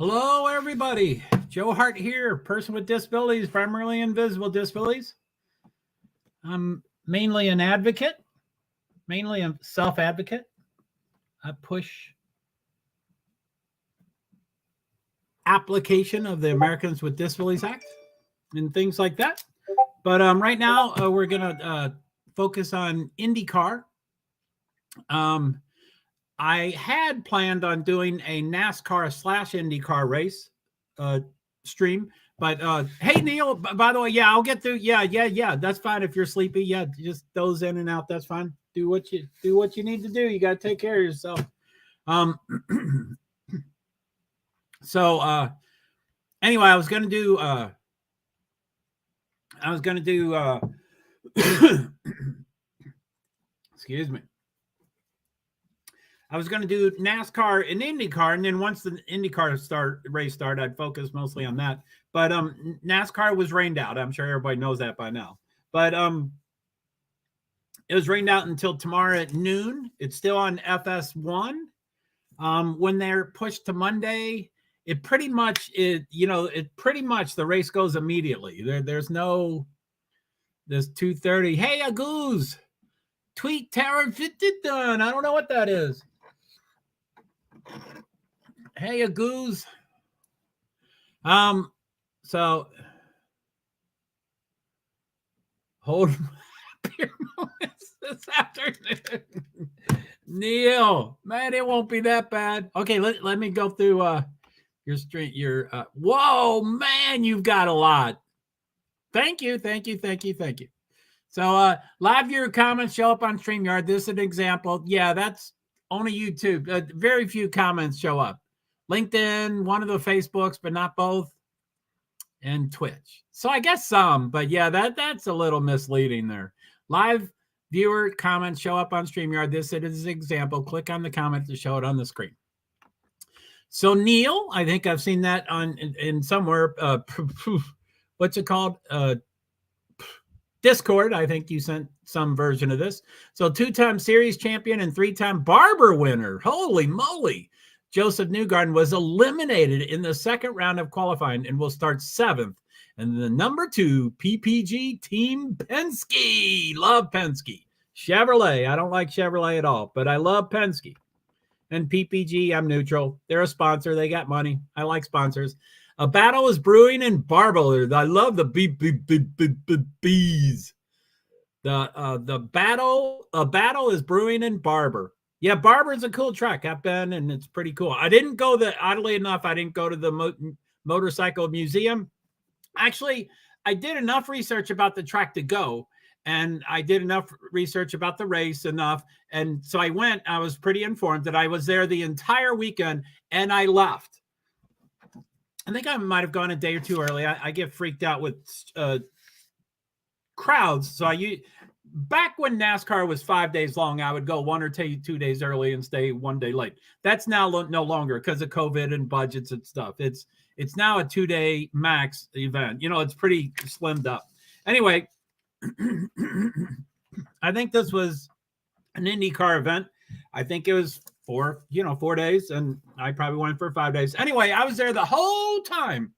Hello, everybody. JoeHart here, person with disabilities, primarily invisible disabilities. I'm mainly an advocate, mainly a self-advocate. I push application of the Americans with Disabilities Act and things like that. But right now, we're going to focus on IndyCar. I had planned on doing a NASCAR / IndyCar race stream. But hey, Neil, by the way, yeah, I'll get through. Yeah. That's fine if you're sleepy. Yeah, just doze in and out. That's fine. Do what you need to do. You got to take care of yourself. So anyway, I was gonna do excuse me. I was going to do NASCAR and IndyCar, and then once the IndyCar race started, I'd focus mostly on that. But NASCAR was rained out. I'm sure everybody knows that by now. But it was rained out until tomorrow at noon. It's still on FS1. When they're pushed to Monday, it pretty much the race goes immediately. There's 2:30. Hey, a goose. Tweet Tower 50 done. I don't know what that is. Hey, a goose. So hold this afternoon. Neil, man, it won't be that bad. Okay, let me go through your stream. Whoa, man, you've got a lot. Thank you. So live viewer comments show up on StreamYard. This is an example. Yeah, that's only YouTube. Very few comments show up. LinkedIn, one of the Facebooks, but not both, and Twitch. So I guess some, but yeah, that's a little misleading there. Live viewer comments show up on StreamYard. This is an example. Click on the comment to show it on the screen. So Neil, I think I've seen that in somewhere. What's it called? Discord. I think you sent some version of this. So 2-time series champion and 3-time Barber winner. Holy moly. Joseph Newgarden was eliminated in the second round of qualifying and will start 7th. And the number 2 PPG Team Penske. Love Penske. Chevrolet. I don't like Chevrolet at all, but I love Penske. And PPG, I'm neutral. They're a sponsor. They got money. I like sponsors. A battle is brewing in Barber. I love the bees. A battle is brewing in Barber. Yeah, Barber is a cool track. I've been, and it's pretty cool. Oddly enough, I didn't go to the motorcycle museum. Actually, I did enough research about the track to go, and I did enough research about the race enough. And so I went. I was pretty informed that I was there the entire weekend, and I left. I think I might have gone a day or two early. I get freaked out with crowds. So back when NASCAR was 5 days long, I would go 1 or 2 days early and stay 1 day late. That's now no longer because of COVID and budgets and stuff. It's now a 2-day max event. It's pretty slimmed up. Anyway, I think this was an IndyCar event. I think it was 4 days, and I probably went for 5 days. Anyway, I was there the whole time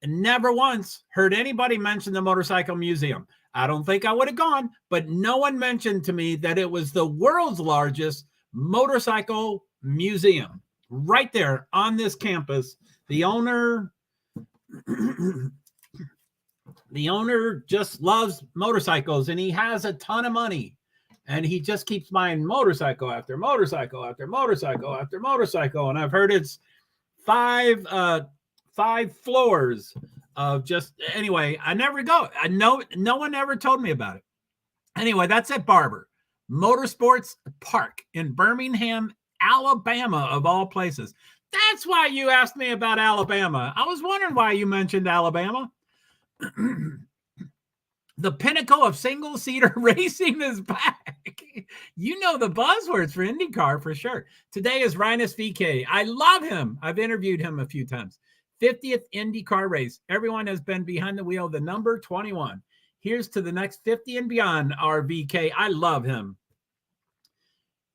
and never once heard anybody mention the motorcycle museum. I don't think I would have gone, but no one mentioned to me that it was the world's largest motorcycle museum right there on this campus. The owner just loves motorcycles, and he has a ton of money, and he just keeps buying motorcycle after motorcycle after motorcycle after motorcycle. And I've heard it's five floors of just, anyway, I never go. No one ever told me about it. Anyway, that's at Barber Motorsports Park in Birmingham, Alabama, of all places. That's why you asked me about Alabama. I was wondering why you mentioned Alabama. The pinnacle of single-seater racing is back. You know the buzzwords for IndyCar for sure. Today is Rinus VeeKay. I love him. I've interviewed him a few times. 50th IndyCar race. Everyone has been behind the wheel. The number 21. Here's to the next 50 and beyond, our VeeKay. I love him.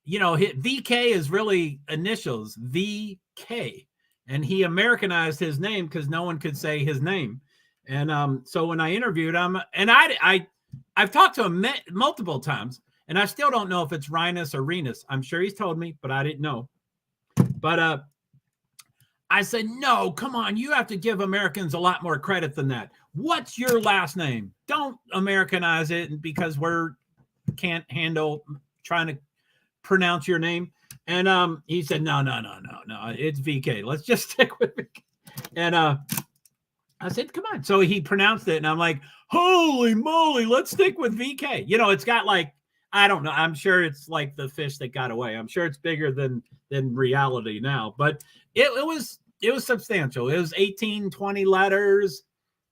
VeeKay is really initials, VK. and he Americanized his name because no one could say his name. And so when I interviewed him, and I've talked to him multiple times, and I still don't know if it's Rhinus or Renus. I'm sure he's told me, but I didn't know. But I said, no, come on, you have to give Americans a lot more credit than that. What's your last name? Don't Americanize it because we can't handle trying to pronounce your name. And he said, no, it's VK. Let's just stick with VK. And I said, come on. So he pronounced it, and I'm like, holy moly, let's stick with VK. You know, it's got like, I don't know. I'm sure it's like the fish that got away. I'm sure it's bigger than reality now, but it was substantial. It was 18, 20 letters.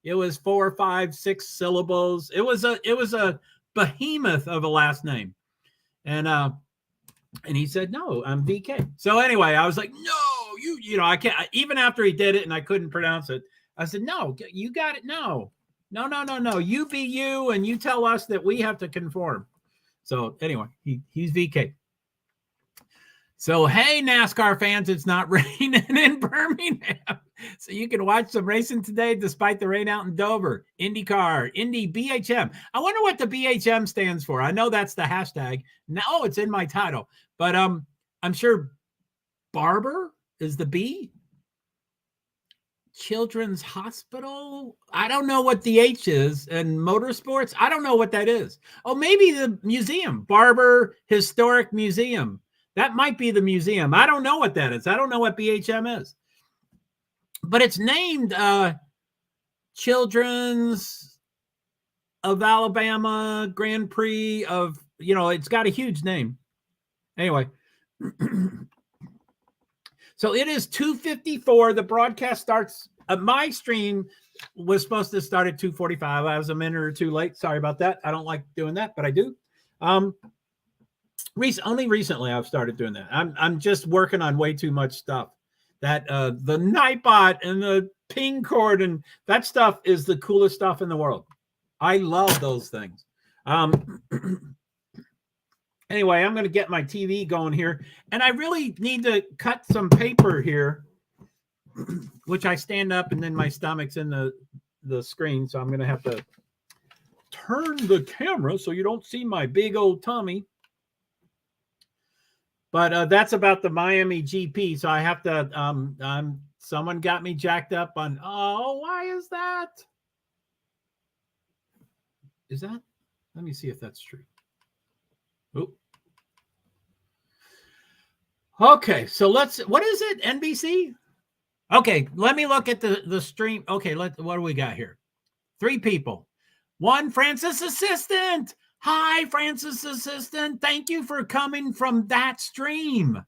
It was 4, 5, 6 syllables. It was a behemoth of a last name. And he said, no, I'm VK. So anyway, I was like, no, you know, I can't. Even after he did it and I couldn't pronounce it, I said, no, you got it. No. You be you, and you tell us that we have to conform. So anyway, he's VK. So, hey, NASCAR fans, it's not raining in Birmingham. So you can watch some racing today despite the rain out in Dover. IndyCar, Indy BHM. I wonder what the BHM stands for. I know that's the hashtag. No, it's in my title. But I'm sure Barber is the B. Children's Hospital. I don't know what the H is. And Motorsports. I don't know what that is. Oh, maybe the museum. Barber Historic Museum. That might be the museum. I don't know what that is. I don't know what BHM is. But it's named Children's of Alabama Grand Prix of, you know, it's got a huge name. Anyway. So it is 2:54. The broadcast starts. My stream was supposed to start at 2:45. I was a minute or two late. Sorry about that. I don't like doing that, but I do. Only recently I've started doing that. I'm just working on way too much stuff. That the Nightbot and the ping cord and that stuff is the coolest stuff in the world. I love those things. Anyway, I'm going to get my TV going here, and I really need to cut some paper here, which I stand up and then my stomach's in the screen, so I'm going to have to turn the camera so you don't see my big old tummy. But that's about the Miami GP. So I have to, someone got me jacked up on, oh, why is that? Is that? Let me see if that's true. Oh. Okay. So what is it? NBC? Okay. Let me look at the stream. Okay. What do we got here? 3 people. 1, Francis Assistant. Hi, Francis Assistant. Thank you for coming from that stream.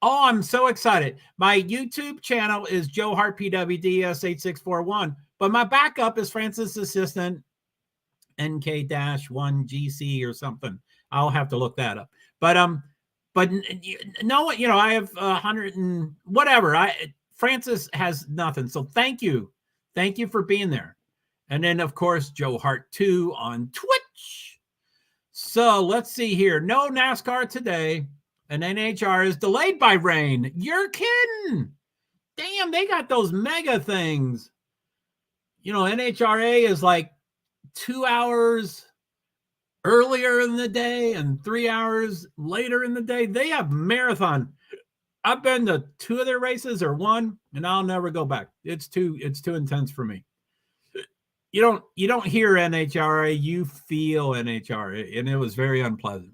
Oh, I'm so excited. My YouTube channel is JoeHart PwD S8641, but my backup is Francis Assistant NK-1GC or something. I'll have to look that up. But no, you know, I have 100 and whatever. Francis has nothing. So thank you. Thank you for being there. And then, of course, JoeHart 2 on Twitch. So let's see here. No NASCAR today. And NHR is delayed by rain. You're kidding. Damn, they got those mega things. You know, NHRA is like 2 hours earlier in the day and 3 hours later in the day. They have marathon. I've been to 2 of their races or 1, and I'll never go back. It's too intense for me. You don't hear NHRA, you feel NHRA, and it was very unpleasant.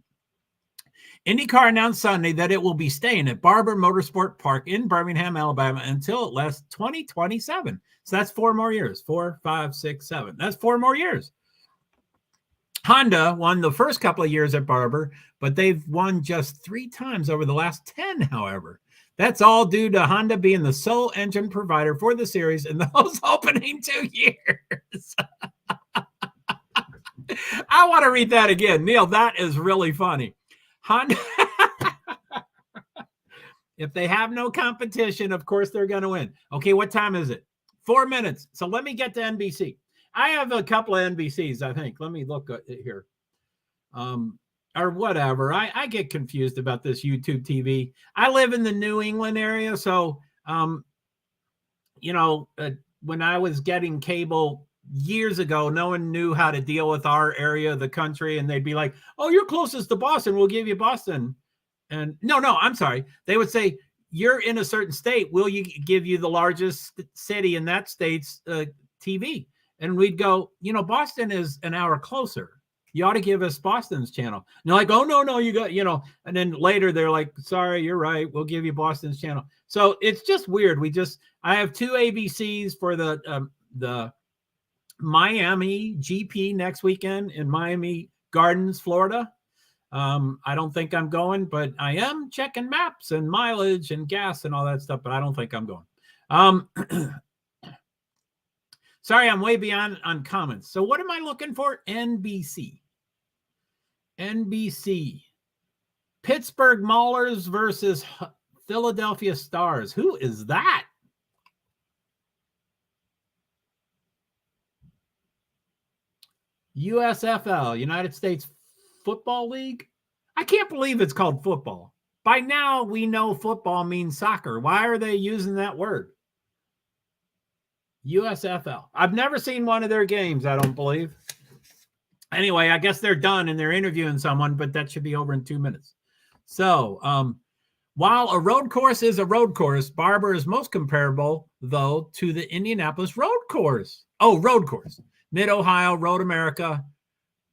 IndyCar announced Sunday that it will be staying at Barber Motorsport Park in Birmingham, Alabama until at least 2027. So that's 4 more years. 4, 5, 6, 7. That's 4 more years. Honda won the first couple of years at Barber, but they've won just 3 times over the last 10, however. That's all due to Honda being the sole engine provider for the series in those opening 2 years. I want to read that again. Neil, that is really funny. Honda, if they have no competition, of course they're going to win. Okay, what time is it? 4 minutes. So let me get to NBC. I have a couple of NBCs, I think. Let me look at it here. Or whatever. I get confused about this YouTube TV. I live in the New England area, so when I was getting cable years ago, no one knew how to deal with our area of the country, and they'd be like, "Oh, you're closest to Boston. We'll give you Boston." And no, I'm sorry. They would say, "You're in a certain state. Will you give you the largest city in that state's TV?" And we'd go, Boston is an hour closer. You ought to give us Boston's channel. And they're like, "Oh, no, you got, And then later they're like, "Sorry, you're right. We'll give you Boston's channel." So it's just weird. I have two ABCs for the Miami GP next weekend in Miami Gardens, Florida. I don't think I'm going, but I am checking maps and mileage and gas and all that stuff, but I don't think I'm going. Sorry, I'm way beyond on comments. So what am I looking for? NBC. Pittsburgh Maulers versus Philadelphia Stars. Who is that? USFL, United States Football League. I can't believe it's called football. By now, we know football means soccer. Why are they using that word? USFL. I've never seen one of their games, I don't believe. Anyway, I guess they're done and they're interviewing someone, but that should be over in 2 minutes. So, while a road course is a road course, Barber is most comparable, though, to the Indianapolis road course. Oh, road course. Mid-Ohio, Road America,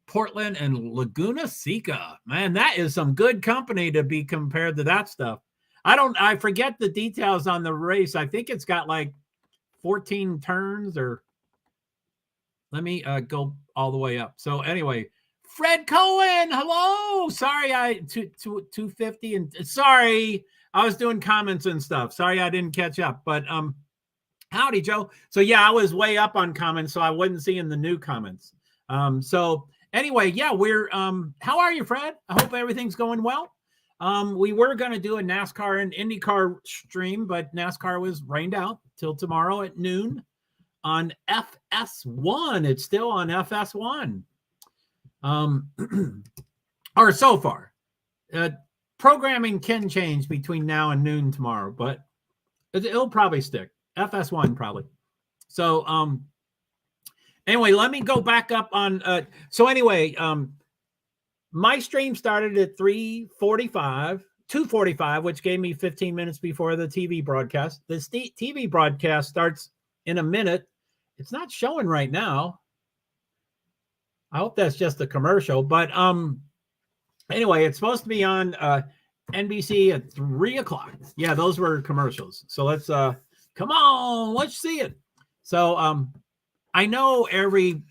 Portland, and Laguna Seca. Man, that is some good company to be compared to that stuff. I forget the details on the race. I think it's got like 14 turns, or let me go all the way up. So anyway, Fred Cohen, hello. Sorry, 250 and sorry, I was doing comments and stuff. Sorry, I didn't catch up, but howdy, Joe. So yeah, I was way up on comments, so I wasn't seeing the new comments. So anyway, yeah, we're how are you, Fred? I hope everything's going well. We were going to do a NASCAR and IndyCar stream, but NASCAR was rained out till tomorrow at noon on FS1. It's still on FS1. Or so far. Programming can change between now and noon tomorrow, but it'll probably stick. FS1 probably. So anyway, let me go back up on my stream started at 2:45, which gave me 15 minutes before the TV broadcast. The TV broadcast starts in a minute. It's not showing right now. I hope that's just a commercial, but anyway, it's supposed to be on NBC at 3:00. Yeah, those were commercials. So let's come on, let's see it. So I know every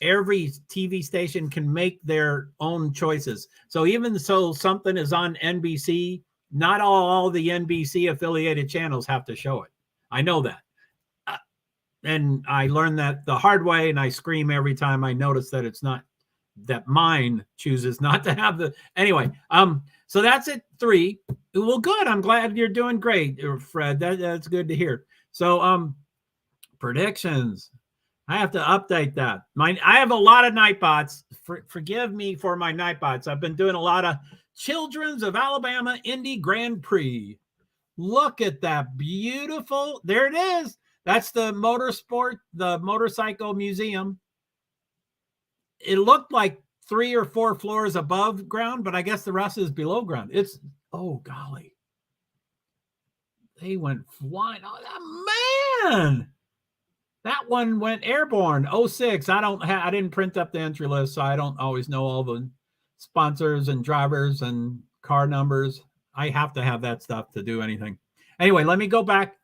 TV station can make their own choices. So even so something is on NBC, not all the NBC affiliated channels have to show it. I know that. And I learned that the hard way, and I scream every time I notice that it's not, that mine chooses not to have the, anyway. So that's at 3. Well, good. I'm glad you're doing great, Fred. That's good to hear. So predictions. I have to update that. I have a lot of Nightbots. Forgive me for my Nightbots. I've been doing a lot of Children's of Alabama Indy Grand Prix. Look at that beautiful. There it is. That's the motorcycle museum. It looked like 3 or 4 floors above ground, but I guess the rest is below ground. It's, oh golly. They went flying. Oh, man. That one went airborne. 06. I didn't print up the entry list, so I don't always know all the sponsors and drivers and car numbers. I have to have that stuff to do anything. Anyway, let me go back.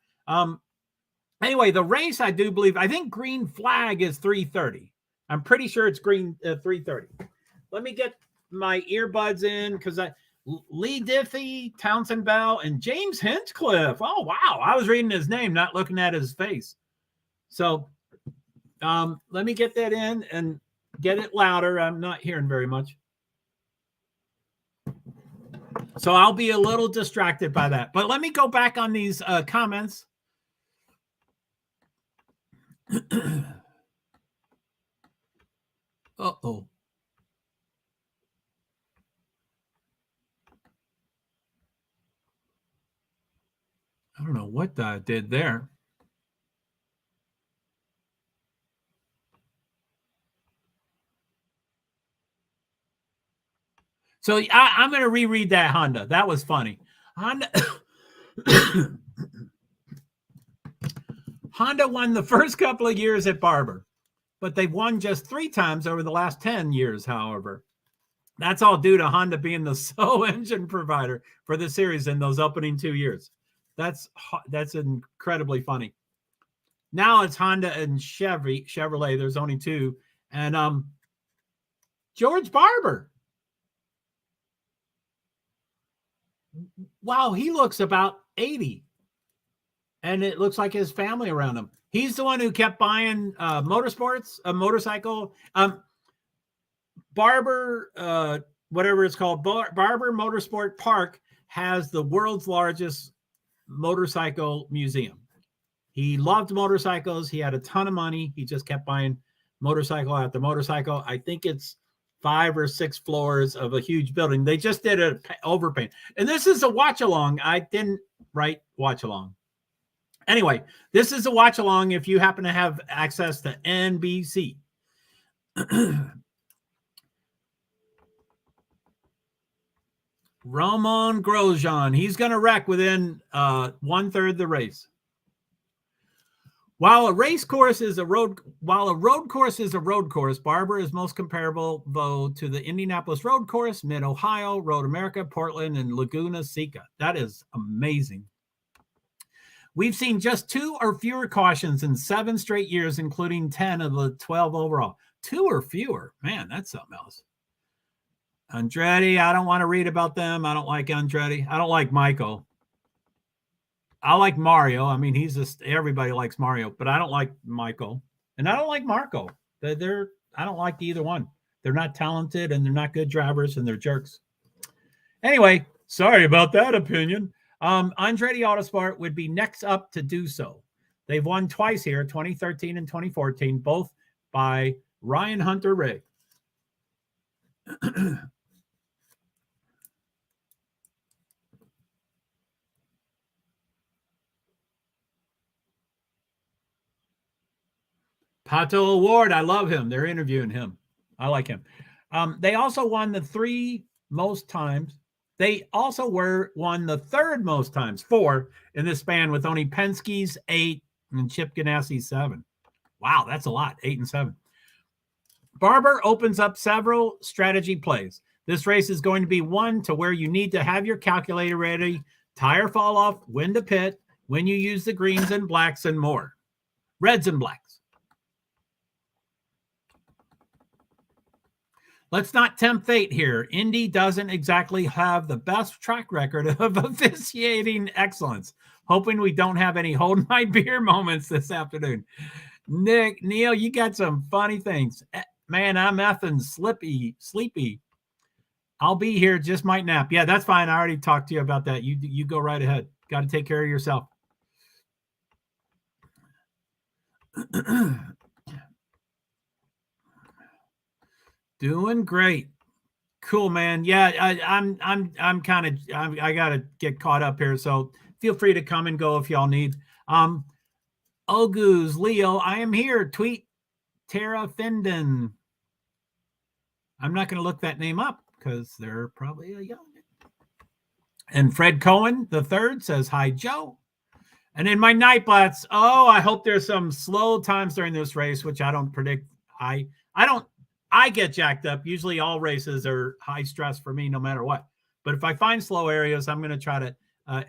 Anyway, the race, I think green flag is 3:30. I'm pretty sure it's green 3:30. Let me get my earbuds in, because Lee Diffie, Townsend Bell, and James Hinchcliffe. Oh, wow. I was reading his name, not looking at his face. So let me get that in and get it louder. I'm not hearing very much. So I'll be a little distracted by that. But let me go back on these comments. Uh-oh. I don't know what I did there. So I'm going to reread that Honda. That was funny. Honda won the first couple of years at Barber, but they've won just 3 times over the last 10 years, however. That's all due to Honda being the sole engine provider for the series in those opening 2 years. That's incredibly funny. Now it's Honda and Chevrolet. There's only 2. And George Barber. Wow, he looks about 80. And it looks like his family around him. He's the one who kept buying a motorcycle. Barber, whatever it's called, Barber Motorsport Park has the world's largest motorcycle museum. He loved motorcycles. He had a ton of money. He just kept buying motorcycle after motorcycle. I think it's 5 or 6 floors of a huge building. They just did an overpaint. And this is a watch along. I didn't write watch along. Anyway, this is a watch along if you happen to have access to NBC. Romain Grosjean, he's going to wreck within 1/3 of the race. While a road course is a road course, Barber is most comparable, though, to the Indianapolis Road Course, Mid-Ohio, Road America, Portland, and Laguna Seca. That is amazing. We've seen just 2 or fewer cautions in 7 straight years, including 10 of the 12 overall. 2 or fewer. Man, that's something else. Andretti, I don't want to read about them. I don't like Andretti. I don't like Michael. I like Mario. I mean, everybody likes Mario, but I don't like Michael. And I don't like Marco. I don't like either one. They're not talented, and they're not good drivers, and they're jerks. Anyway, sorry about that opinion. Andretti Autosport would be next up to do so. They've won twice here, 2013 and 2014, both by Ryan Hunter-Reay. Pato Award, I love him. They're interviewing him. I like him. They also won the 3 most times. They also won the 3rd most times, 4 in this span, with only Penske's 8 and Chip Ganassi's 7. Wow, that's a lot, 8 and 7. Barber opens up several strategy plays. This race is going to be one to where you need to have your calculator ready, tire fall off, when to pit, when you use the greens and blacks and more. Reds and blacks. Let's not tempt fate here. Indy doesn't exactly have the best track record of officiating excellence. Hoping we don't have any hold my beer moments this afternoon. Neil, you got some funny things. Man, I'm effing sleepy. I'll be here, just might nap. Yeah, that's fine. I already talked to you about that. You go right ahead. Got to take care of yourself. Doing great. Cool, man. Yeah, I'm kind of, I got to get caught up here. So feel free to come and go if y'all need. Ogus, Leo, I am here. Tweet Tara Fenden. I'm not going to look that name up because they're probably a young. And Fred Cohen, the 3rd, says, hi, Joe. And in my Nightbots, I hope there's some slow times during this race, which I don't predict. I get jacked up. Usually all races are high stress for me no matter what. But if I find slow areas, I'm going to try to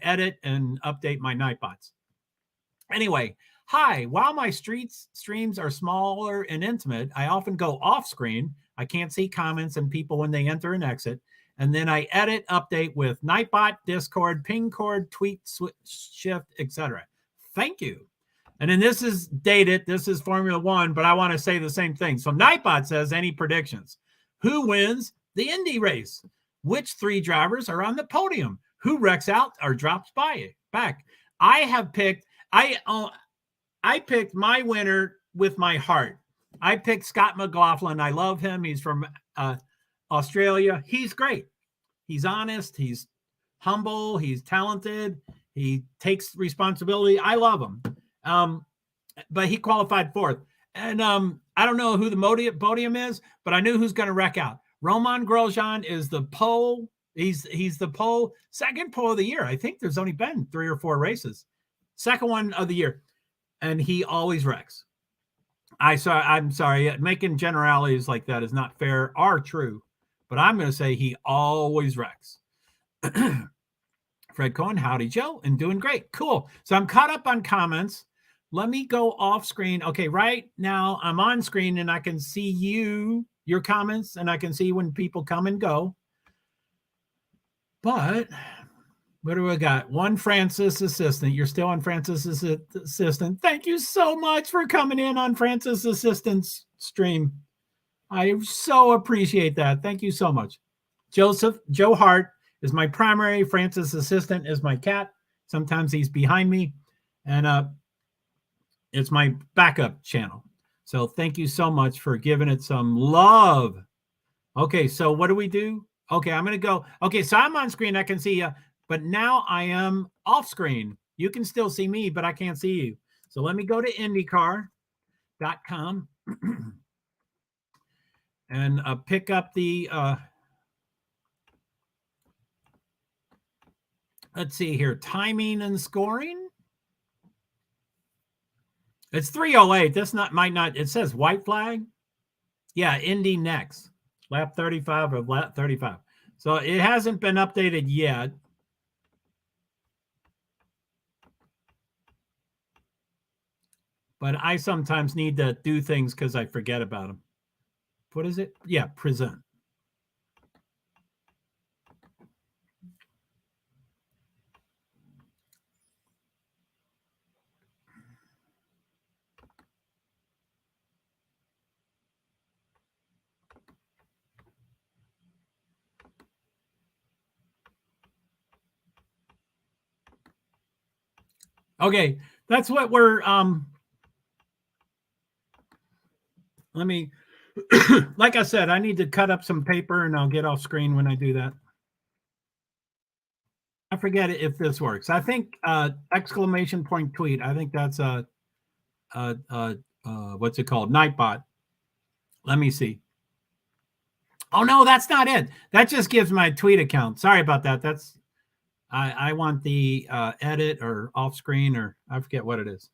edit and update my Nightbots. Anyway, hi. While my streams are smaller and intimate, I often go off screen. I can't see comments and people when they enter and exit. And then I edit, update with Nightbot, Discord, Pingcord, Tweet, Shift, etc. Thank you. And then this is dated. This is Formula One, but I want to say the same thing. So Nightbot says, any predictions? Who wins the Indy race? Which 3 drivers are on the podium? Who wrecks out or drops back? I have picked, I picked my winner with my heart. I picked Scott McLaughlin. I love him. He's from Australia. He's great. He's honest. He's humble. He's talented. He takes responsibility. I love him. But he qualified 4th. And I don't know who the podium is, but I knew who's going to wreck out. Roman Grosjean is the pole. He's the pole, second pole of the year. I think there's only been 3 or 4 races. Second one of the year. And he always wrecks. I'm sorry. Making generalities like that is not fair or true. But I'm going to say he always wrecks. Fred Cohen, howdy, Joe, and doing great. Cool. So I'm caught up on comments. Let me go off screen. Okay, right now I'm on screen and I can see your comments, and I can see when people come and go. But what do we got? One Francis Assistant. You're still on Francis Assistant. Thank you so much for coming in on Francis Assistant's stream. I so appreciate that. Thank you so much. JoeHart is my primary. Francis Assistant is my cat. Sometimes he's behind me. And it's my backup channel. So thank you so much for giving it some love. Okay, so what do we do? Okay, I'm going to go. Okay, so I'm on screen. I can see you. But now I am off screen. You can still see me, but I can't see you. So let me go to IndyCar.com and pick up the, let's see here, timing and scoring. It's 3:08. This might not, it says white flag. Yeah, Indy next. Lap 35 of lap 35. So it hasn't been updated yet. But I sometimes need to do things because I forget about them. What is it? Yeah, present. Okay, that's what we're let me like I said, I need to cut up some paper and I'll get off screen when I do that. I forget if this works. I think exclamation point tweet. I think that's what's it called? Nightbot. Let me see. Oh no, that's not it. That just gives my tweet account. Sorry about that. That's I want the edit or off screen, or I forget what it is.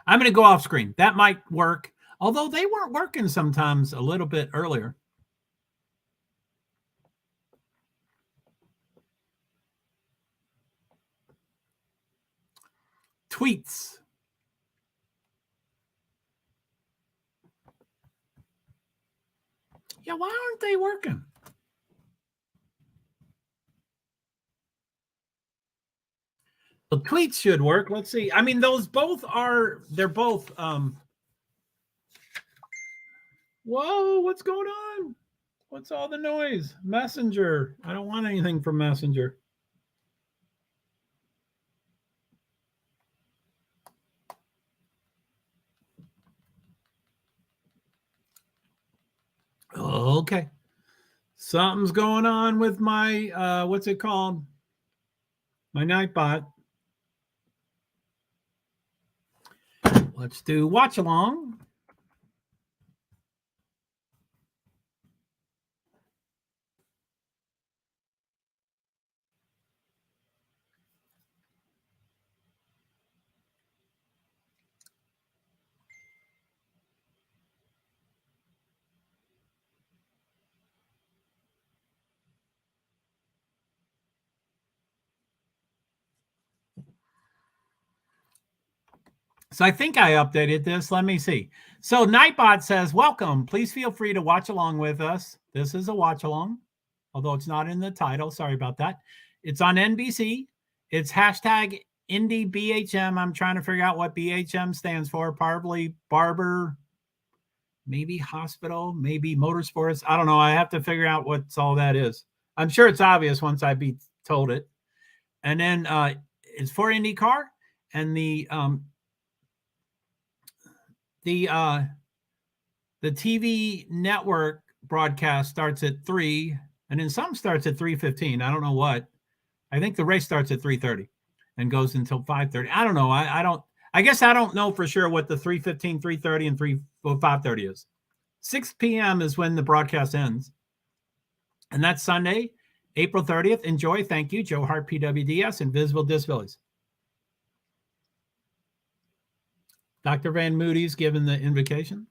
I'm going to go off screen. That might work. Although they weren't working sometimes a little bit earlier. Tweets. Yeah, why aren't they working? The tweets should work. Let's see. I mean, those both are, they're both, whoa, what's going on? What's all the noise? Messenger. I don't want anything from Messenger. Okay. Something's going on with my, what's it called? My Nightbot. Let's do watch along. So I think I updated this. Let me see. So Nightbot says, welcome. Please feel free to watch along with us. This is a watch along, although it's not in the title. Sorry about that. It's on NBC. It's hashtag IndyBHM. I'm trying to figure out what BHM stands for. Probably barber, maybe hospital, maybe motorsports. I don't know. I have to figure out what all that is. I'm sure it's obvious once I be told it. And then it's for IndyCar, and the TV network broadcast starts at 3, and then some starts at 3:15. I don't know what. I think the race starts at 3:30 and goes until 5:30. I don't know. I guess I don't know for sure what the 3:15, 3:30, and 5:30 is. 6 p.m. is when the broadcast ends. And that's Sunday, April 30th. Enjoy. Thank you. JoeHart PwD's, Invisible Disabilities. Dr. Van Moody's given the invocation.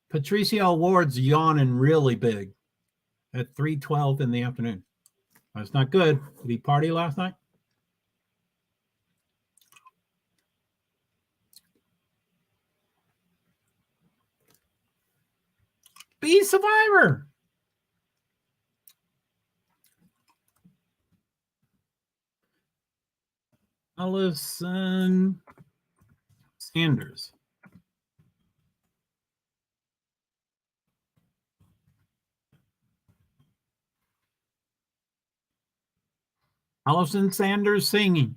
Patricio Ward's yawning really big at 3:12 in the afternoon. That's not good. Did he party last night? Be Survivor. Allison Sanders. Allison Sanders singing.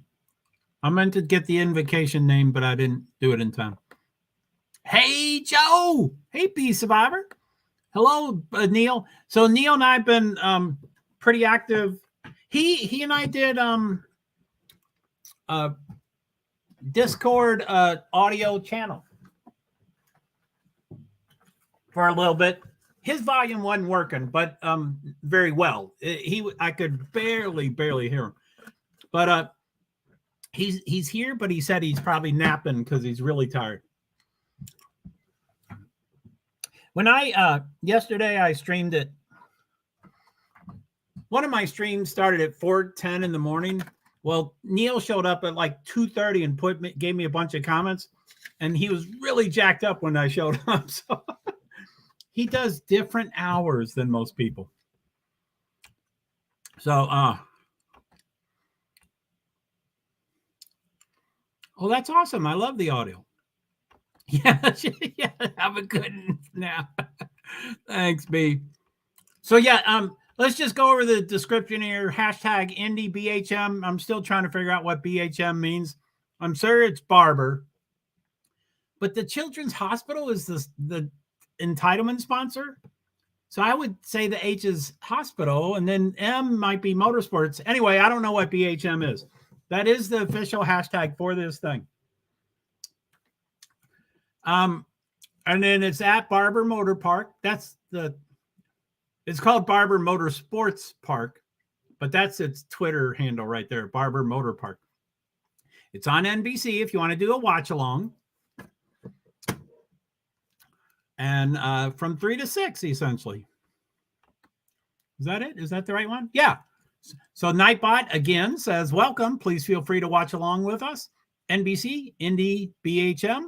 I meant to get the invocation name, but I didn't do it in time. Hey, Joe. Hey, Be Survivor. Hello, Neil. So Neil and I have been pretty active. He and I did Discord audio channel for a little bit. His volume wasn't working, but very well. I could barely hear him. But he's here, but he said he's probably napping because he's really tired. When yesterday I streamed it, one of my streams started at 4:10 in the morning. Well, Neil showed up at like 2:30 and gave me a bunch of comments, and he was really jacked up when I showed up. So he does different hours than most people. So, oh, that's awesome. I love the audio. Yeah, yeah, have a good nap. Thanks, B. So yeah, let's just go over the description here. Hashtag IndieBHM. I'm still trying to figure out what BHM means. I'm sure it's barber. But the Children's Hospital is the entitlement sponsor. So I would say the H is hospital, and then M might be motorsports. Anyway, I don't know what BHM is. That is the official hashtag for this thing. And then it's at Barber Motor Park. It's called Barber Motorsports Park, but that's its Twitter handle right there, Barber Motor Park. It's on NBC if you want to do a watch along. And from 3 to 6, essentially. Is that it? Is that the right one? Yeah. So Nightbot again says, welcome. Please feel free to watch along with us. NBC, Indy, BHM,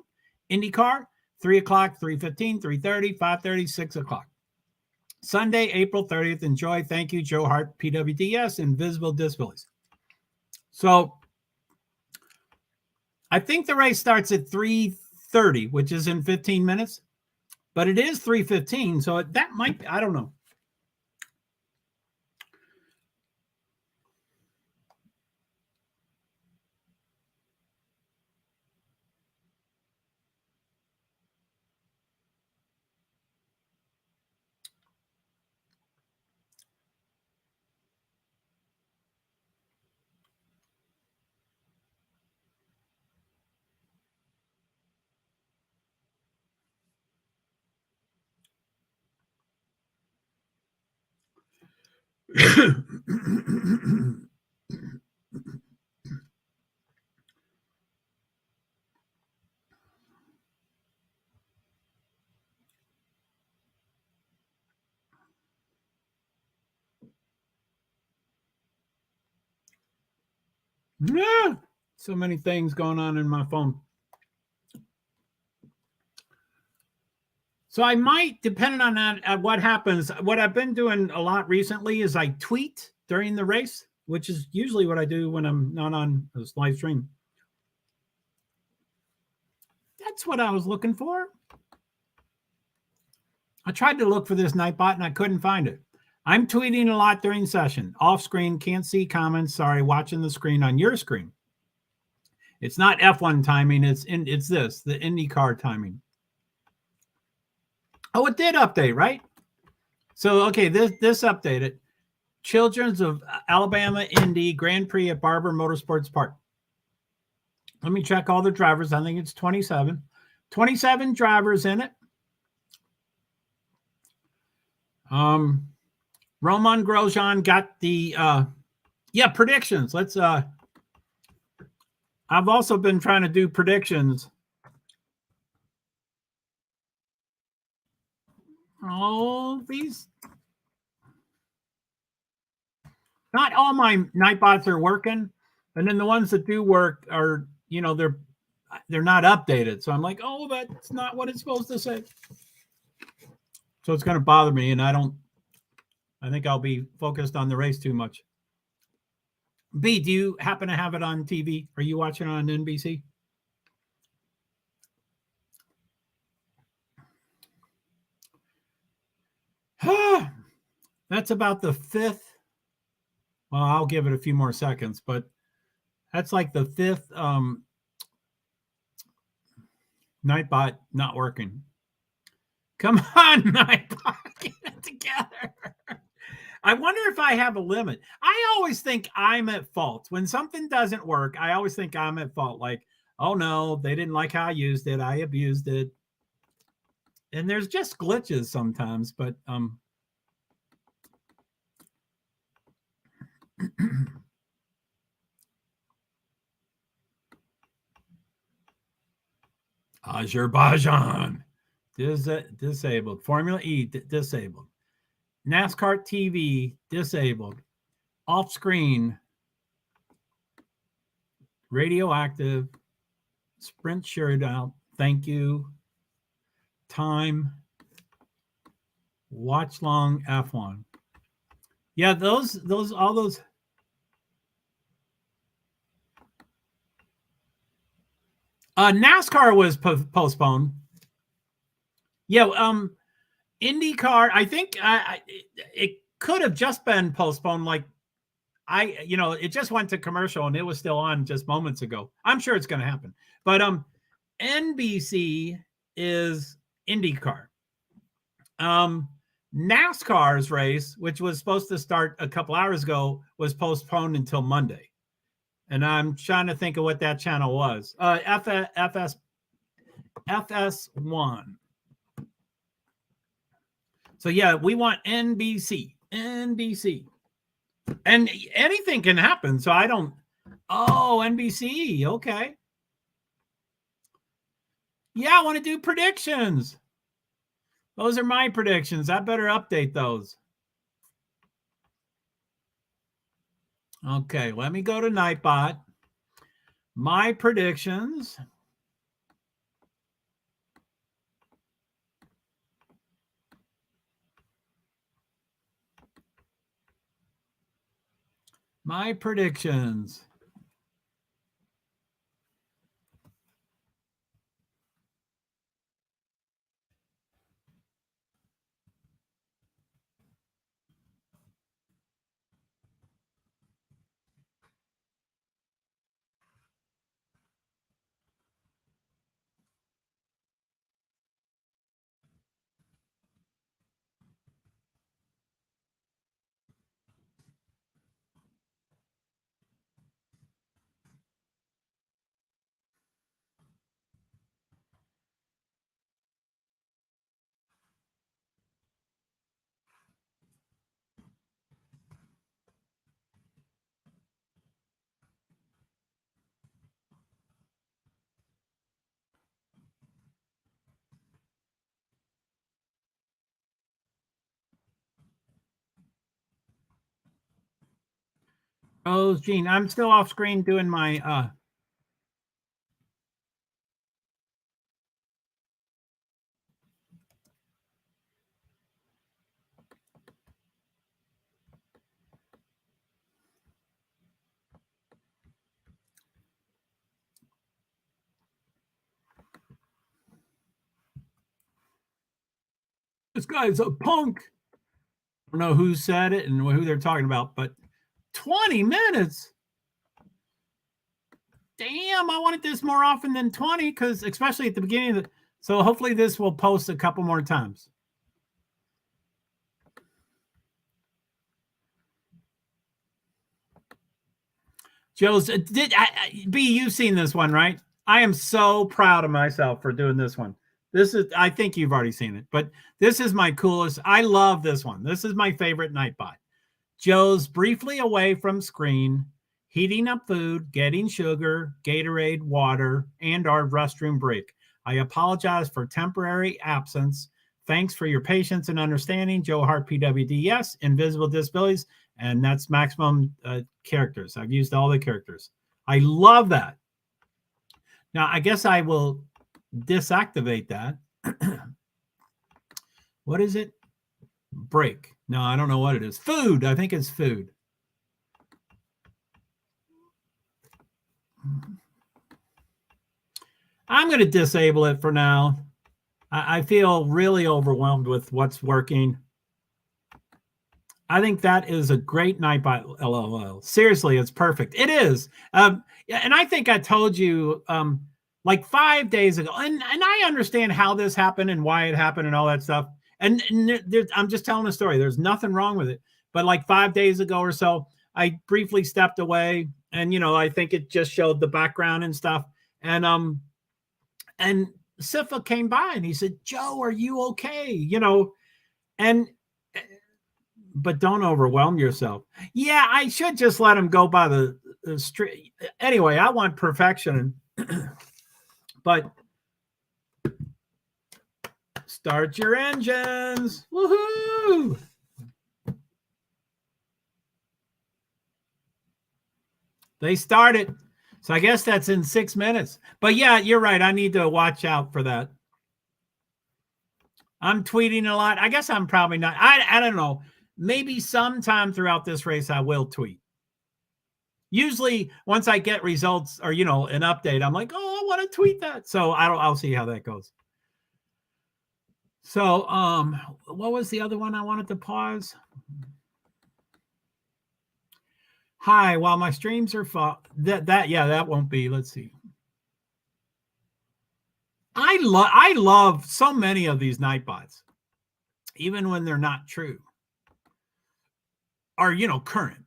IndyCar, 3 o'clock, 3:15, 3:30, 5:30, 6 o'clock. Sunday, April 30th. Enjoy. Thank you, JoeHart PwD's, Invisible Disabilities. So I think the race starts at 3:30, which is in 15 minutes, but it is 3:15. So that might be, I don't know. Yeah, so many things going on in my phone. So I might, depending on that, what happens, what I've been doing a lot recently is I tweet during the race, which is usually what I do when I'm not on this live stream. That's what I was looking for. I tried to look for this Nightbot and I couldn't find it. I'm tweeting a lot during session. Off screen, can't see comments. Sorry, watching the screen on your screen. It's not F1 timing. It's this, the IndyCar timing. Oh, it did update, right? So, okay, this updated. Children's of Alabama Indy Grand Prix at Barber Motorsports Park. Let me check all the drivers. I think it's 27. 27 drivers in it. Roman Grosjean got the predictions. Let's I've also been trying to do predictions. Oh, these not all my Nightbots are working, and then the ones that do work are, they're not updated. So I'm like, oh, that's not what it's supposed to say. So it's going to bother me, and I think I'll be focused on the race too much. B, do you happen to have it on TV? Are you watching it on NBC? That's about the fifth. Well, I'll give it a few more seconds, but that's like the fifth Nightbot not working. Come on, Nightbot, get it together. I wonder if I have a limit. I always think I'm at fault. When something doesn't work, I always think I'm at fault. Like, oh no, they didn't like how I used it. I abused it. And there's just glitches sometimes, but Azerbaijan disabled. Formula E disabled. NASCAR TV disabled. Off screen. Radioactive. Sprint shootout. Thank you. Time. Watch long F1. Yeah, all those. NASCAR was postponed. Yeah, IndyCar, I think it could have just been postponed. Like it just went to commercial and it was still on just moments ago. I'm sure it's going to happen. But NBC is IndyCar. NASCAR's race, which was supposed to start a couple hours ago, was postponed until Monday. And I'm trying to think of what that channel was. FS1. So yeah, we want NBC. And anything can happen. So I don't. Oh, NBC. Okay. Yeah, I want to do predictions. Those are my predictions. I better update those. Okay, let me go to Nightbot. My predictions. My predictions. Oh, Gene, I'm still off screen doing my this guy's a punk. I don't know who said it and who they're talking about, but 20 minutes. damn, I wanted this more often than 20, because especially at the beginning of the, so hopefully this will post a couple more times. Joe's B, you've seen this one, right? I am so proud of myself for doing this one. This is, I think you've already seen it, but this is my coolest. I love this one. This is my favorite Nightbot. Joe's briefly away from screen, heating up food, getting sugar, Gatorade, water, and our restroom break. I apologize for temporary absence. Thanks for your patience and understanding. JoeHart PwD, yes. Invisible disabilities, and that's maximum characters. I've used all the characters. I love that. Now, I guess I will deactivate that. What is it? Break. No, I don't know what it is. Food. I think it's food. I'm going to disable it for now. I feel really overwhelmed with what's working. I think that is a great Nightbot LOL. Seriously, it's perfect. It is. And I think I told you like 5 days ago, and I understand how this happened and why it happened and all that stuff. And I'm just telling a story. There's nothing wrong with it. But like 5 days ago or so, I briefly stepped away, and I think it just showed the background and stuff. And Sifa came by and he said, "Joe, are you okay?" But don't overwhelm yourself. Yeah, I should just let him go by the street. Anyway, I want perfection. But start your engines. Woohoo! They started. So I guess that's in 6 minutes. But yeah, you're right. I need to watch out for that. I'm tweeting a lot. I guess I'm probably not. I don't know. Maybe sometime throughout this race, I will tweet. Usually once I get results or, an update, I'm like, oh, I want to tweet that. So I'll see how that goes. So what was the other one I wanted to pause? Hi, while my streams are that won't be. Let's see. I love so many of these Nightbots, even when they're not true. Or, current.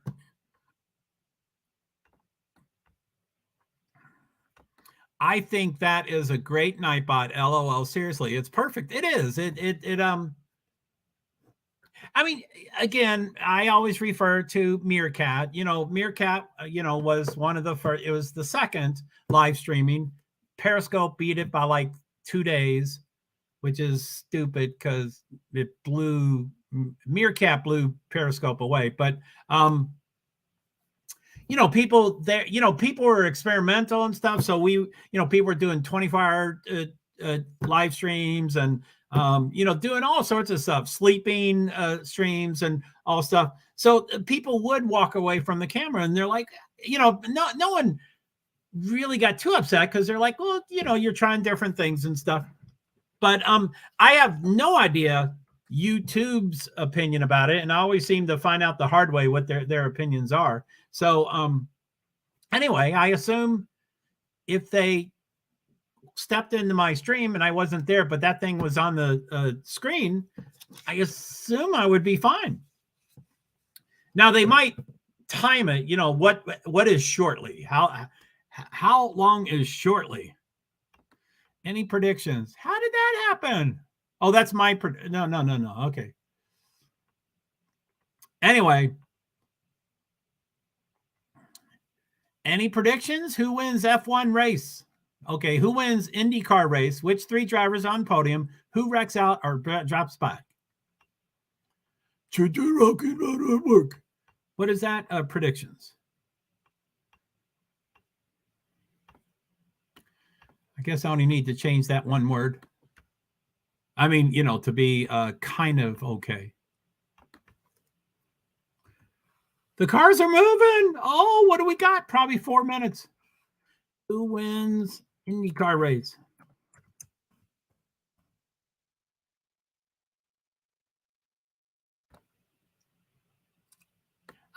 I think that is a great Nightbot. LOL. Seriously, it's perfect. It is. I mean, again, I always refer to Meerkat. Meerkat, was one of the first. It was the second live streaming. Periscope beat it by like 2 days, which is stupid because Meerkat blew Periscope away. But people there, people were experimental and stuff. So people were doing 24-hour live streams and doing all sorts of stuff, sleeping streams and all stuff. So people would walk away from the camera and they're like, no one really got too upset because they're like, well, you're trying different things and stuff. But I have no idea YouTube's opinion about it, and I always seem to find out the hard way what their opinions are. So anyway, I assume if they stepped into my stream and I wasn't there, but that thing was on the screen, I assume I would be fine. Now they might time it. What is shortly? How long is shortly? Any predictions? How did that happen? Oh, that's my no. Okay. Anyway, any predictions? Who wins F1 race? Okay, who wins IndyCar race? Which 3 drivers on podium? Who wrecks out or drops back? Work. What is that? Predictions. I guess I only need to change that one word. I mean, to be kind of okay. The cars are moving. Oh, what do we got? Probably 4 minutes. Who wins IndyCar race?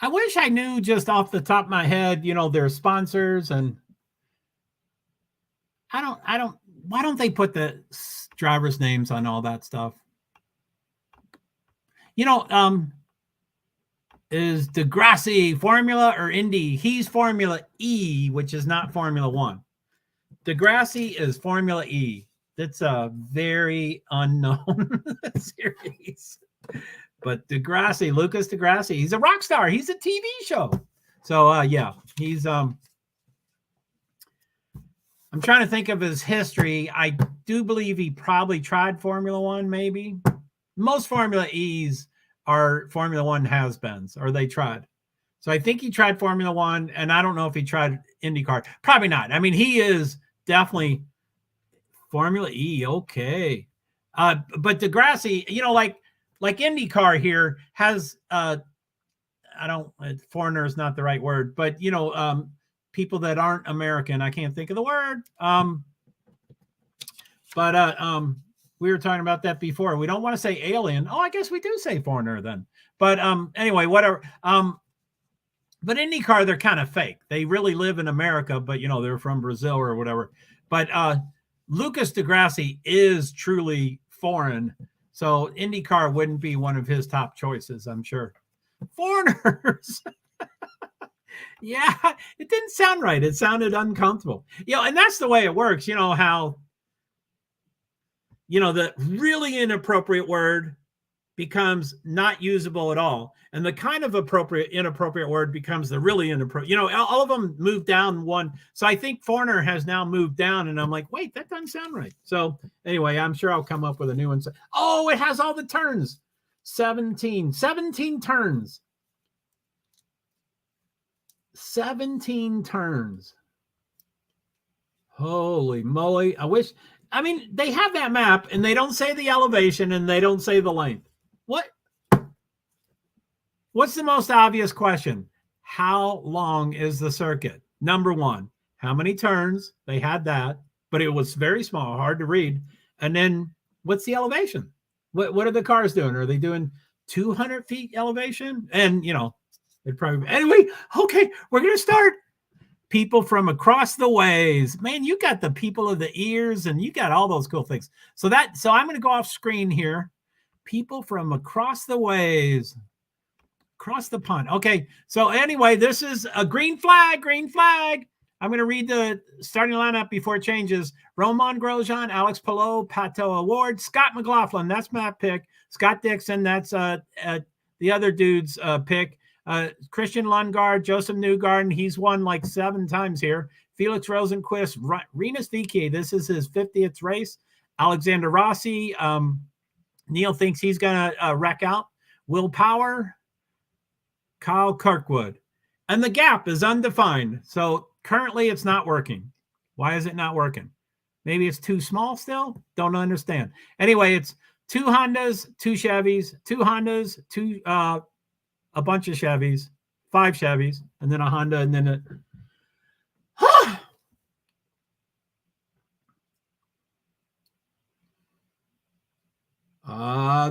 I wish I knew just off the top of my head, their sponsors and why don't they put the drivers' names on all that stuff? Is Degrassi Formula or Indy? He's Formula E, which is not Formula One. Degrassi is Formula E. That's a very unknown series. But Lucas Degrassi, he's a rock star. He's a TV show. So yeah, he's I'm trying to think of his history. I do believe he probably tried Formula One, maybe. Most Formula E's are Formula One has-beens, or they tried. So I think he tried Formula One, and I don't know if he tried IndyCar. Probably not. I mean, he is definitely Formula E. Okay. But Degrassi, like IndyCar here has foreigner is not the right word, but people that aren't American. I can't think of the word. We were talking about that before. We don't want to say alien. Oh, I guess we do say foreigner then. But anyway, whatever. But IndyCar, they're kind of fake. They really live in America, but they're from Brazil or whatever. But Lucas Degrassi is truly foreign. So IndyCar wouldn't be one of his top choices, I'm sure. Foreigners. Yeah, it didn't sound right. It sounded uncomfortable. And that's the way it works. How the really inappropriate word becomes not usable at all. And the kind of inappropriate word becomes the really inappropriate. All of them move down one. So I think foreigner has now moved down, and I'm like, wait, that doesn't sound right. So anyway, I'm sure I'll come up with a new one. Oh, it has all the turns. 17 turns. 17 turns. Holy moly. They have that map, and they don't say the elevation, and they don't say the length. What's the most obvious question? How long is the circuit? Number one, how many turns? They had that, but it was very small, hard to read. And then what's the elevation? What are the cars doing? Are they doing 200 feet elevation? And, they'd probably, anyway, okay, we're going to start. People from across the ways. Man, you got the people of the ears, and you got all those cool things. So I'm going to go off screen here. People from across the ways. Across the pond. Okay, so anyway, this is a green flag. I'm going to read the starting lineup before it changes. Romain Grosjean, Alex Palou, Pato Award, Scott McLaughlin, that's my pick. Scott Dixon, that's the other dude's pick. Christian Lundgaard, Joseph Newgarden, he's won like 7 times here. Felix Rosenqvist, Rinus VeeKay, this is his 50th race. Alexander Rossi, Neil thinks he's going to wreck out. Will Power, Kyle Kirkwood. And the gap is undefined. So currently it's not working. Why is it not working? Maybe it's too small still? Don't understand. Anyway, it's 2 Hondas, 2 Chevys, 2 Hondas, a bunch of Chevys, 5 Chevys, and then a Honda, and then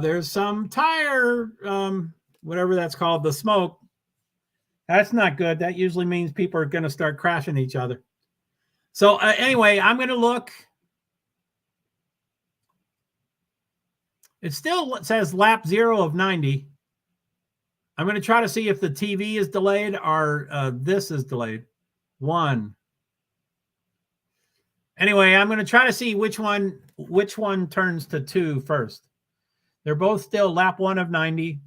there's some tire, whatever that's called, the smoke. That's not good. That usually means people are going to start crashing each other. So anyway, I'm going to look. It still says lap 0 of 90. I'm going to try to see if the TV is delayed or this is delayed. 1. Anyway, I'm going to try to see which one turns to 2 first. They're both still lap 1 of 90.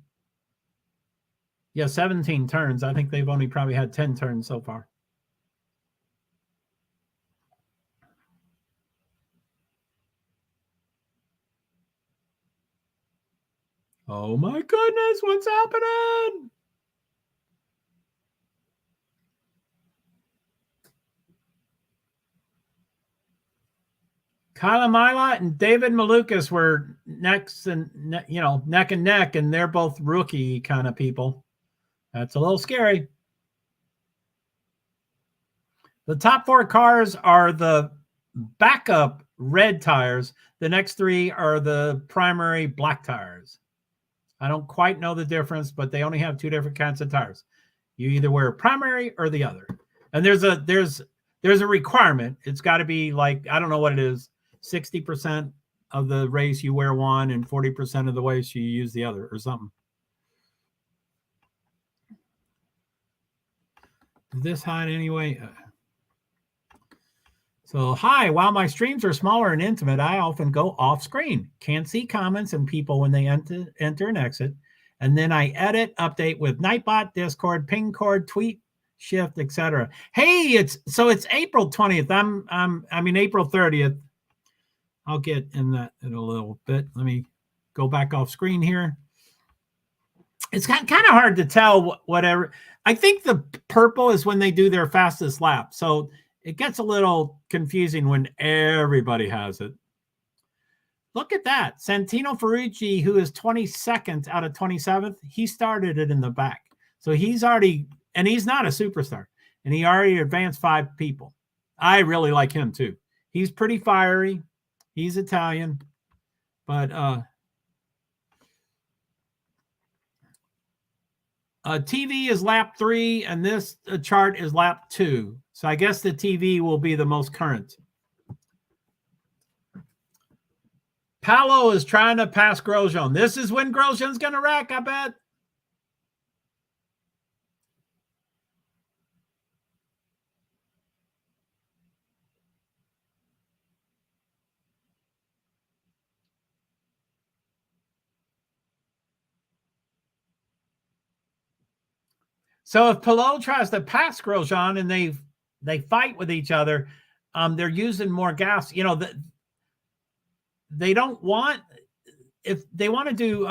Yeah, 17 turns. I think they've only probably had 10 turns so far. Oh my goodness, what's happening? Kyla Milot and David Malukas were neck and neck, and they're both rookie kind of people. That's a little scary. The top 4 cars are the backup red tires. The next 3 are the primary black tires. I don't quite know the difference, but they only have 2 different kinds of tires. You either wear primary or the other. And there's there's a requirement. It's got to be like, I don't know what it is, 60% of the race you wear one and 40% of the race you use the other or something. Is this hot anyway? So, hi, while my streams are smaller and intimate, I often go off screen. Can't see comments and people when they enter and exit. And then I edit, update with Nightbot, Discord, ping cord, tweet, shift, etc. Hey, it's April 20th. April 30th. I'll get in that in a little bit. Let me go back off screen here. It's kind of hard to tell whatever. I think the purple is when they do their fastest lap. So it gets a little confusing when everybody has it. Look at that. Santino Ferrucci, who is 22nd out of 27th, he started it in the back. So he's already, and he's not a superstar, and he already advanced 5 people. I really like him too. He's pretty fiery. He's Italian, but TV is lap 3, and this chart is lap 2. So I guess the TV will be the most current. Paolo is trying to pass Grosjean. This is when Grosjean's going to wreck, I bet. So if Palou tries to pass Grosjean and they fight with each other, they're using more gas. You know, they don't want, if they want to do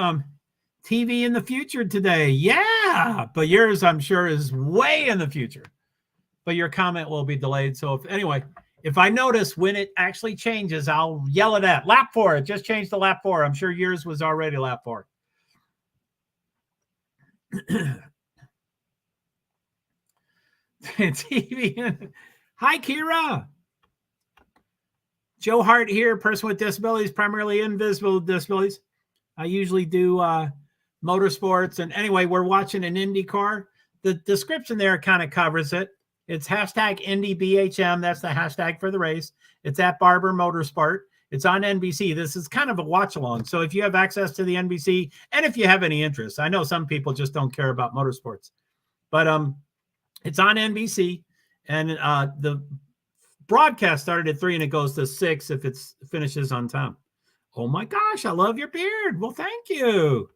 TV in the future today, yeah, but yours, I'm sure, is way in the future. But your comment will be delayed. So if I notice when it actually changes, I'll yell it at. Lap 4, it just changed to lap 4. I'm sure yours was already lap 4. TV. Hi, Kira. JoeHart here, person with disabilities, primarily invisible disabilities. I usually do motorsports. And anyway, we're watching an IndyCar. The description there kind of covers it. It's hashtag IndyBHM. That's the hashtag for the race. It's at Barber Motorsport. It's on NBC. This is kind of a watch along. So if you have access to the NBC, and if you have any interest, I know some people just don't care about motorsports, but it's on NBC, and the broadcast started at 3 and it goes to 6 if it finishes on time. Oh my gosh, I love your beard. Well, thank you.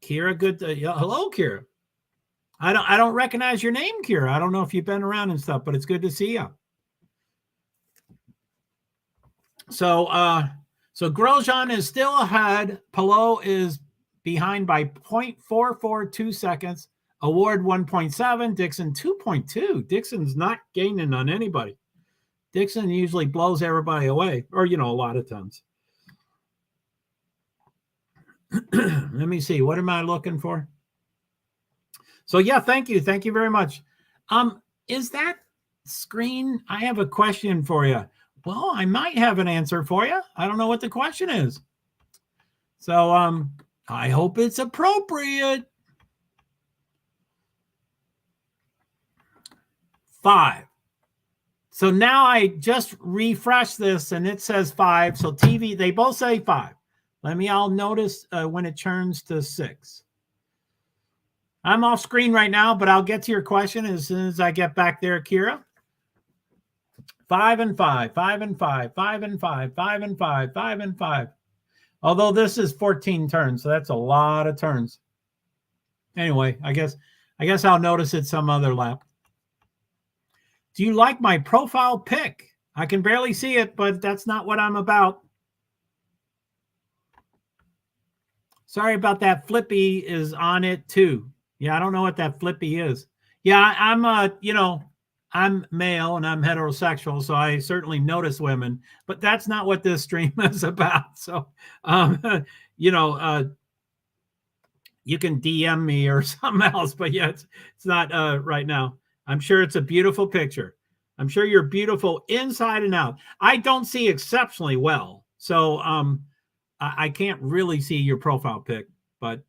Kira, good. Hello, Kira. I don't recognize your name, Kira. I don't know if you've been around and stuff, but it's good to see you. So Grosjean is still ahead. Palou is behind by 0.442 seconds. Award 1.7. Dixon 2.2. Dixon's not gaining on anybody. Dixon usually blows everybody away, or a lot of times. Let me see. What am I looking for? So yeah, thank you. Thank you very much. Is that screen? I have a question for you. Well, I might have an answer for you. I don't know what the question is. So I hope it's appropriate. 5. So now I just refresh this and it says 5. So TV, they both say 5. I'll notice when it turns to 6. I'm off screen right now, but I'll get to your question as soon as I get back there, Kira. 5 and 5, 5 and 5, 5 and 5, 5 and 5, 5 and 5. Although this is 14 turns, so that's a lot of turns. Anyway, I guess I'll notice it some other lap. Do you like my profile pic? I can barely see it, but that's not what I'm about. Sorry about that. Flippy is on it too. Yeah, I don't know what that Flippy is. Yeah, I'm I'm male and I'm heterosexual, so I certainly notice women, but that's not what this stream is about. So, you can DM me or something else, but yeah, it's not right now. I'm sure it's a beautiful picture. I'm sure you're beautiful inside and out. I don't see exceptionally well, so I can't really see your profile pic, but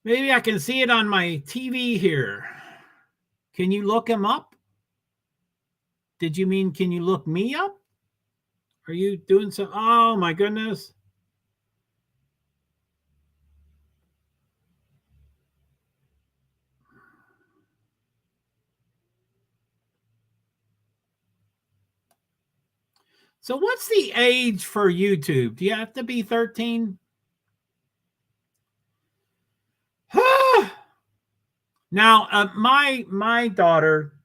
Maybe I can see it on my TV here. Can you look him up? Did you mean, can you look me up? Are you doing some? Oh my goodness. So what's the age for YouTube? Do you have to be 13? Now, my daughter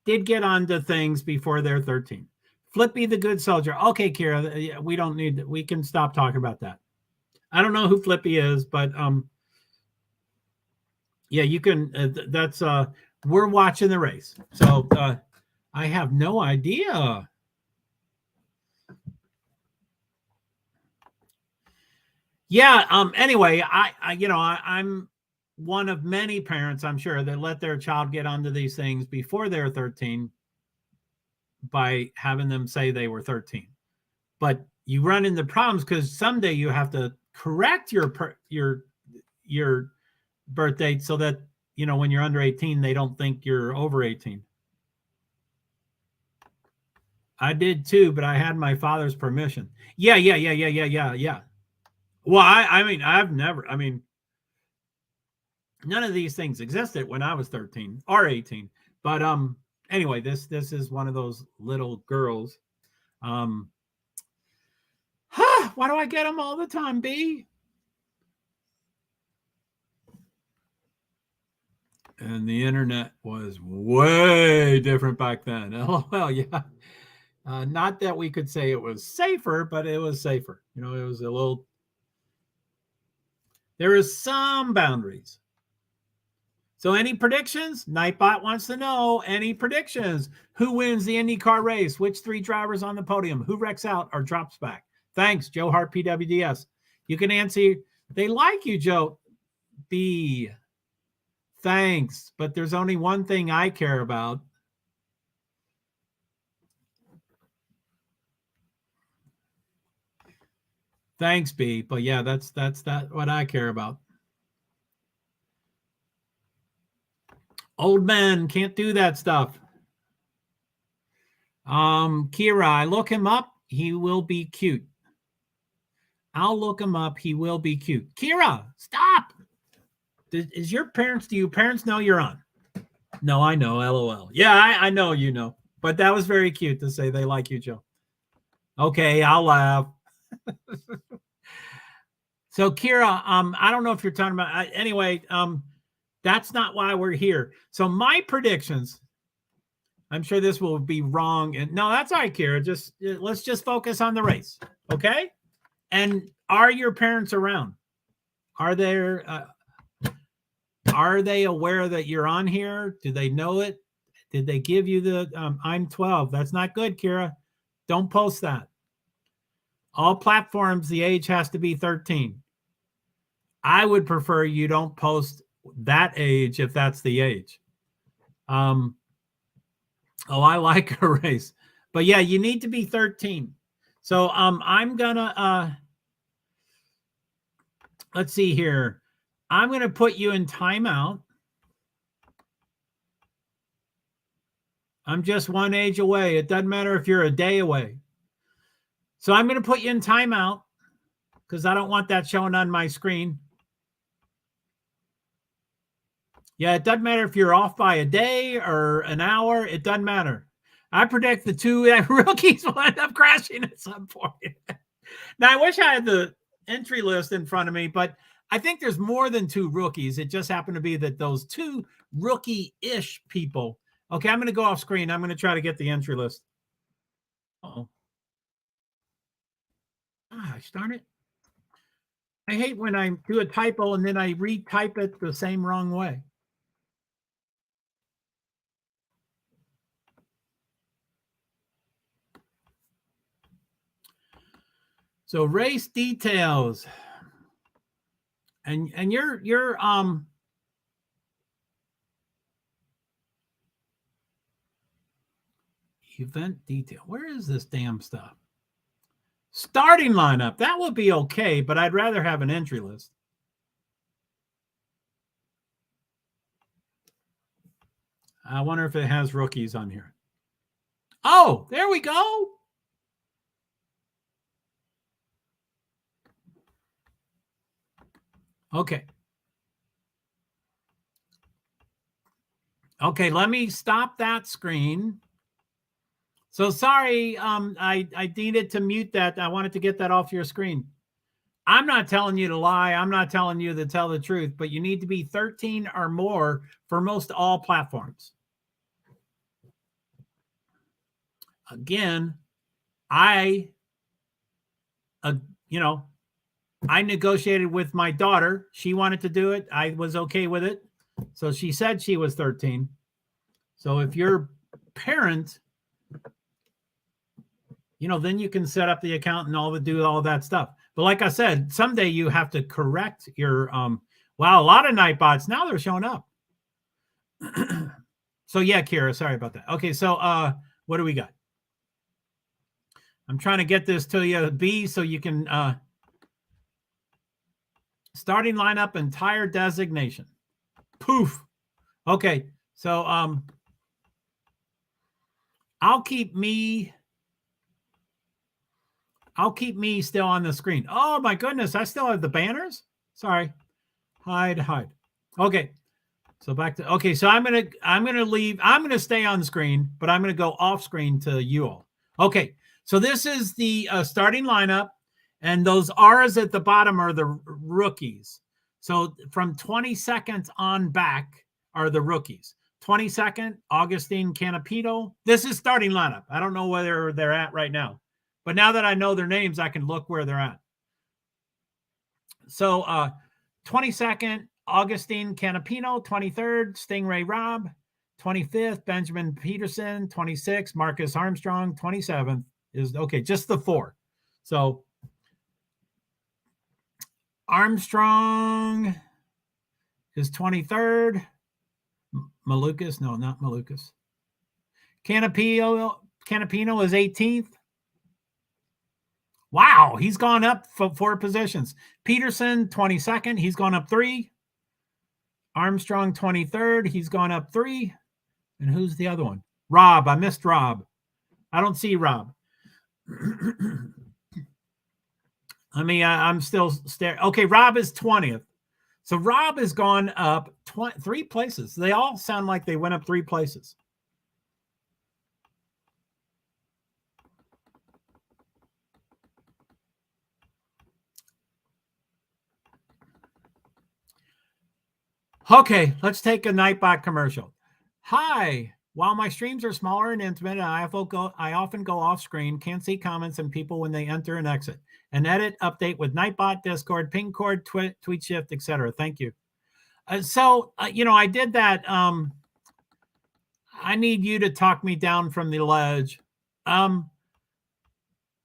did get onto things before they're 13. Flippy the Good Soldier. Okay, Kira, we don't need, we can stop talking about that. I don't know who Flippy is, but yeah, you can, that's, we're watching the race. So I have no idea. Yeah, anyway, I'm one of many parents, I'm sure, that let their child get onto these things before they're 13 by having them say they were 13. But you run into problems because someday you have to correct your birth date so that, when you're under 18, they don't think you're over 18. I did too, but I had my father's permission. Yeah. Well, I mean, none of these things existed when I was 13 or 18. But anyway, this is one of those little girls. Why do I get them all the time, B? And the internet was way different back then. LOL, yeah. Not that we could say it was safer, but it was safer. It was a little, there is some boundaries. So any predictions? Nightbot wants to know, any predictions? Who wins the IndyCar race? Which 3 drivers on the podium? Who wrecks out or drops back? Thanks, JoeHart PwD's. You can answer. They like you, Joe. B. Thanks, but there's only one thing I care about. Thanks, B. But yeah, that's what I care about. Old men can't do that stuff. Kira, I look him up. He will be cute. I'll look him up. He will be cute. Kira, stop. Do your parents know you're on? No, I know. LOL. Yeah, I know you know. But that was very cute to say they like you, Joe. Okay, I'll laugh. So Kira, I don't know if you're talking about anyway. That's not why we're here. So my predictions. I'm sure this will be wrong, and no, that's all right, Kira. Let's just focus on the race, okay? And are your parents around? Are they aware that you're on here? Do they know it? Did they give you the I'm 12? That's not good, Kira. Don't post that. All platforms, the age has to be 13. I would prefer you don't post that age if that's the age. I like a race. But yeah, you need to be 13. So I'm gonna let's see here. I'm gonna put you in timeout. I'm just one age away. It doesn't matter if you're a day away. So I'm gonna put you in timeout because I don't want that showing on my screen. Yeah, it doesn't matter if you're off by a day or an hour. It doesn't matter. I predict the 2 rookies will end up crashing at some point. Now, I wish I had the entry list in front of me, but I think there's more than 2 rookies. It just happened to be that those 2 rookie-ish people. Okay, I'm going to go off screen. I'm going to try to get the entry list. Uh-oh. Gosh, darn it. I hate when I do a typo and then I retype it the same wrong way. So race details. And you're event detail. Where is this damn stuff? Starting lineup. That would be okay, but I'd rather have an entry list. I wonder if it has rookies on here. Oh, there we go. Okay. Okay, let me stop that screen. So sorry, I needed to mute that. I wanted to get that off your screen. I'm not telling you to lie. I'm not telling you to tell the truth, but you need to be 13 or more for most all platforms. Again, I negotiated with my daughter. She wanted to do it. I was okay with it. So she said she was 13. So if you're parent, then you can set up the account and do all that stuff. But like I said, someday you have to correct your wow, a lot of Nightbots now, they're showing up. So yeah, Kira, sorry about that. Okay, so what do we got? I'm trying to get this to you, B, so you can starting lineup, entire designation. Poof. Okay, so I'll keep me still on the screen. Oh my goodness, I still have the banners. Sorry. Hide. Okay. So back to okay. So I'm gonna leave. I'm gonna stay on screen, but I'm gonna go off screen to you all. Okay. So this is the starting lineup, and those R's at the bottom are the rookies. So from 20 seconds on back are the rookies. 22nd, Augustine Canapito. This is starting lineup. I don't know where they're at right now, but now that I know their names, I can look where they're at. So 22nd, Augustine Canapino. 23rd, Stingray Rob. 25th, Benjamin Peterson. 26th, Marcus Armstrong. 27th is, okay, just the four. So Armstrong is 23rd. Malukas, no, not Malukas. Canapino is 18th. Wow, he's gone up 4 positions. Peterson, 22nd, he's gone up 3. Armstrong, 23rd, he's gone up 3. And who's the other one? Rob, I missed Rob. I don't see Rob. I'm still staring. Okay, Rob is 20th. So Rob has gone up 3 places. They all sound like they went up 3 places. Okay, let's take a Nightbot commercial. Hi. While my streams are smaller and intimate, I often go off screen, can't see comments and people when they enter and exit. An edit update with Nightbot, Discord, ping cord, tweet shift, etc. Thank you. I did that. I need you to talk me down from the ledge.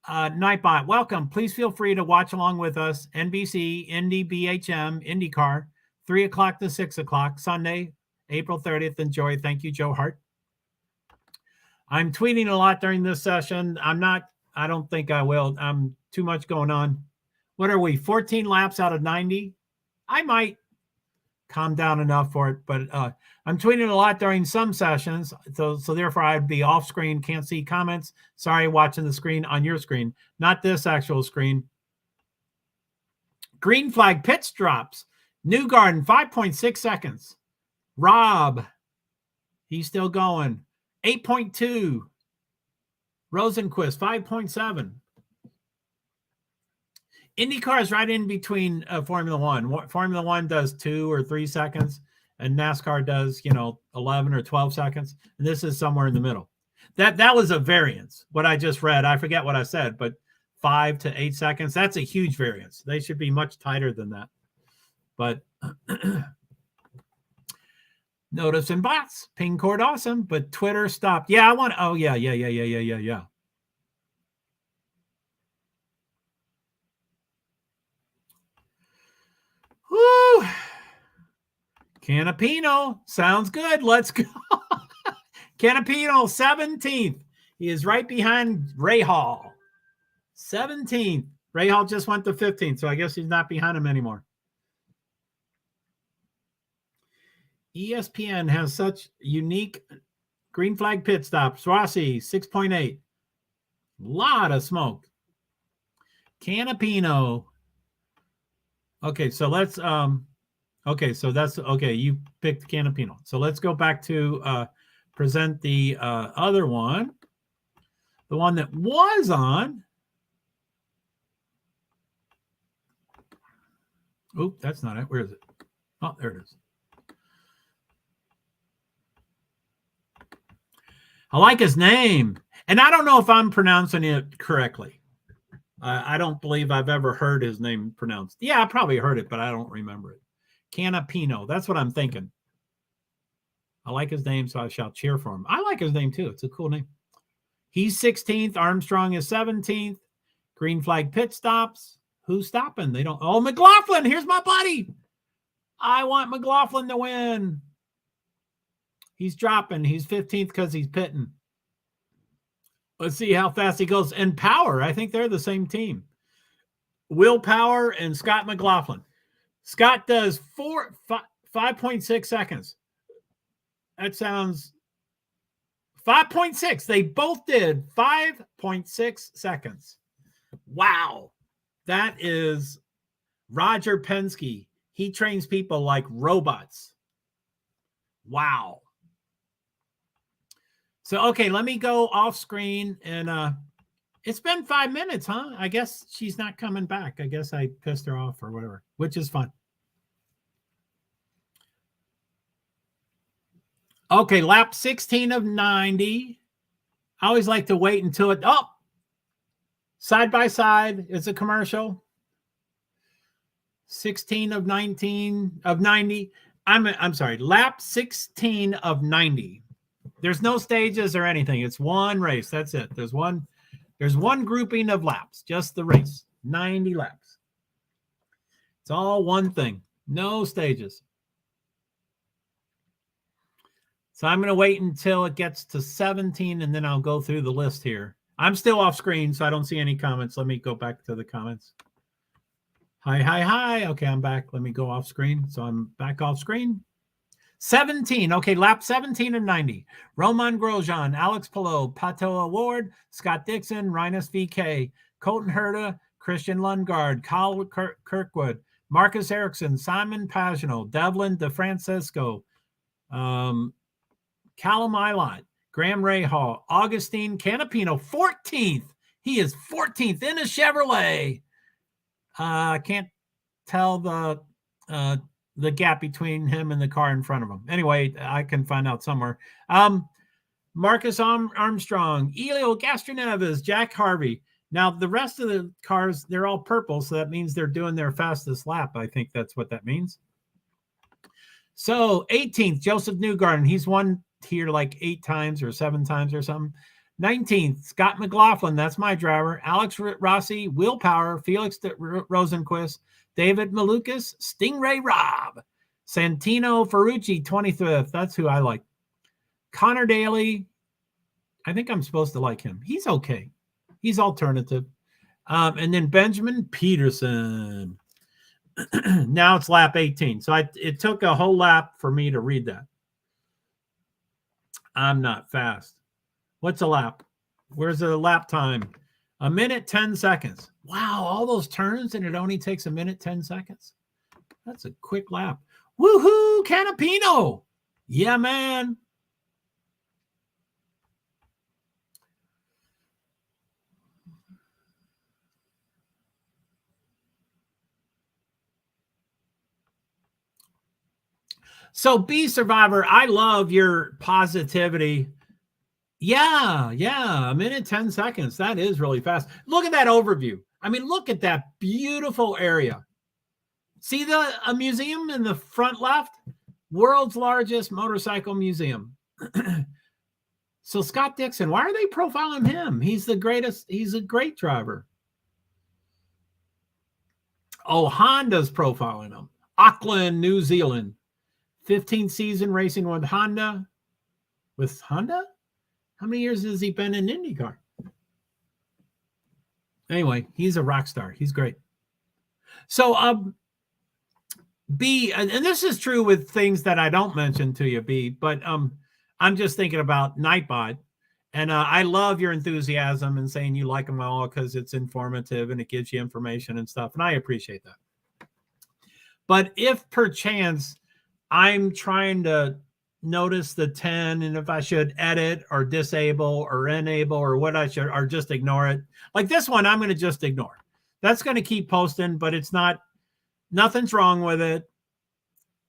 Nightbot, welcome. Please feel free to watch along with us. NBC, Indy, BHM, IndyCar, 3 o'clock to 6 o'clock, Sunday, April 30th. Enjoy. Thank you, JoeHart. I'm tweeting a lot during this session. I don't think I will. I'm too much going on. What are we, 14 laps out of 90? I might calm down enough for it, but I'm tweeting a lot during some sessions. So therefore I'd be off screen, can't see comments. Sorry, watching the screen on your screen, not this actual screen. Green flag pits drops. Newgarden, 5.6 seconds. Rob, he's still going. 8.2. Rosenquist, 5.7. IndyCar is right in between Formula One. Formula One does 2 or 3 seconds, and NASCAR does, 11 or 12 seconds. And this is somewhere in the middle. That was a variance. What I just read, I forget what I said, but 5 to 8 seconds. That's a huge variance. They should be much tighter than that. But notice in bots, ping cord awesome, but Twitter stopped. Yeah, yeah. Woo! Canapino sounds good. Let's go. Canapino 17th. He is right behind Ray Hall. 17th. Ray Hall just went to 15th, so I guess he's not behind him anymore. ESPN has such unique green flag pit stops. Rossi, 6.8. Lot of smoke. Canapino. Okay, so let's okay, so that's okay. You picked Canapino. So let's go back to present the other one. The one that was on. Oop, that's not it. Where is it? Oh, there it is. I like his name. And I don't know if I'm pronouncing it correctly. I don't believe I've ever heard his name pronounced. Yeah, I probably heard it, but I don't remember it. Canapino. That's what I'm thinking. I like his name, so I shall cheer for him. I like his name, too. It's a cool name. He's 16th. Armstrong is 17th. Green flag pit stops. Who's stopping? They don't. Oh, McLaughlin. Here's my buddy. I want McLaughlin to win. He's dropping. He's 15th because he's pitting. Let's see how fast he goes. And Power, I think they're the same team. Will Power and Scott McLaughlin. Scott does 5.6 seconds. That sounds 5.6. They both did 5.6 seconds. Wow. That is Roger Penske. He trains people like robots. Wow. So, okay, let me go off screen. And it's been 5 minutes, huh? I guess she's not coming back. I guess I pissed her off or whatever, which is fun. Okay, lap 16 of 90. I always like to wait until it... Oh! Side by side. It's a commercial. 16 of 19 of 90. I'm sorry. Lap 16 of 90. There's no stages or anything. It's one race. That's it. There's one grouping of laps. Just the race. 90 laps. It's all one thing. No stages. So I'm going to wait until it gets to 17, and then I'll go through the list here. I'm still off screen, so I don't see any comments. Let me go back to the comments. Hi. Okay, I'm back. Let me go off screen. So I'm back off screen. 17. Okay, lap 17 of 90. Roman Grosjean, Alex Palou, Pato Award, Scott Dixon, Rinus VK, Colton Herta, Christian Lundgaard, Kyle Kirkwood, Marcus Ericsson, Simon Pagenaud, Devlin DeFrancisco, Callum Ilott, Graham Rahal, Augustine Canapino, 14th. He is 14th in a Chevrolet. I can't tell the gap between him and the car in front of him. Anyway, I can find out somewhere. Marcus Armstrong, Elio Castroneves, Jack Harvey. Now, the rest of the cars, they're all purple, so that means they're doing their fastest lap. I think that's what that means. So, 18th, Joseph Newgarden. He's won here like 8 times or 7 times or something. 19th, Scott McLaughlin. That's my driver. Alex Rossi, Will Power, Felix Rosenquist, David Malukas, Stingray Robb, Santino Ferrucci, 25th. That's who I like. Connor Daly. I think I'm supposed to like him. He's okay. He's alternative. And then Benjamin Peterson. Now it's lap 18. So it took a whole lap for me to read that. I'm not fast. What's a lap? Where's the lap time? 1 minute, 10 seconds. Wow, all those turns and it only takes 1 minute, 10 seconds. That's a quick lap. Woohoo, Canapino. Yeah, man. So, B Survivor, I love your positivity. Yeah, 1 minute, 10 seconds. That is really fast. Look at that overview. I mean, look at that beautiful area. See a museum in the front left? World's largest motorcycle museum. So Scott Dixon, why are they profiling him? He's the greatest. He's a great driver. Oh, Honda's profiling him. Auckland, New Zealand. 15th season racing with Honda. With Honda? How many years has he been in IndyCar? Anyway, he's a rock star. He's great. So B, and this is true with things that I don't mention to you, B, but I'm just thinking about Nightbot. And I love your enthusiasm and saying you like them all because it's informative and it gives you information and stuff. And I appreciate that. But if perchance I'm trying to notice the 10 and if I should edit or disable or enable or what I should, or just ignore it. Like this one, I'm going to just ignore. That's going to keep posting, but it's not, nothing's wrong with it.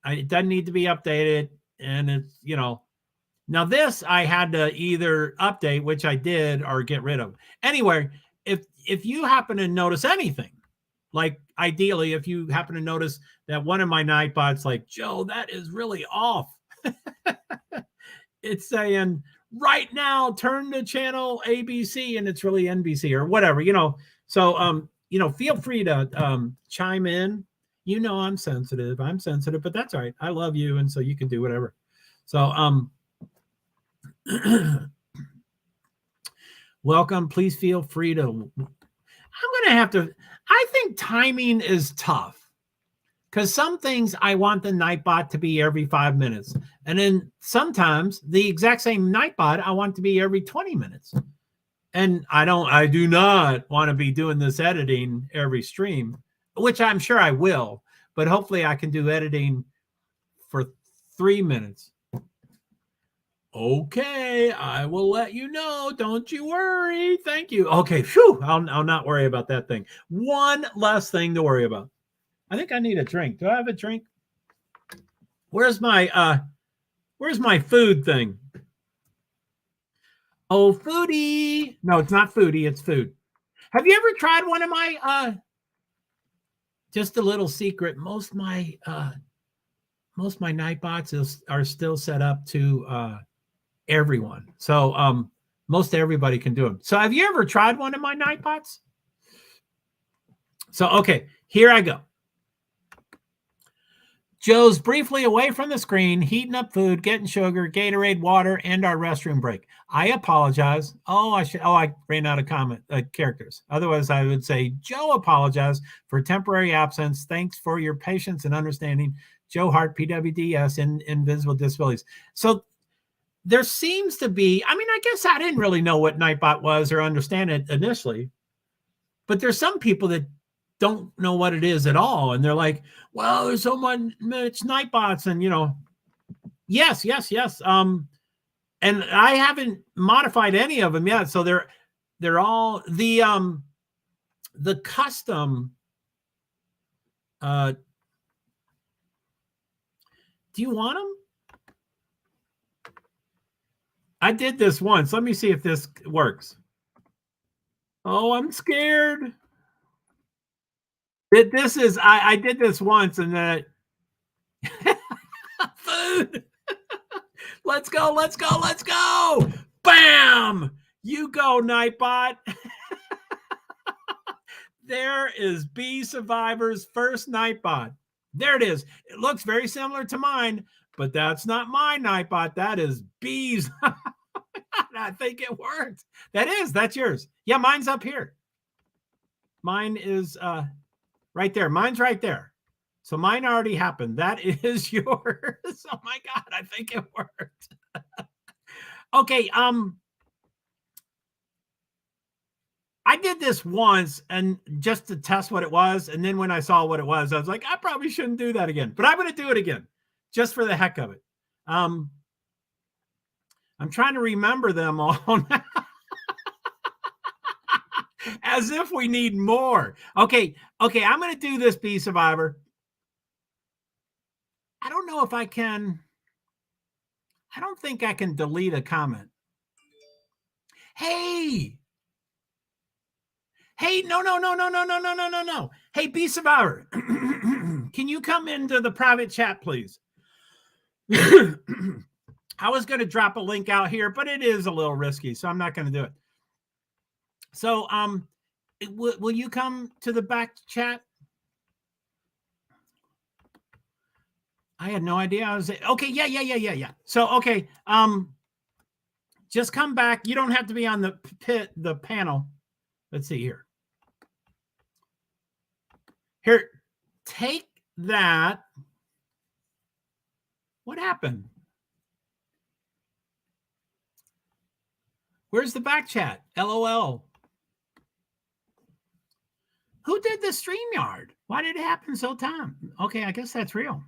It doesn't need to be updated. And it's, you know, now this I had to either update, which I did, or get rid of. Anyway, if you happen to notice anything, like ideally, if you happen to notice that one of my Nightbots, like, Joe, that is really off. It's saying right now, turn to channel ABC and it's really NBC or whatever, you know. So, you know, feel free to chime in. You know, I'm sensitive, but that's all right. I love you. And so you can do whatever. So, welcome. Please feel free to, I'm going to have to, I think timing is tough. Because some things I want the Nightbot to be every 5 minutes. And then sometimes the exact same Nightbot I want to be every 20 minutes. And I do not want to be doing this editing every stream, which I'm sure I will. But hopefully I can do editing for 3 minutes. Okay, I will let you know. Don't you worry. Thank you. Okay, phew, I'll not worry about that thing. One less thing to worry about. I think I need a drink. Do I have a drink? Where's my food thing? Oh, foodie. No, it's not foodie, it's food. Have you ever tried one of my just a little secret, most of my Nightbots are still set up to everyone. So most everybody can do them. So have you ever tried one of my Nightbots? So okay, here I go. Joe's briefly away from the screen, heating up food, getting sugar, Gatorade, water, and our restroom break. I apologize. I ran out of characters. Otherwise, I would say, Joe apologize for temporary absence. Thanks for your patience and understanding. JoeHart PwD, invisible disabilities. So there seems to be, I mean, I guess I didn't really know what Nightbot was or understand it initially, but there's some people that don't know what it is at all. And they're like, well, there's so much Nightbots and, you know, yes. And I haven't modified any of them yet. So they're all the custom, do you want them? I did this once. Let me see if this works. Oh, I'm scared. This is, I did this once and then food. Let's go. Bam! You go, Nightbot. There is Bee Survivor's first Nightbot. There it is. It looks very similar to mine, but that's not my Nightbot. That is Bee's. I think it worked. That's yours. Yeah, mine's up here. Mine is right there. Mine's right there. So mine already happened. That is yours. Oh my God, I think it worked. Okay, I did this once and just to test what it was. And then when I saw what it was, I was like, I probably shouldn't do that again, but I'm going to do it again just for the heck of it. I'm trying to remember them all now. As if we need more. Okay, I'm going to do this, Bee Survivor. I don't know if I can. I don't think I can delete a comment. Hey, no. Hey, Bee Survivor, can you come into the private chat, please? I was going to drop a link out here, but it is a little risky, so I'm not going to do it. So, will you come to the back chat? I had no idea. I was okay. Yeah. So, okay. Just come back. You don't have to be on the panel. Let's see here. Here, take that. What happened? Where's the back chat? LOL. Who did the StreamYard? Why did it happen so time? Okay, I guess that's real.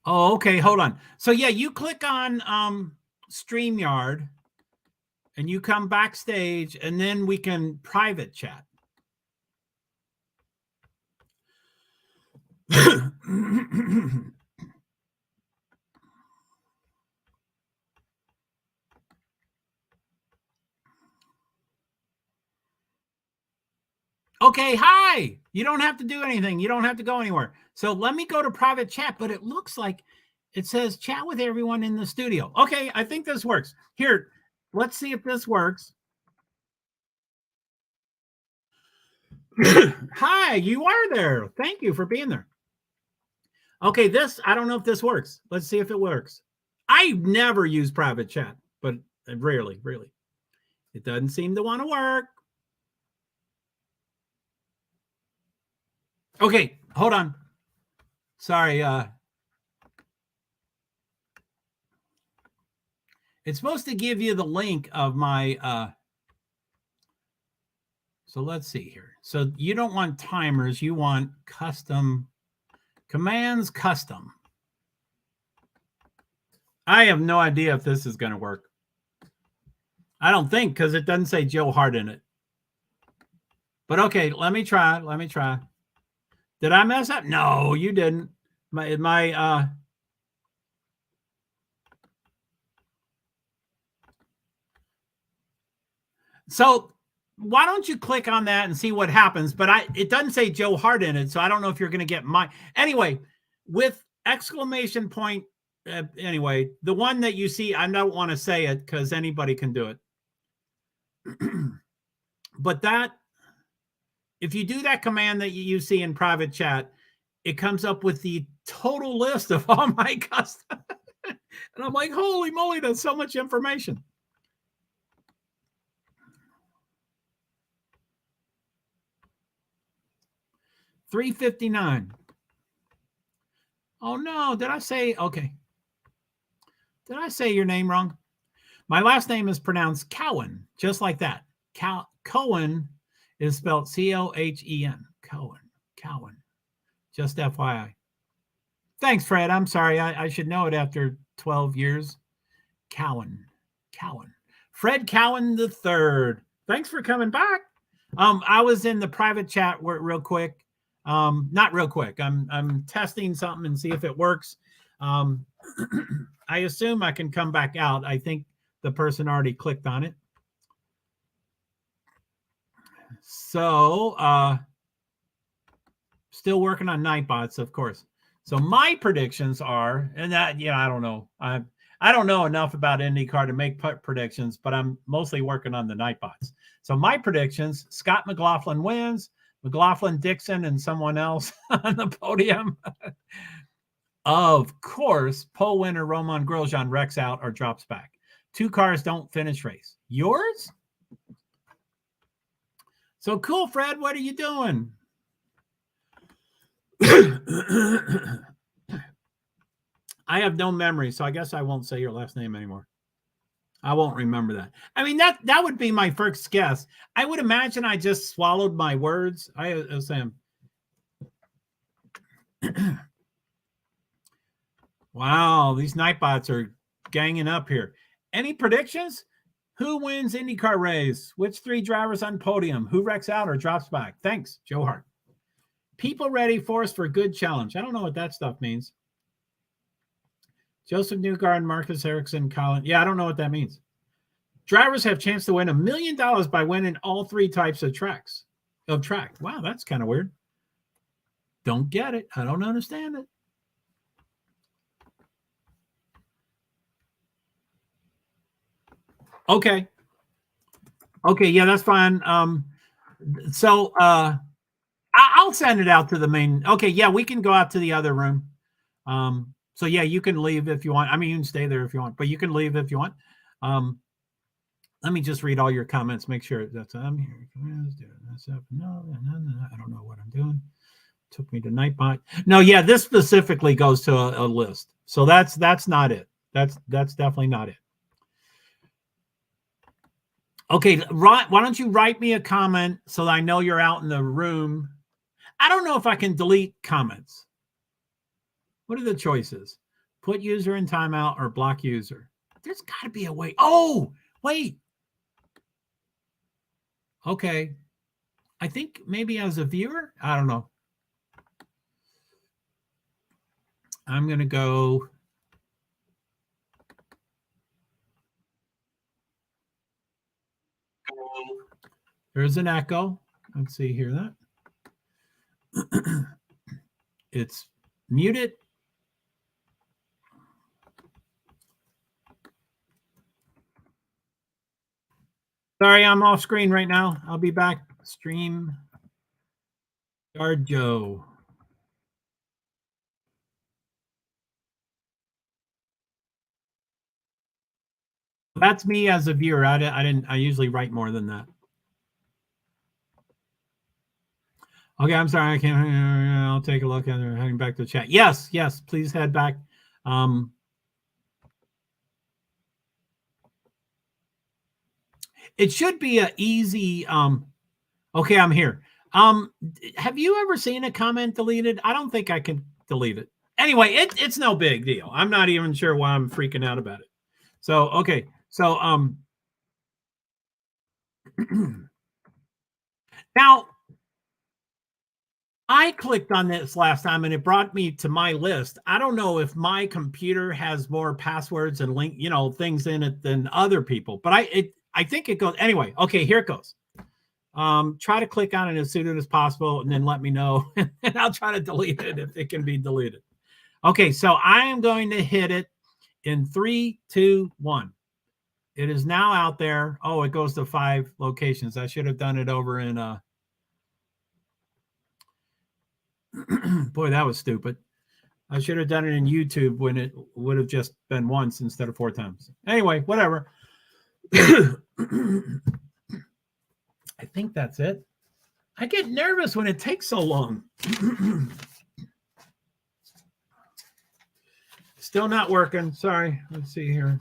Oh, okay, hold on. So yeah, you click on StreamYard and you come backstage and then we can private chat. Okay, hi. You don't have to do anything. You don't have to go anywhere. So let me go to private chat, but it looks like it says chat with everyone in the studio. Okay, I think this works. Here, let's see if this works. Hi, you are there. Thank you for being there. Okay, this, I don't know if this works. Let's see if it works. I never use private chat, but rarely, really. It doesn't seem to want to work. Okay, hold on. Sorry. It's supposed to give you the link of my, so let's see here. So you don't want timers. You want custom commands, custom. I have no idea if this is going to work. I don't think, because it doesn't say JoeHart in it. But okay, let me try. Let me try. Did I mess up? No, you didn't. So why don't you click on that and see what happens? But it doesn't say JoeHart in it, so I don't know if you're going to get my. Anyway, with exclamation point. Anyway, the one that you see, I don't want to say it because anybody can do it. But that, if you do that command that you see in private chat, it comes up with the total list of all my custom. And I'm like, holy moly, that's so much information. $359. Oh no, did I say okay? Did I say your name wrong? My last name is pronounced Cohen, just like that. Cohen is spelled Cohen. Cohen. Just FYI. Thanks, Fred. I'm sorry. I should know it after 12 years. Cowen. Fred Cowen III. Thanks for coming back. I was in the private chat real quick. Not real quick. I'm testing something and see if it works. I assume I can come back out. I think the person already clicked on it. So, still working on Nightbots, of course. So my predictions are, and that, I don't know. I don't know enough about IndyCar to make predictions, but I'm mostly working on the Nightbots. So my predictions: Scott McLaughlin wins, McLaughlin, Dixon, and someone else on the podium. Of course, pole winner Roman Grosjean wrecks out or drops back. 2 cars don't finish race. Yours? So cool, Fred. What are you doing? I have no memory, so I guess I won't say your last name anymore. I won't remember that. I mean, that would be my first guess. I would imagine I just swallowed my words. I was saying, wow, these Nightbots are ganging up here. Any predictions? Who wins IndyCar race? Which 3 drivers on podium? Who wrecks out or drops back? Thanks, JoeHart. People ready, force for good challenge. I don't know what that stuff means. Joseph Newgarden, Marcus Ericsson, Colin. Yeah, I don't know what that means. Drivers have a chance to win $1 million by winning all 3 types of track. Wow, that's kind of weird. Don't get it. I don't understand it. Okay. Yeah, that's fine. So I'll send it out to the main. Okay, yeah, we can go out to the other room. So yeah, you can leave if you want. I mean, you can stay there if you want, but you can leave if you want. Let me just read all your comments. Make sure that's I'm here. No, I don't know what I'm doing. Took me to Nightbot. No, yeah, this specifically goes to a list. So that's not it. That's definitely not it. Okay, why don't you write me a comment so that I know you're out in the room. I don't know if I can delete comments. What are the choices? Put user in timeout or block user. There's got to be a way. Oh, wait. Okay. I think maybe as a viewer, I don't know. I'm going to go. There's an echo. Let's see here that. It's muted. Sorry, I'm off screen right now. I'll be back. Stream. Yard Joe. That's me as a viewer. I usually write more than that. Okay, I'm sorry. I can't. I'll take a look at it. Heading back to the chat. Yes, please head back. It should be an easy. Okay, I'm here. Have you ever seen a comment deleted? I don't think I can delete it. Anyway, it's no big deal. I'm not even sure why I'm freaking out about it. So, okay. So, now I clicked on this last time and it brought me to my list. I don't know if my computer has more passwords and things in it than other people, but I think it goes anyway. Okay, here it goes. Try to click on it as soon as possible and then let me know and I'll try to delete it if it can be deleted. Okay, so I am going to hit it in 3, 2, 1. It is now out there. Oh, it goes to 5 locations. I should have done it over in boy, that was stupid. I should have done it in YouTube when it would have just been once instead of 4 times. Anyway, whatever. I think that's it. I get nervous when it takes so long. Still not working. Sorry. Let's see here.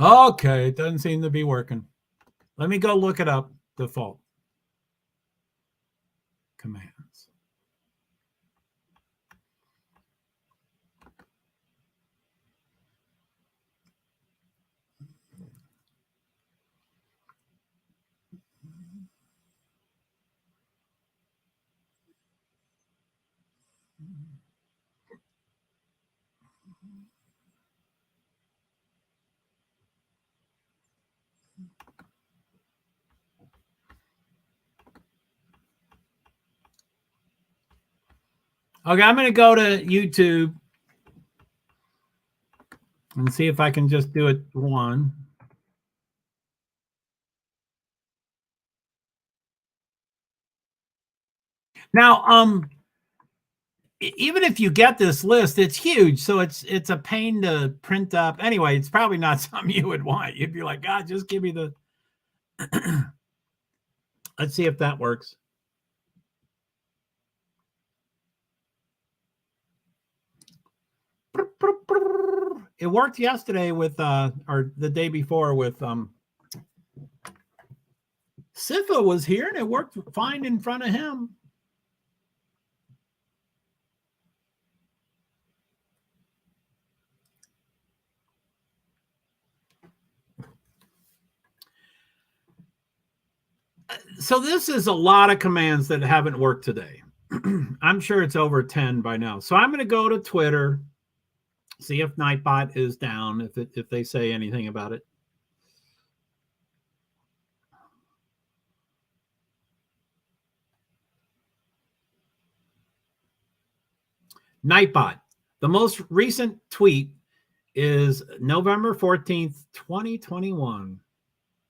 Okay, it doesn't seem to be working. Let me go look it up. Default commands. Okay, I'm going to go to YouTube and see if I can just do it one. Now, even if you get this list, it's huge, so it's a pain to print up. Anyway, it's probably not something you would want. You'd be like, God, just give me the. Let's see if that works. It worked yesterday with or the day before with Sifa was here and it worked fine in front of him. So this is a lot of commands that haven't worked today. I'm sure it's over 10 by now. So I'm going to go to Twitter, see if Nightbot is down, if they say anything about it. Nightbot. The most recent tweet is November 14th, 2021.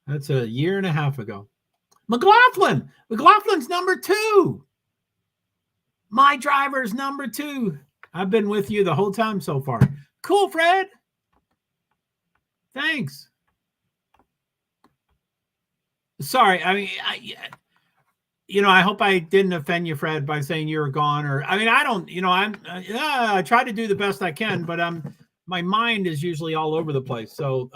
That's a year and a half ago. McLaughlin's number 2. My driver's number 2. I've been with you the whole time so far. Cool, Fred. Thanks. Sorry. I mean, I hope I didn't offend you, Fred, by saying you were gone. Or, I mean, I don't, I try to do the best I can, but my mind is usually all over the place. So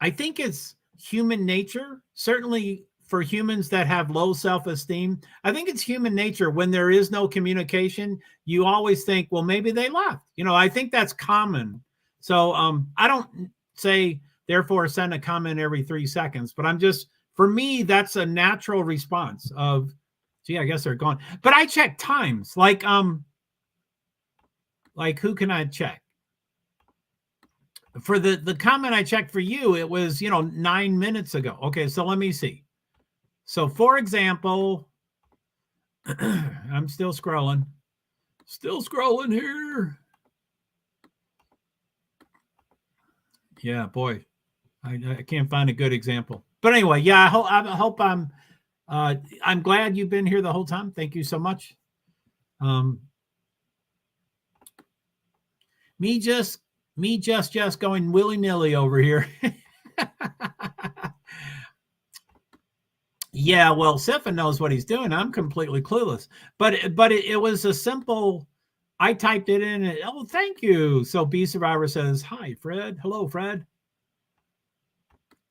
I think it's human nature, certainly for humans that have low self-esteem. I think it's human nature when there is no communication, you always think, well, maybe they left. I think that's common. So I don't say, therefore, send a comment every 3 seconds, but for me, that's a natural response of, gee, I guess they're gone. But I check times, like who can I check? For the comment I checked for you, it was, 9 minutes ago. Okay, so let me see. So, for example, I'm still scrolling here. Yeah, boy, I can't find a good example. But anyway, yeah, I hope I'm glad you've been here the whole time. Thank you so much. Me just going willy-nilly over here. Yeah, well, Siphon knows what he's doing. I'm completely clueless. But it was a simple. I typed it in. And, oh, thank you. So B Survivor says, "Hi, Fred. Hello, Fred."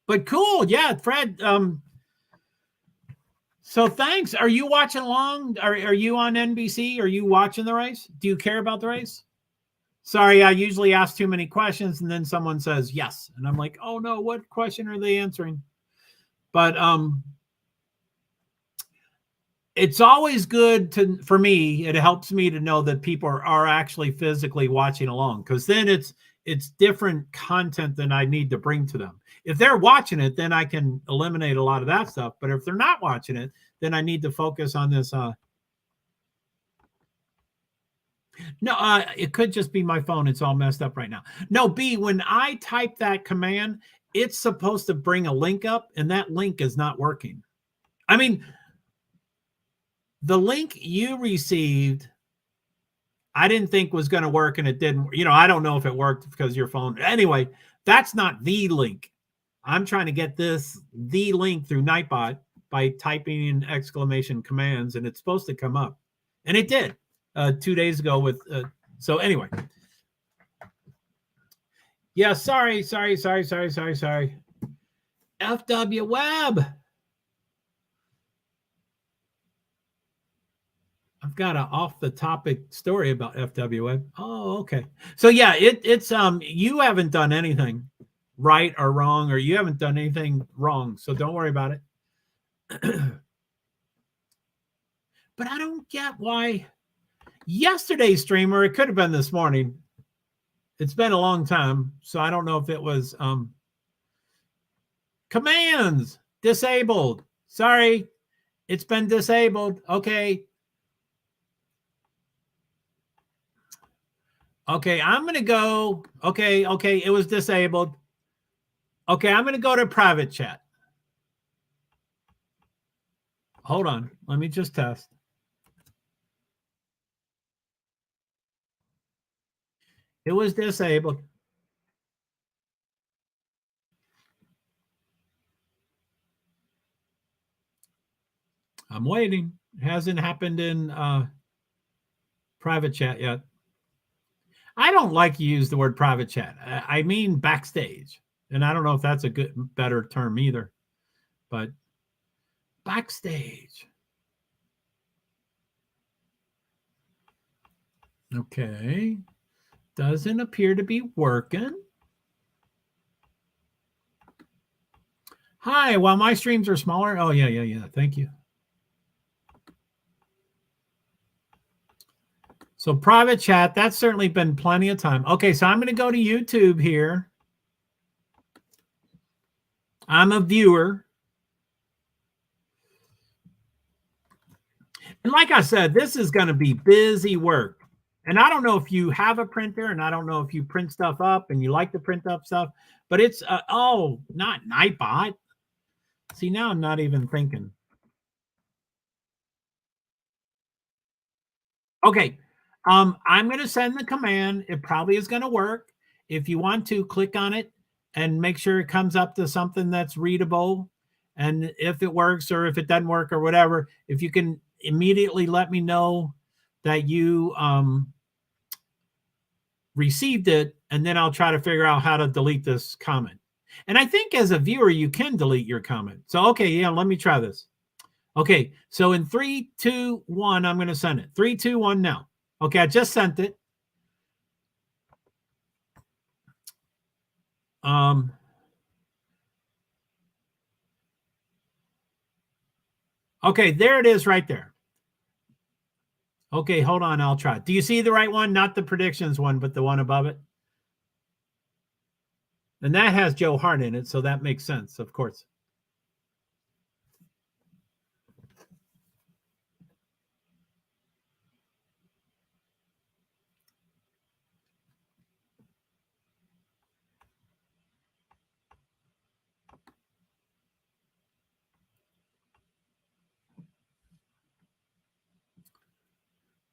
But cool, yeah, Fred. So thanks. Are you watching along? Are you on NBC? Are you watching the race? Do you care about the race? Sorry, I usually ask too many questions, and then someone says yes, and I'm like, oh no, what question are they answering? But it's always good for me. It helps me to know that people are actually physically watching along, because then it's different content than I need to bring to them. If they're watching it, then I can eliminate a lot of that stuff. But if they're not watching it, then I need to focus on this. No, it could just be my phone. It's all messed up right now. No, B, when I type that command, it's supposed to bring a link up, and that link is not working. I mean, the link you received, I didn't think was going to work, and it didn't. I don't know if it worked because your phone. Anyway, that's not the link. I'm trying to get the link through Nightbot by typing in exclamation commands, and it's supposed to come up. And it did 2 days ago with. So anyway. Yeah, sorry. FW Web. I've got an off-the-topic story about FW Web. Oh, okay. So yeah, it's you haven't done anything right or wrong, or you haven't done anything wrong, so don't worry about it. But I don't get why yesterday's streamer, it could have been this morning. It's been a long time, so I don't know if it was commands disabled. Sorry, it's been disabled. Okay, I'm going to go. Okay, it was disabled. Okay, I'm going to go to private chat. Hold on. Let me just test. It was disabled. I'm waiting. It hasn't happened in private chat yet. I don't like to use the word private chat. I mean backstage. And I don't know if that's a better term either. But backstage. Okay. Doesn't appear to be working. Hi, while my streams are smaller. Oh, yeah. Thank you. So private chat, that's certainly been plenty of time. Okay, so I'm going to go to YouTube here. I'm a viewer. And like I said, this is going to be busy work. And I don't know if you have a printer, and I don't know if you print stuff up and you like to print up stuff, but it's, oh, not Nightbot. See, now I'm not even thinking. Okay. I'm going to send the command. It probably is going to work. If you want to, click on it and make sure it comes up to something that's readable. And if it works or if it doesn't work or whatever, if you can immediately let me know that you received it, and then I'll try to figure out how to delete this comment. And I think as a viewer, you can delete your comment. So, okay, yeah, let me try this. Okay, so in 3, 2, 1, I'm going to send it. 3, 2, 1 now. Okay, I just sent it. Okay, there it is right there. Okay, hold on, I'll try. Do you see the right one? Not the predictions one, but the one above it. And that has JoeHart in it, so that makes sense, of course.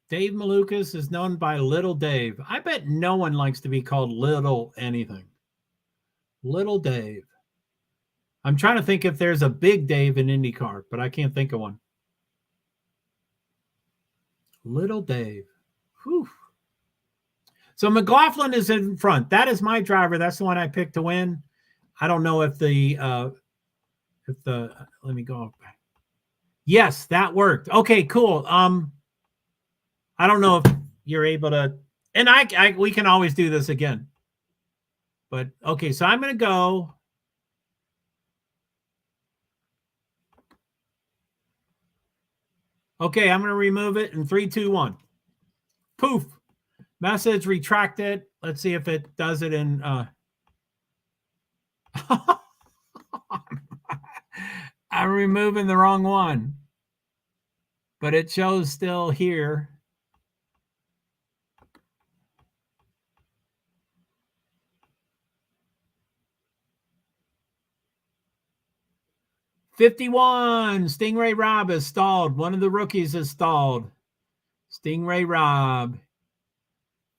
Dave Malukas is known by Little Dave. I bet no one likes to be called Little anything. Little Dave. I'm trying to think if there's a Big Dave in IndyCar, but I can't think of one. Little Dave. Whew. So McLaughlin is in front. That is my driver. That's the one I picked to win. I don't know if let me go back. Yes, that worked. Okay, cool. I don't know if you're able to, and we can always do this again. But okay, so I'm going to go. Okay, I'm going to remove it in 3, 2, 1. Poof. Message retracted. Let's see if it does it in. I'm removing the wrong one, but it shows still here. $51. Stingray Rob is stalled. One of the rookies is stalled. Stingray Rob.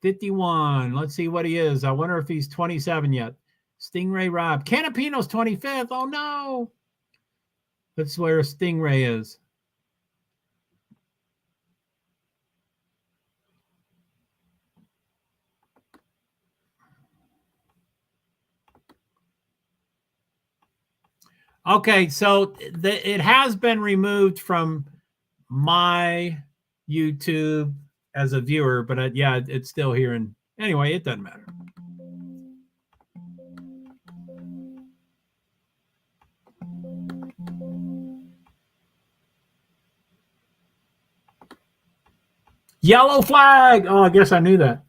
51. Let's see what he is. I wonder if he's 27 yet. Stingray Rob. Canapino's 25th. Oh, no. That's where Stingray is. Okay, so it has been removed from my YouTube as a viewer, but yeah, it's still here. And anyway, it doesn't matter. Yellow flag. Oh, I guess I knew that.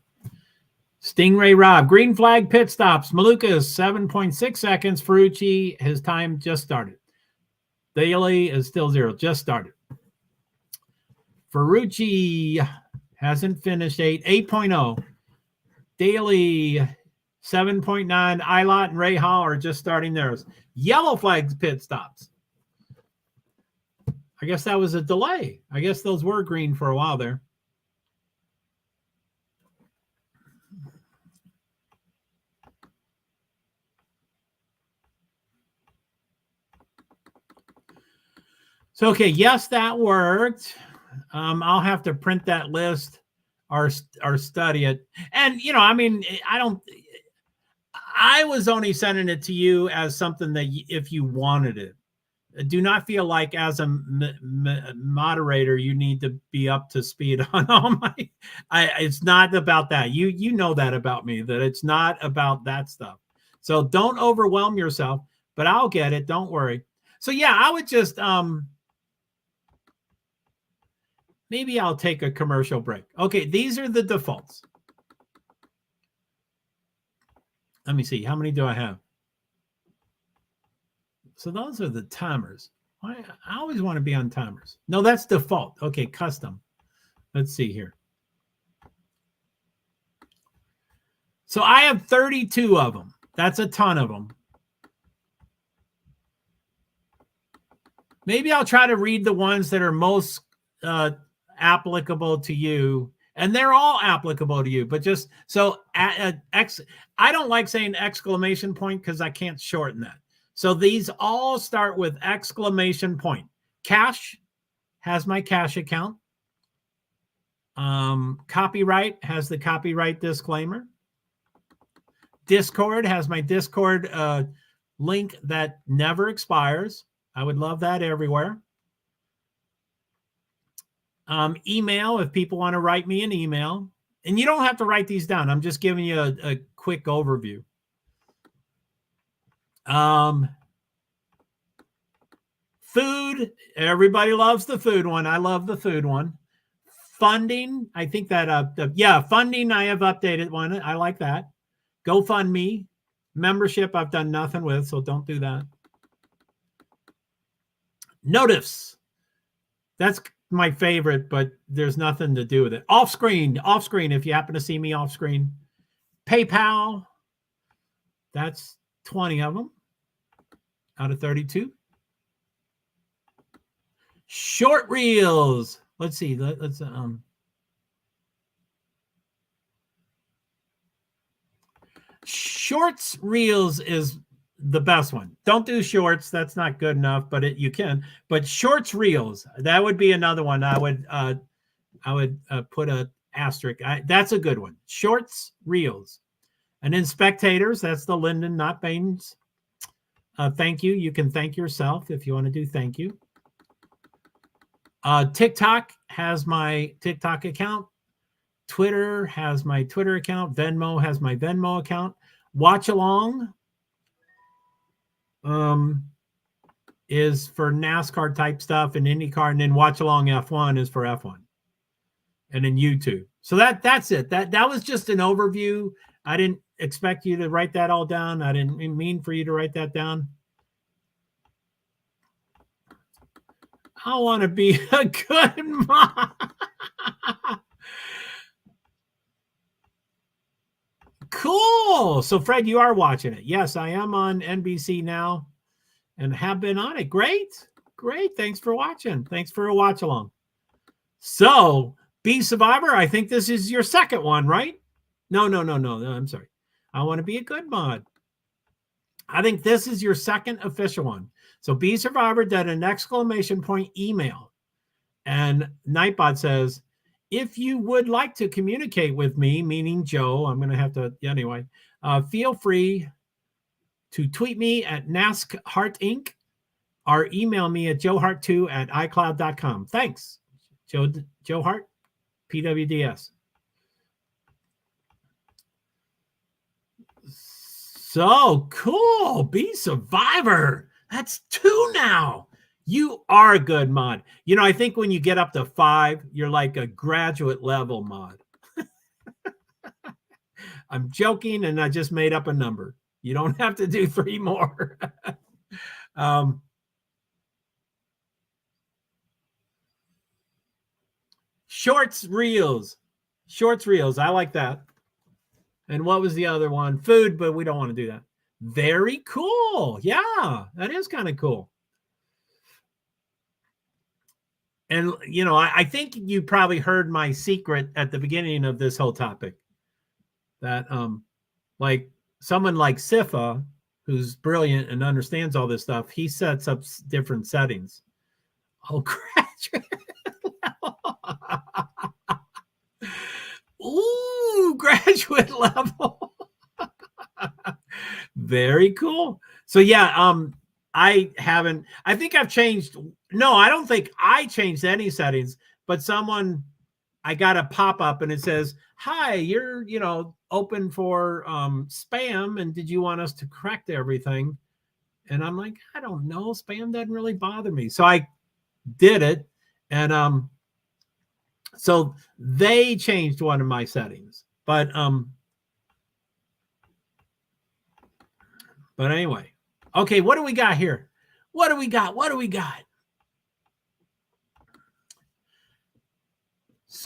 Stingray Rob. Green flag pit stops. Malukas, 7.6 seconds. Ferrucci, his time just started. Daly is still 0. Just started. Ferrucci hasn't finished 8.0. Daly, 7.9. Ilott and Ray Hall are just starting theirs. Yellow flags pit stops. I guess that was a delay. I guess those were green for a while there. So, okay, yes, that worked. I'll have to print that list or study it. And, I mean, I was only sending it to you as something that if you wanted it. Do not feel like as a moderator you need to be up to speed on all my. It's not about that. You know that about me, that it's not about that stuff. So don't overwhelm yourself. But I'll get it. Don't worry. So yeah, I would just maybe I'll take a commercial break. Okay, these are the defaults. Let me see. How many do I have? So those are the timers. I always want to be on timers. No, that's default. Okay, custom. Let's see here. So I have 32 of them. That's a ton of them. Maybe I'll try to read the ones that are most applicable to you. And they're all applicable to you. But just so I don't like saying exclamation point because I can't shorten that. So these all start with exclamation point. Cash has my cash account. Copyright has the copyright disclaimer. Discord has my Discord link that never expires. I would love that everywhere. Email, if people want to write me an email. And you don't have to write these down. I'm just giving you a quick overview. Food, everybody loves the food one. I love the food one. Funding, I think that, yeah, funding, I have updated one. I like that. GoFundMe. Membership, I've done nothing with, so don't do that. Notifs. That's my favorite, but there's nothing to do with it. Off screen, if you happen to see me off screen. PayPal, that's 20 of them out of 32. Short reels. Let's see. Let's shorts reels is the best one. Don't do shorts. That's not good enough, but you can. But shorts reels, that would be another one. I would put a asterisk. That's a good one. Shorts reels. And then spectators, that's the Linden, not Baines. Thank you. You can thank yourself if you want to do thank you. TikTok has my TikTok account. Twitter has my Twitter account. Venmo has my Venmo account. Watch Along is for NASCAR type stuff and IndyCar, and then Watch Along F1 is for F1. And then YouTube. So that's it. That was just an overview. I didn't expect you to write that all down. I didn't mean for you to write that down. I want to be a good mom. Cool. So, Fred, you are watching it. Yes, I am on NBC now and have been on it. Great. Great. Thanks for watching. Thanks for a watch along. So, Be Survivor, I think this is your second one, right? No. I'm sorry. I want to be a good mod. I think this is your second official one. So Be Survivor did an exclamation point email. And Nightbot says, if you would like to communicate with me, meaning Joe, I'm going to have to, anyway, feel free to tweet me at NASCHart Inc. or email me at JoeHart2@iCloud.com. Thanks, JoeHart PwD's. So cool. Be Survivor. That's 2 now. You are a good mod. You know, I think when you get up to 5, you're like a graduate level mod. I'm joking, and I just made up a number. You don't have to do 3 more. Shorts reels. I like that. And what was the other one? Food, but we don't want to do that. Very cool. Yeah, that is kind of cool. And, you know, I think you probably heard my secret at the beginning of this whole topic. That, like, someone like Sifa, who's brilliant and understands all this stuff, he sets up different settings. Oh, graduate level. Ooh, graduate level. Very cool. So yeah, I think I've changed. No, I don't think I changed any settings, but I got a pop-up and it says, hi, you're, open for spam. And did you want us to correct everything? And I'm like, I don't know. Spam doesn't really bother me. So I did it. And so they changed one of my settings, but anyway, okay. What do we got here? What do we got?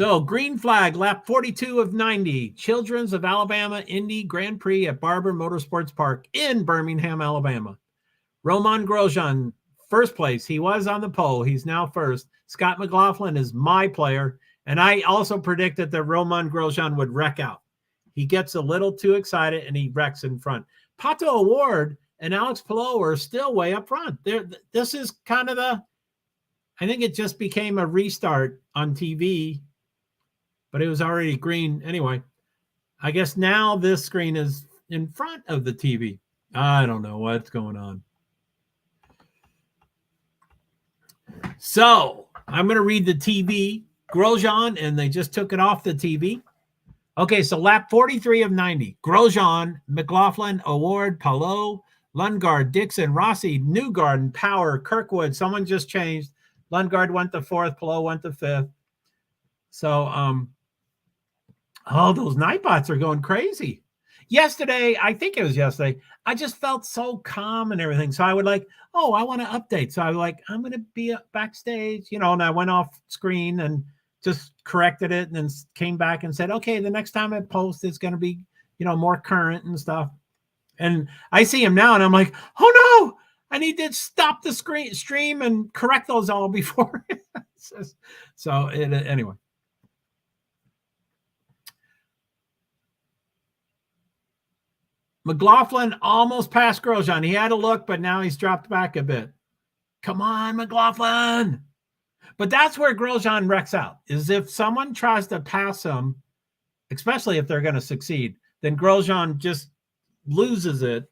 So green flag, lap 42 of 90, Children's of Alabama Indy Grand Prix at Barber Motorsports Park in Birmingham, Alabama. Roman Grosjean, first place. He was on the pole. He's now first. Scott McLaughlin is my player. And I also predicted that Roman Grosjean would wreck out. He gets a little too excited and he wrecks in front. Pato O'Ward and Alex Palou are still way up front. This is kind of I think it just became a restart on TV, but it was already green. Anyway, I guess now this screen is in front of the TV. I don't know what's going on. So I'm going to read the TV. Grosjean, and they just took it off the TV. Okay, so lap 43 of 90. Grosjean, McLaughlin, O'Ward, Palou, Lundgaard, Dixon, Rossi, Newgarden, Power, Kirkwood. Someone just changed. Lundgaard went to fourth. Palou went to fifth. So, those Nightbots are going crazy. Yesterday, I think it was yesterday, I just felt so calm and everything. So I would like, I want to update. So I was like, I'm going to be backstage, and I went off screen and just corrected it and then came back and said, okay, the next time I post, it's going to be, more current and stuff. And I see him now and I'm like, oh no, I need to stop the stream and correct those all before. So anyway. McLaughlin almost passed Grosjean. He had a look, but now he's dropped back a bit. Come on, McLaughlin. But that's where Grosjean wrecks out, is if someone tries to pass him, especially if they're going to succeed, then Grosjean just loses it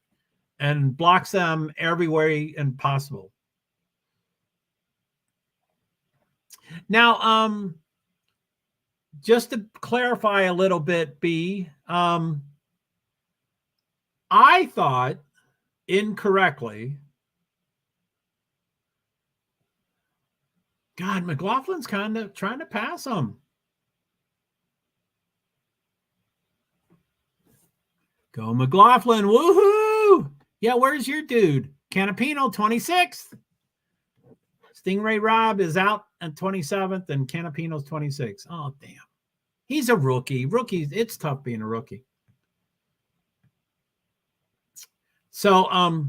and blocks them every way possible. Now, just to clarify a little bit, B, I thought incorrectly, God, McLaughlin's kind of trying to pass him. Go McLaughlin, woohoo! Yeah, where's your dude? Canapino, 26th. Stingray Rob is out at 27th, and Canapino's 26th. Oh, damn. He's a rookie. Rookies, it's tough being a rookie. So,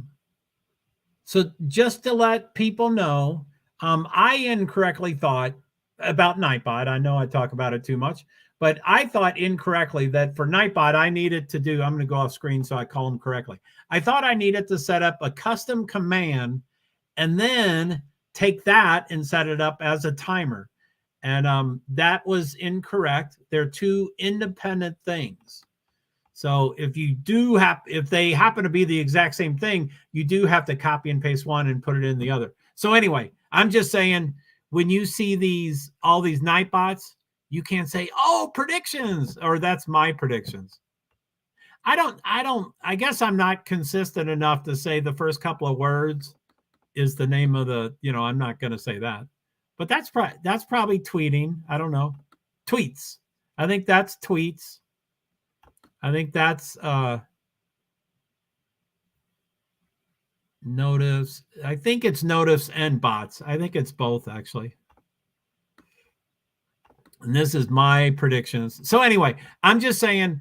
so just to let people know, I incorrectly thought about Nightbot. I know I talk about it too much, but I thought incorrectly that for Nightbot, I needed to do, I'm going to go off screen so I call him correctly. I thought I needed to set up a custom command and then take that and set it up as a timer. And that was incorrect. They're two independent things. So if you do if they happen to be the exact same thing, you do have to copy and paste one and put it in the other. So anyway, I'm just saying, when you see all these Nightbots, you can't say, oh, predictions, or that's my predictions. I guess I'm not consistent enough to say the first couple of words is the name of the, I'm not going to say that, but that's probably tweeting. I don't know. Tweets. I think that's tweets. I think that's notice. I think it's notice and bots. I think it's both, actually. And this is my predictions. So anyway, I'm just saying,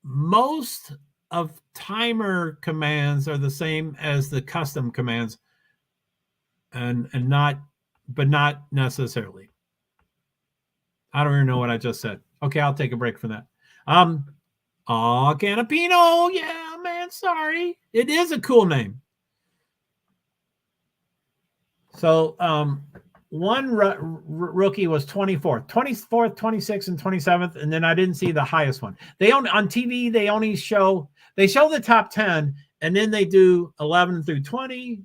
most of timer commands are the same as the custom commands, but not necessarily. I don't even know what I just said. Okay, I'll take a break from that. Canapino. Yeah, man, sorry. It is a cool name. So, one rookie was 24th, 24th, 26th, and 27th, and then I didn't see the highest one. On TV, they only show the top 10, and then they do 11 through 20,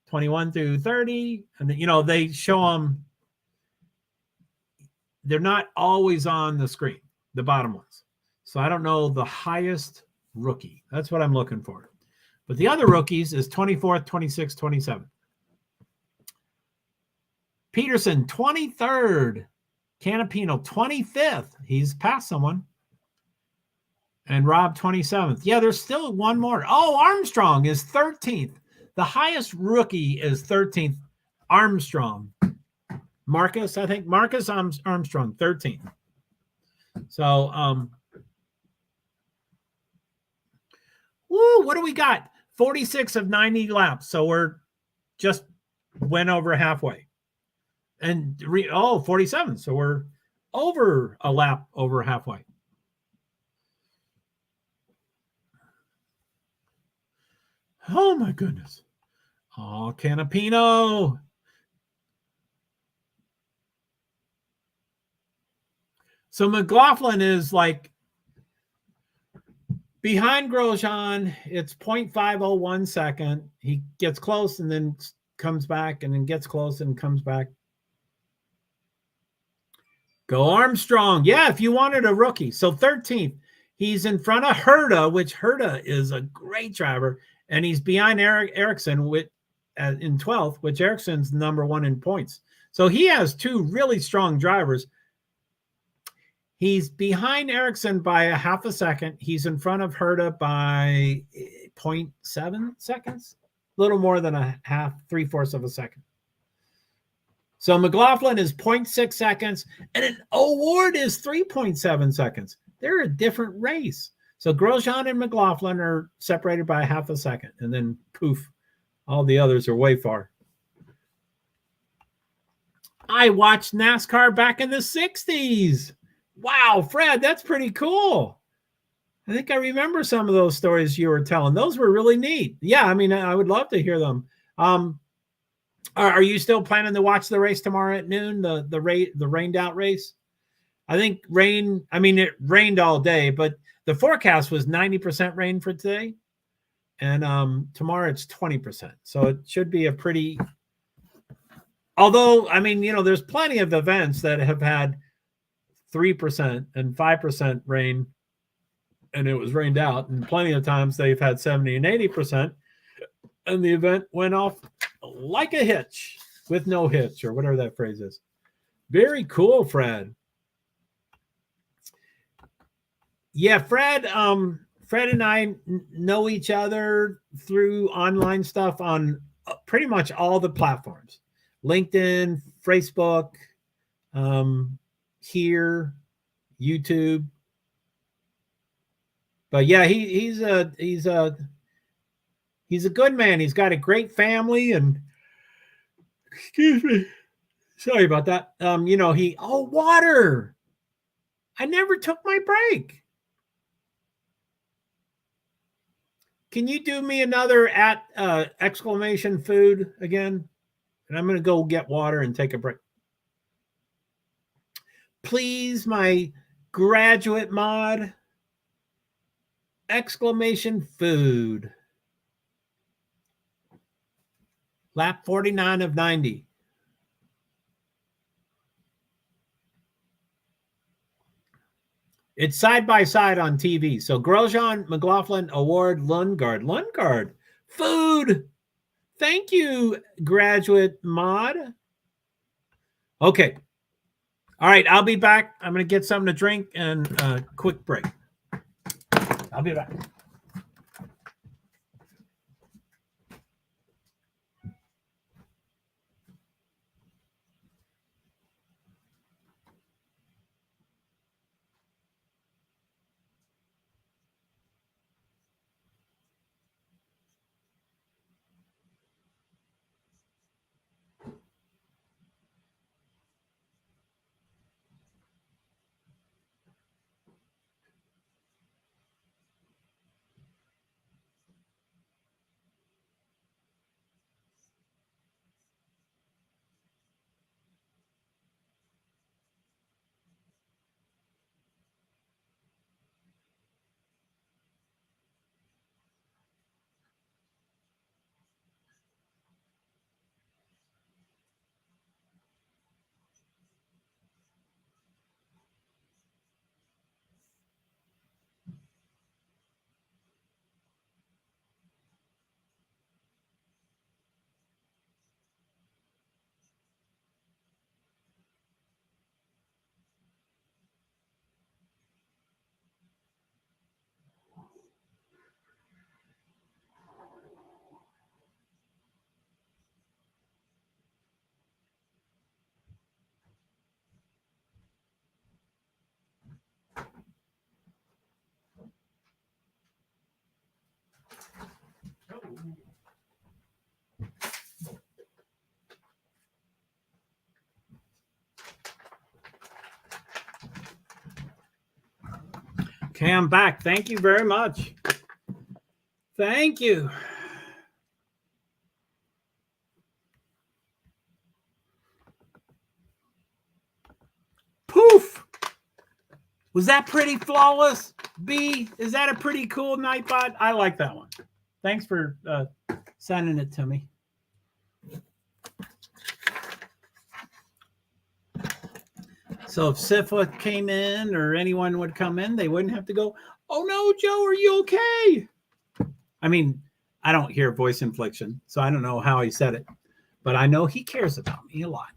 21 through 30, and then, they show them. They're not always on the screen, the bottom ones. So I don't know the highest rookie. That's what I'm looking for. But the other rookies is 24th, 26th, 27th. Peterson, 23rd. Canapino, 25th. He's passed someone. And Rob, 27th. Yeah, there's still one more. Oh, Armstrong is 13th. The highest rookie is 13th. Armstrong. Marcus, I think Marcus Armstrong, 13th. So, woo, what do we got? 46 of 90 laps. So we're just went over halfway. And 47. So we're over a lap over halfway. Oh my goodness. Oh, Canapino. So McLaughlin is like behind Grosjean. It's 0.501 second. He gets close and then comes back and then gets close and comes back. Go Armstrong. Yeah, if you wanted a rookie. So 13th. He's in front of Herta, which Herta is a great driver. And he's behind Ericsson in 12th, which Ericsson's number one in points. So he has two really strong drivers. He's behind Ericsson by a half a second. He's in front of Herta by 0.7 seconds, a little more than a half, 3/4 of a second. So McLaughlin is 0.6 seconds, and an Award is 3.7 seconds. They're a different race. So Grosjean and McLaughlin are separated by a half a second, and then poof, all the others are way far. I watched NASCAR back in the 60s. Wow, Fred, that's pretty cool. I think I remember some of those stories you were telling. Those were really neat. Yeah, I mean, I would love to hear them. Are you still planning to watch the race tomorrow at noon, the rained out race? I think it rained all day, but the forecast was 90% rain for today. And tomorrow it's 20%. So it should be a pretty, although, I mean, there's plenty of events that have had 3% and 5% rain, and it was rained out. And plenty of times they've had 70 and 80%, and the event went off like a hitch with no hitch, or whatever that phrase is. Very cool, Fred. Yeah, Fred and I know each other through online stuff on pretty much all the platforms. LinkedIn, Facebook, here, YouTube. But yeah, he's a good man. He's got a great family, and excuse me, sorry about that. Water. I never took my break. Can you do me another exclamation food again? And I'm going to go get water and take a break. Please, my graduate mod. Exclamation food. Lap 49 of 90. It's side by side on TV. So Grosjean, McLaughlin, Award, Lundgaard. Food. Thank you, graduate mod. Okay. All right, I'll be back. I'm going to get something to drink and a quick break. I'll be back. Okay, I'm back. Thank you very much. Thank you. Poof. Was that pretty flawless? B, is that a pretty cool Nightbot? I like that one. Thanks for sending it to me. So if Sifla came in or anyone would come in, they wouldn't have to go, oh no, Joe, are you okay? I mean, I don't hear voice inflection, so I don't know how he said it, but I know he cares about me a lot.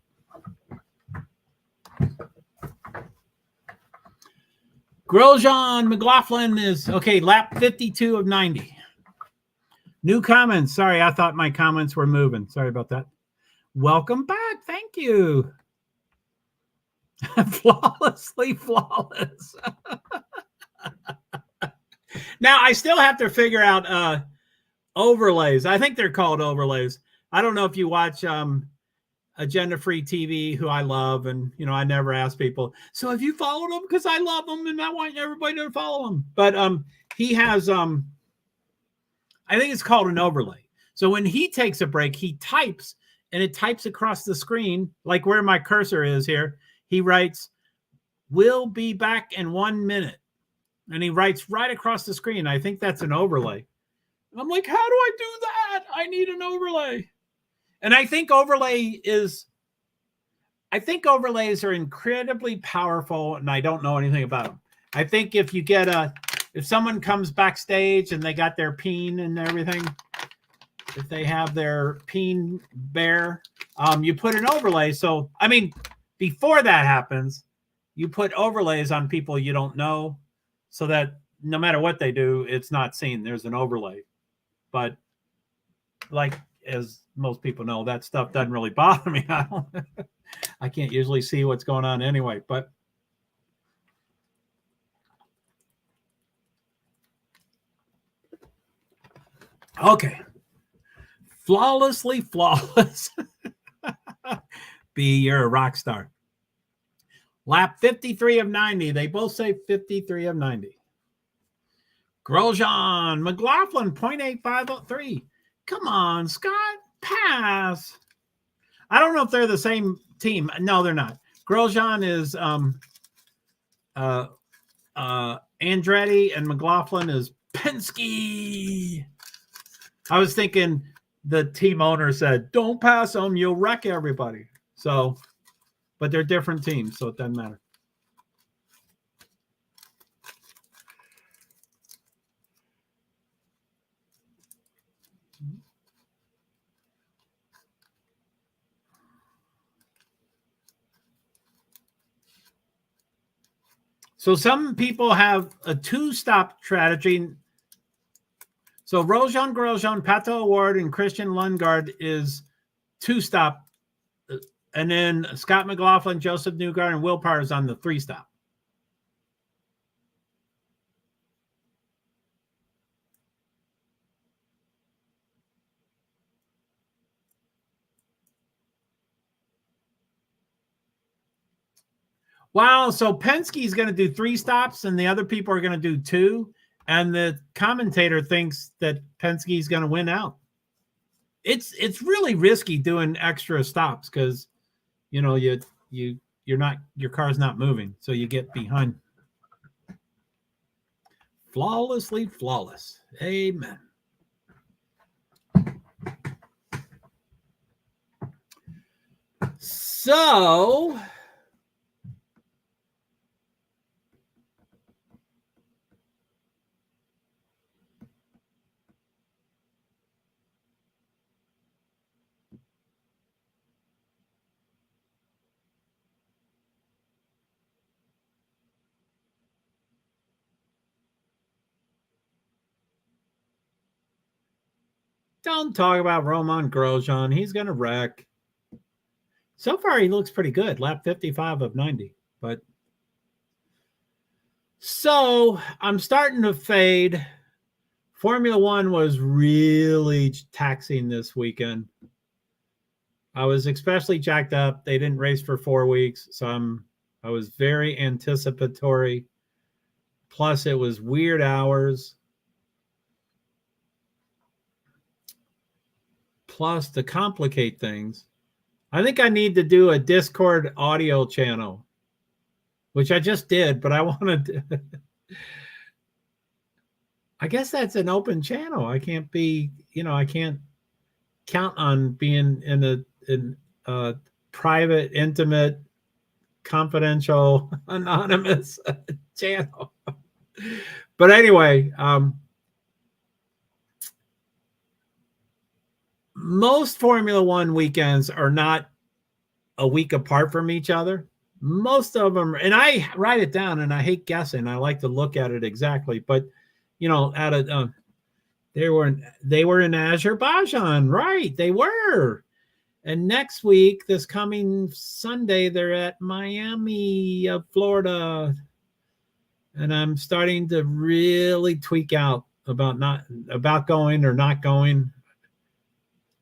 Grosjean McLaughlin is, okay, lap 52 of 90. New comments. Sorry, I thought my comments were moving. Sorry about that. Welcome back. Thank you. Flawlessly flawless. Now, I still have to figure out overlays. I think they're called overlays. I don't know if you watch Agenda Free TV, who I love, and I never ask people, so have you followed him? Because I love him and I want everybody to follow him. But he has I think it's called an overlay. So when he takes a break, he types, and it types across the screen, like where my cursor is here. He writes, "We'll be back in 1 minute." And he writes right across the screen. I think that's an overlay. I'm like, how do I do that? I need an overlay. And I think overlays are incredibly powerful, and I don't know anything about them. I think if you get if someone comes backstage and they got their peen and everything, if they have their peen bare, you put an overlay. So, I mean, before that happens, you put overlays on people you don't know so that no matter what they do, it's not seen. There's an overlay. But like, as most people know, that stuff doesn't really bother me. I can't usually see what's going on anyway, but okay. Flawlessly flawless. B, you're a rock star. Lap 53 of 90. They both say 53 of 90. Grosjean McLaughlin, 0.8503. Come on, Scott. Pass. I don't know if they're the same team. No, they're not. Grosjean is Andretti, and McLaughlin is Penske. I was thinking the team owner said, don't pass them, you'll wreck everybody. So, but they're different teams, so it doesn't matter. So some people have a two-stop strategy. So Rojan Grosjean, Pato Award, and Christian Lundgaard is two-stop. And then Scott McLaughlin, Joseph Newgarden, and Will Power is on the three-stop. Wow, so Penske's going to do three stops, and the other people are going to do two, and the commentator thinks that Penske's going to win out. It's really risky doing extra stops because you're not, your car's not moving, so you get behind. Flawlessly flawless. Amen. So don't talk about Roman Grosjean. He's going to wreck. So far, he looks pretty good. Lap 55 of 90. But so I'm starting to fade. Formula One was really taxing this weekend. I was especially jacked up. They didn't race for 4 weeks, so I was very anticipatory. Plus, it was weird hours. Plus, to complicate things, I think I need to do a Discord audio channel, which I just did, but I wanted to. I guess that's an open channel. I can't be, I can't count on being in a private, intimate, confidential, anonymous channel. But anyway, most Formula One weekends are not a week apart from each other. Most of them, and I write it down, and I hate guessing. I like to look at it exactly, but they were in Azerbaijan, right? They were. And next week, this coming Sunday, they're at Miami, Florida. And I'm starting to really tweak out about going or not going.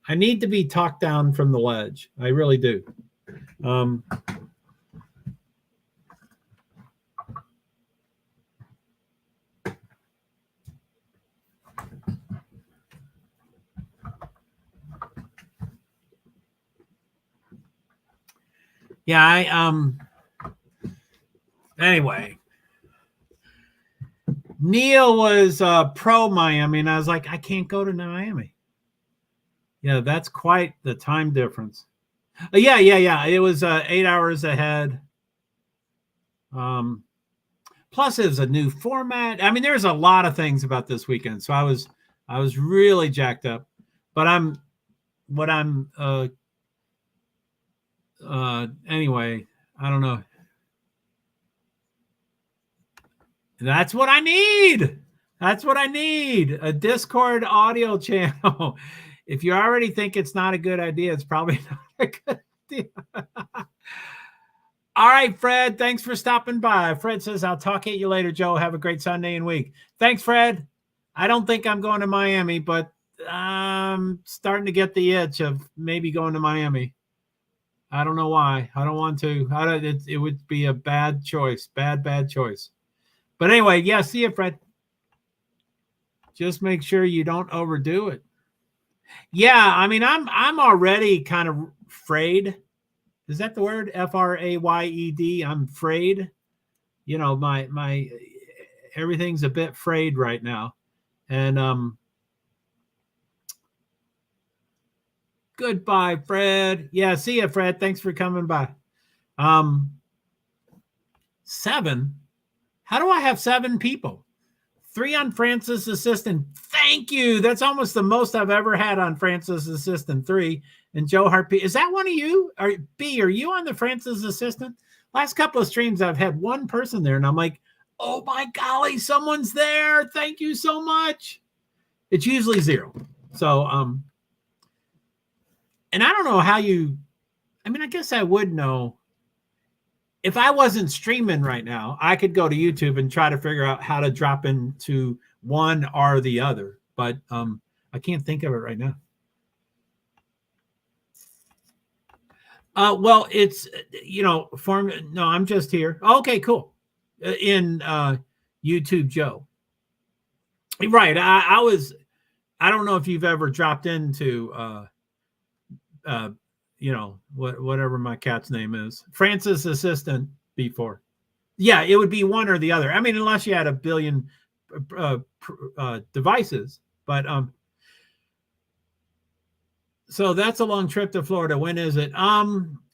I need to be talked down from the ledge. I really do. Yeah, anyway, Neil was pro Miami, and I was like, I can't go to Miami. Yeah, that's quite the time difference. Yeah. It was 8 hours ahead. Plus, it was a new format. I mean, there's a lot of things about this weekend, so I was really jacked up. But anyway, I don't know. That's what I need. That's what I need. A Discord audio channel. If you already think it's not a good idea, it's probably not a good idea. All right, Fred, thanks for stopping by. Fred says, I'll talk at you later, Joe. Have a great Sunday and week. Thanks, Fred. I don't think I'm going to Miami, but I'm starting to get the itch of maybe going to Miami. I don't know why. I don't want to. It would be a bad choice. Bad choice. But anyway, yeah, see you, Fred. Just make sure you don't overdo it. Yeah, I mean, I'm already kind of frayed. Is that the word? F-R-A-Y-E-D. I'm frayed. My everything's a bit frayed right now. And goodbye, Fred. Yeah, see you, Fred. Thanks for coming by. 7. How do I have 7 people? 3 on Francis Assistant. Thank you. That's almost the most I've ever had on Francis Assistant. 3. And JoeHart P. Is that one of you? Are you on the Francis Assistant? Last couple of streams, I've had one person there, and I'm like, oh my golly, someone's there. Thank you so much. It's usually 0. So, and I don't know how I guess I would know. If I wasn't streaming right now, I could go to YouTube and try to figure out how to drop into one or the other, but I can't think of it right now. Well, it's, no, I'm just here. Okay, cool. In YouTube, Joe. Right. I don't know if you've ever dropped into, whatever my cat's name is, Francis Assistant before. Yeah, it would be one or the other. I mean, unless you had a billion devices, but so that's a long trip to Florida. When is it?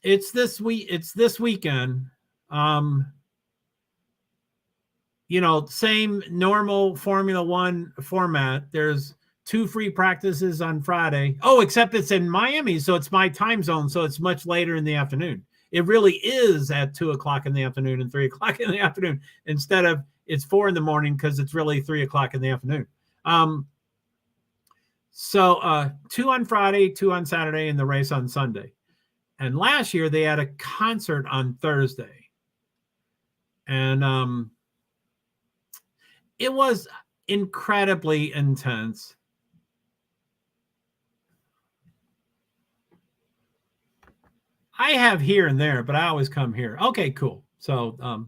It's this week. It's this weekend. Same normal Formula One format. There's 2 free practices on Friday. Oh, except it's in Miami, so it's my time zone, so it's much later in the afternoon. It really is at 2:00 in the afternoon and 3:00 in the afternoon instead of it's 4 in the morning because it's really 3:00 in the afternoon. So 2 on Friday, 2 on Saturday, and the race on Sunday. And last year they had a concert on Thursday. And it was incredibly intense. I have here and there, but I always come here. Okay, cool. So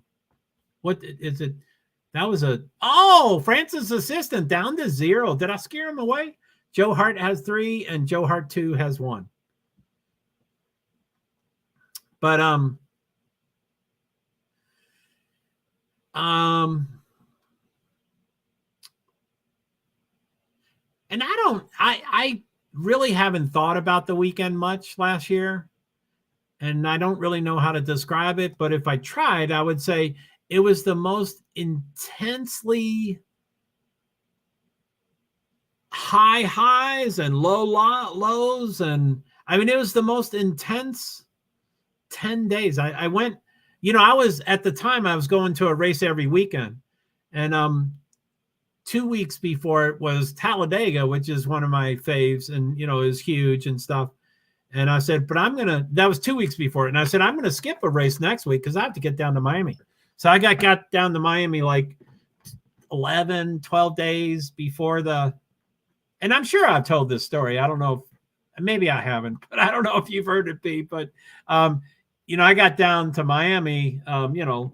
what is it? That was Francis Assistant down to 0. Did I scare him away? JoeHart has 3 and JoeHart 2 has 1. But and I really haven't thought about the weekend much last year, and I don't really know how to describe it, but if I tried, I would say it was the most intensely high highs and low lows. And I mean, it was the most intense 10 days. I went, I was at the time I was going to a race every weekend. And 2 weeks before it was Talladega, which is one of my faves and, is huge and stuff. And I said, but that was 2 weeks before it. And I said, I'm going to skip a race next week because I have to get down to Miami. So I got down to Miami like 11, 12 days before and I'm sure I've told this story. I don't know if, maybe I haven't, but I don't know if you've heard it, Pete. But, I got down to Miami, 12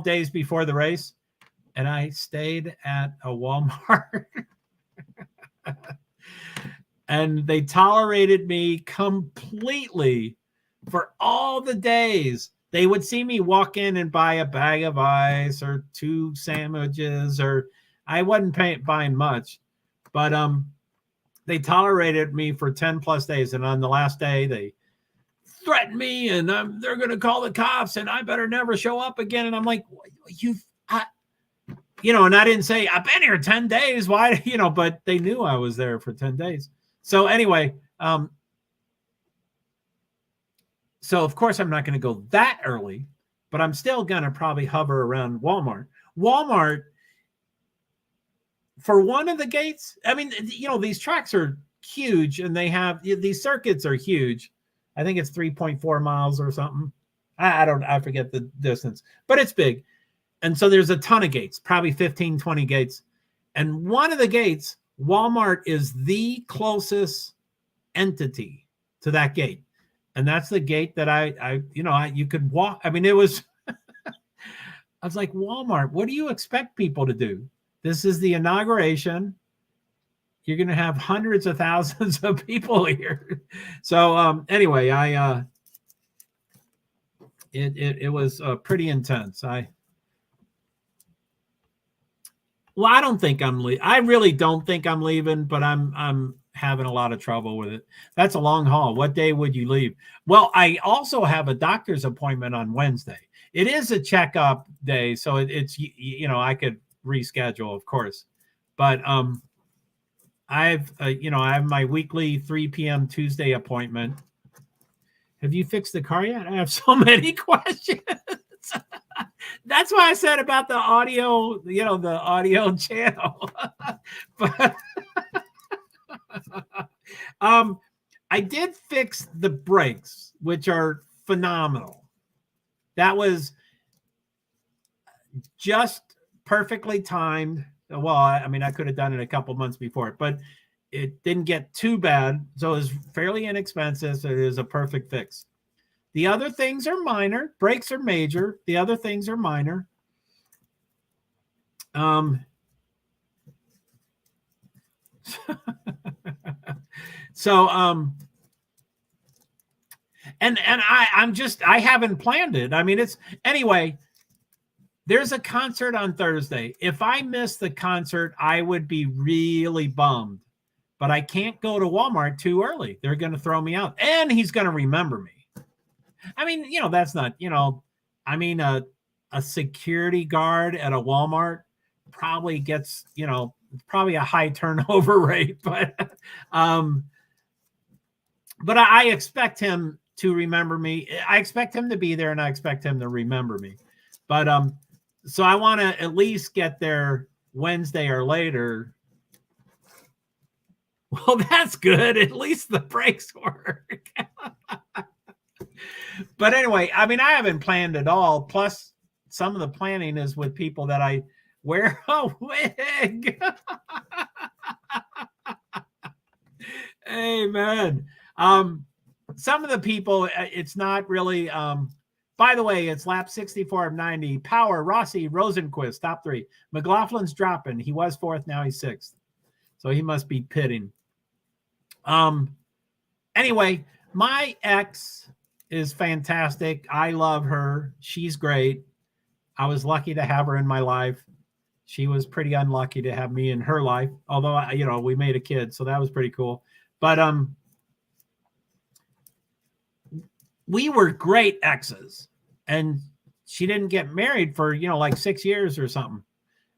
days before the race. And I stayed at a Walmart. And they tolerated me completely for all the days. They would see me walk in and buy a bag of ice or 2 sandwiches, or I wasn't buying much, but they tolerated me for 10 plus days. And on the last day, they threatened me and they're going to call the cops and I better never show up again. And I'm like, and I didn't say, I've been here 10 days. Why, but they knew I was there for 10 days. So anyway, so of course I'm not going to go that early, but I'm still going to probably hover around Walmart. Walmart, for one of the gates, I mean, these tracks are huge and these circuits are huge. I think it's 3.4 miles or something. I forget the distance, but it's big. And so there's a ton of gates, probably 15, 20 gates. And one of the gates, Walmart is the closest entity to that gate. And that's the gate that you could walk. I mean, it was, I was like, Walmart, what do you expect people to do? This is the inauguration. You're going to have hundreds of thousands of people here. So anyway, it was pretty intense. I don't think I'm leaving. I really don't think I'm leaving, but I'm having a lot of trouble with it. That's a long haul. What day would you leave? Well, I also have a doctor's appointment on Wednesday. It is a checkup day, so it's I could reschedule, of course, but I have my weekly 3 p.m. Tuesday appointment. Have you fixed the car yet? I have so many questions. That's why I said about the audio, the audio channel. But I did fix the brakes, which are phenomenal. That was just perfectly timed. Well, I mean, I could have done it a couple months before, but it didn't get too bad. So it was fairly inexpensive. So it is a perfect fix. The other things are minor. Brakes are major. The other things are minor. So and I haven't planned it. I mean, anyway, there's a concert on Thursday. If I miss the concert, I would be really bummed. But I can't go to Walmart too early. They're going to throw me out. And he's going to remember me. I mean, that's not, I mean, a security guard at a Walmart probably gets, probably a high turnover rate, but I expect him to remember me. I expect him to be there and I expect him to remember me. But, so I want to at least get there Wednesday or later. Well, that's good. At least the brakes work. But anyway, I mean, I haven't planned at all. Plus, some of the planning is with people that I wear a wig. Amen. Some of the people, it's not really By the way, it's lap 64 of 90. Power, Rossi, Rosenquist, top 3. McLaughlin's dropping. He was 4th. Now he's 6th. So he must be pitting. Anyway, my ex is fantastic. I love her. She's great. I was lucky to have her in my life. She was pretty unlucky to have me in her life. Although, we made a kid, so that was pretty cool. But we were great exes, and she didn't get married for, like 6 years or something.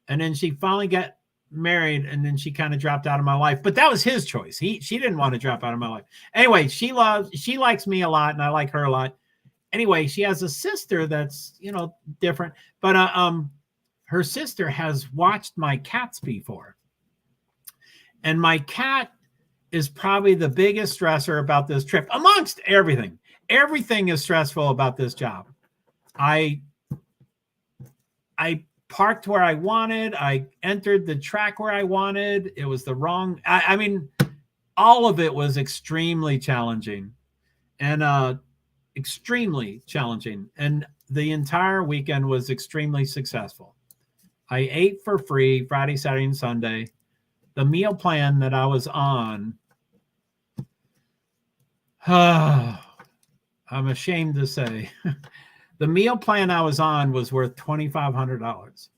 And then she finally got married, and then she kind of dropped out of my life, but that was his choice. She didn't want to drop out of my life. Anyway, she likes me a lot, and I like her a lot. Anyway, she has a sister that's, different, but her sister has watched my cats before. And my cat is probably the biggest stressor about this trip amongst everything. Everything is stressful about this job. I parked where I wanted. I entered the track where I wanted. It was the wrong. I mean, all of it was extremely challenging, and extremely challenging. And the entire weekend was extremely successful. I ate for free Friday, Saturday, and Sunday. The meal plan that I was on, I'm ashamed to say, the meal plan I was on was worth $2,500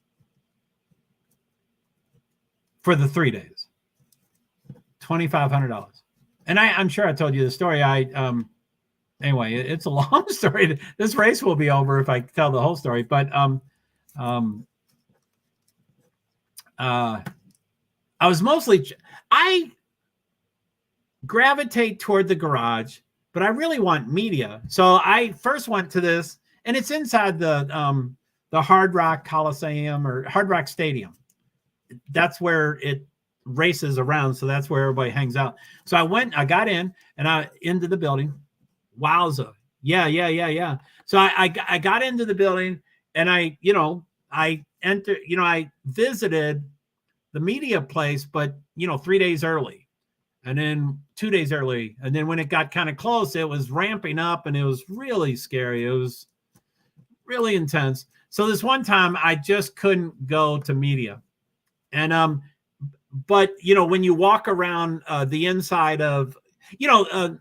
for the 3 days. $2,500. And I'm sure I told you the story. Anyway, it's a long story. This race will be over if I tell the whole story. But I was I gravitate toward the garage, but I really want media. So I first went to this, and it's inside the Hard Rock Coliseum or Hard Rock Stadium. That's where it races around. So that's where everybody hangs out. So I got in, and I into the building. Wowza. Yeah. So I got into the building, and I entered, I visited the media place, but 3 days early, and then 2 days early. And then when it got kind of close, it was ramping up, and it was really scary. It was really intense. So this one time I just couldn't go to media. And, but when you walk around the inside of, the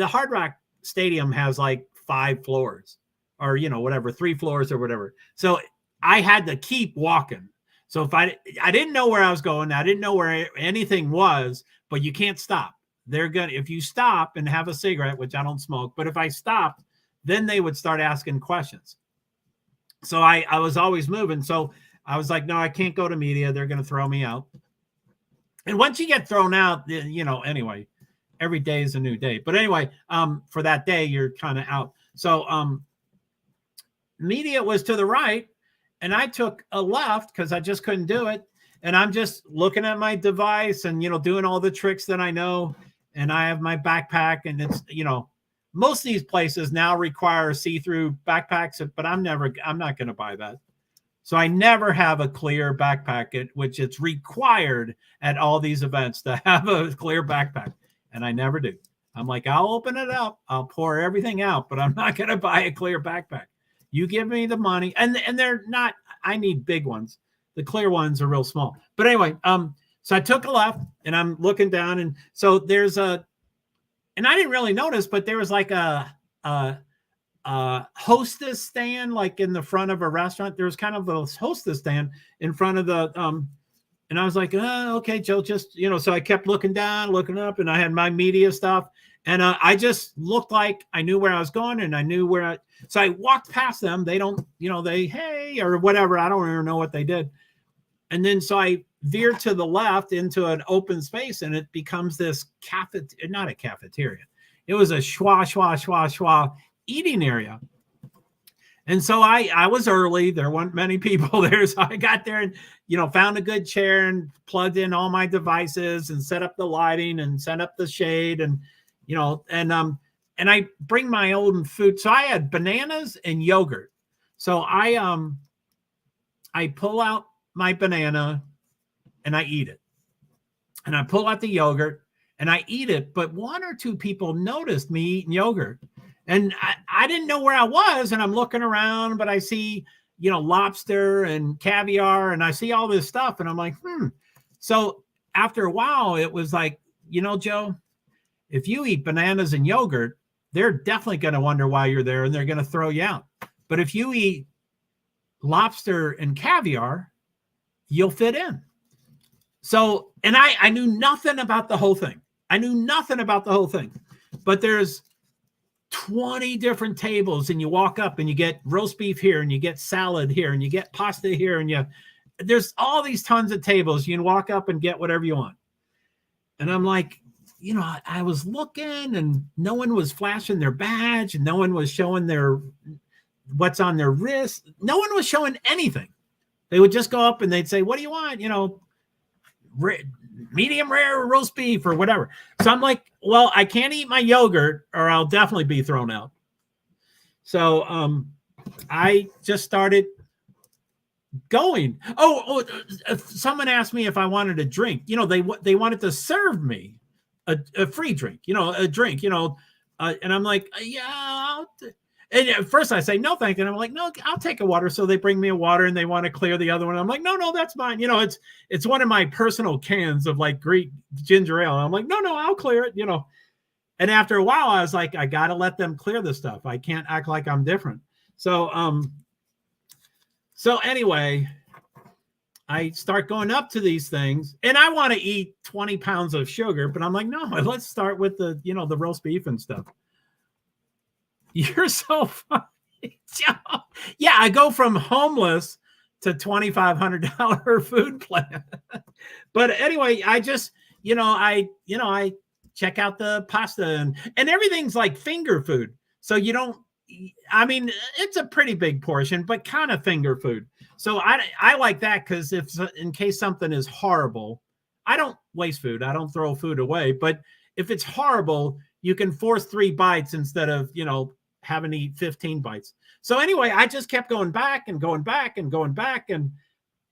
Hard Rock Stadium has like 5 floors or, whatever, 3 floors or whatever. So I had to keep walking. So if I didn't know where I was going, I didn't know where anything was, but you can't stop. If you stop and have a cigarette, which I don't smoke, but if I stopped, then they would start asking questions. So I was always moving. So I was like, no, I can't go to media. They're going to throw me out. And once you get thrown out, anyway, every day is a new day. But anyway, for that day, you're kind of out. So media was to the right, and I took a left because I just couldn't do it. And I'm just looking at my device and, doing all the tricks that I know. And I have my backpack, and it's, most of these places now require see-through backpacks, but I'm not going to buy that. So I never have a clear backpack, which it's required at all these events to have a clear backpack. And I never do. I'm like, I'll open it up. I'll pour everything out, but I'm not going to buy a clear backpack. You give me the money. And they're not, I need big ones. The clear ones are real small. But anyway, so I took a left, and I'm looking down. And so there's and I didn't really notice, but there was like a hostess stand, like in the front of a restaurant. There was kind of a hostess stand in front of the, and I was like, oh, okay, Joe, just, so I kept looking down, looking up, and I had my media stuff. And I just looked like I knew where I was going, and I knew so I walked past them. They don't, hey, or whatever. I don't even know what they did. And then, so I veered to the left into an open space, and it becomes this not a cafeteria. It was a schwa eating area. And so I was early. There weren't many people there. So I got there and, found a good chair and plugged in all my devices and set up the lighting and set up the shade and, and I bring my own food. So I had bananas and yogurt. So I pull out my banana and I eat it. And I pull out the yogurt and I eat it. But 1 or 2 people noticed me eating yogurt. And I didn't know where I was, and I'm looking around, but I see, lobster and caviar, and I see all this stuff, and I'm like, So after a while, it was like, Joe, if you eat bananas and yogurt, they're definitely going to wonder why you're there, and they're going to throw you out. But if you eat lobster and caviar, you'll fit in. So, and I knew nothing about the whole thing. But there's 20 different tables, and you walk up and you get roast beef here, and you get salad here, and you get pasta here, and there's all these tons of tables. You can walk up and get whatever you want. And I'm like, I was looking, and no one was flashing their badge, and no one was showing what's on their wrist. No one was showing anything. They would just go up and they'd say, what do you want? Medium rare roast beef or whatever. So I'm like, well, I can't eat my yogurt or I'll definitely be thrown out. So I just started going. Someone asked me if I wanted a drink. They wanted to serve me a free drink, a drink, and I'm like, yeah. And at first I say, no, thank you. And I'm like, no, I'll take a water. So they bring me a water, and they want to clear the other one. I'm like, no, that's mine. It's one of my personal cans of like Greek ginger ale. And I'm like, no, I'll clear it, And after a while, I was like, I got to let them clear the stuff. I can't act like I'm different. So anyway, I start going up to these things, and I want to eat 20 pounds of sugar, but I'm like, no, let's start with the roast beef and stuff. You're so funny. Yeah, I go from homeless to $2,500 food plan. But anyway, I just, I check out the pasta and everything's like finger food. So it's a pretty big portion, but kind of finger food. So I like that, because in case something is horrible, I don't waste food. I don't throw food away. But if it's horrible, you can force 3 bites instead of, having to eat 15 bites. So anyway, I just kept going back and going back and going back. And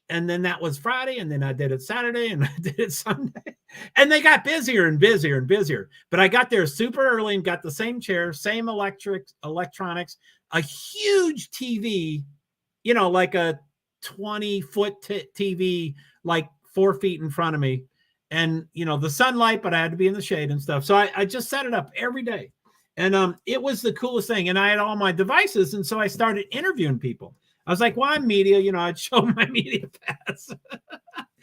then that was Friday. And then I did it Saturday, and I did it Sunday. And they got busier and busier and busier. But I got there super early and got the same chair, same electronics, a huge TV, like a 20-foot TV, like 4 feet in front of me. And, the sunlight, but I had to be in the shade and stuff. So I just set it up every day. And it was the coolest thing. And I had all my devices. And so I started interviewing people. I was like, well, I'm media. I'd show my media pass.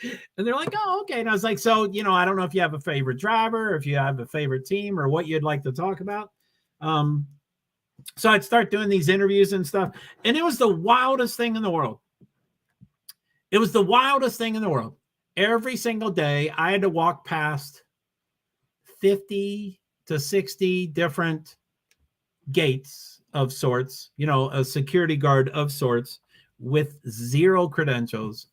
And they're like, oh, okay. And I was like, so, I don't know if you have a favorite driver, or if you have a favorite team, or what you'd like to talk about. So I'd start doing these interviews and stuff. And it was the wildest thing in the world. Every single day, I had to walk past 50 to 60 different gates of sorts, a security guard of sorts with 0 credentials,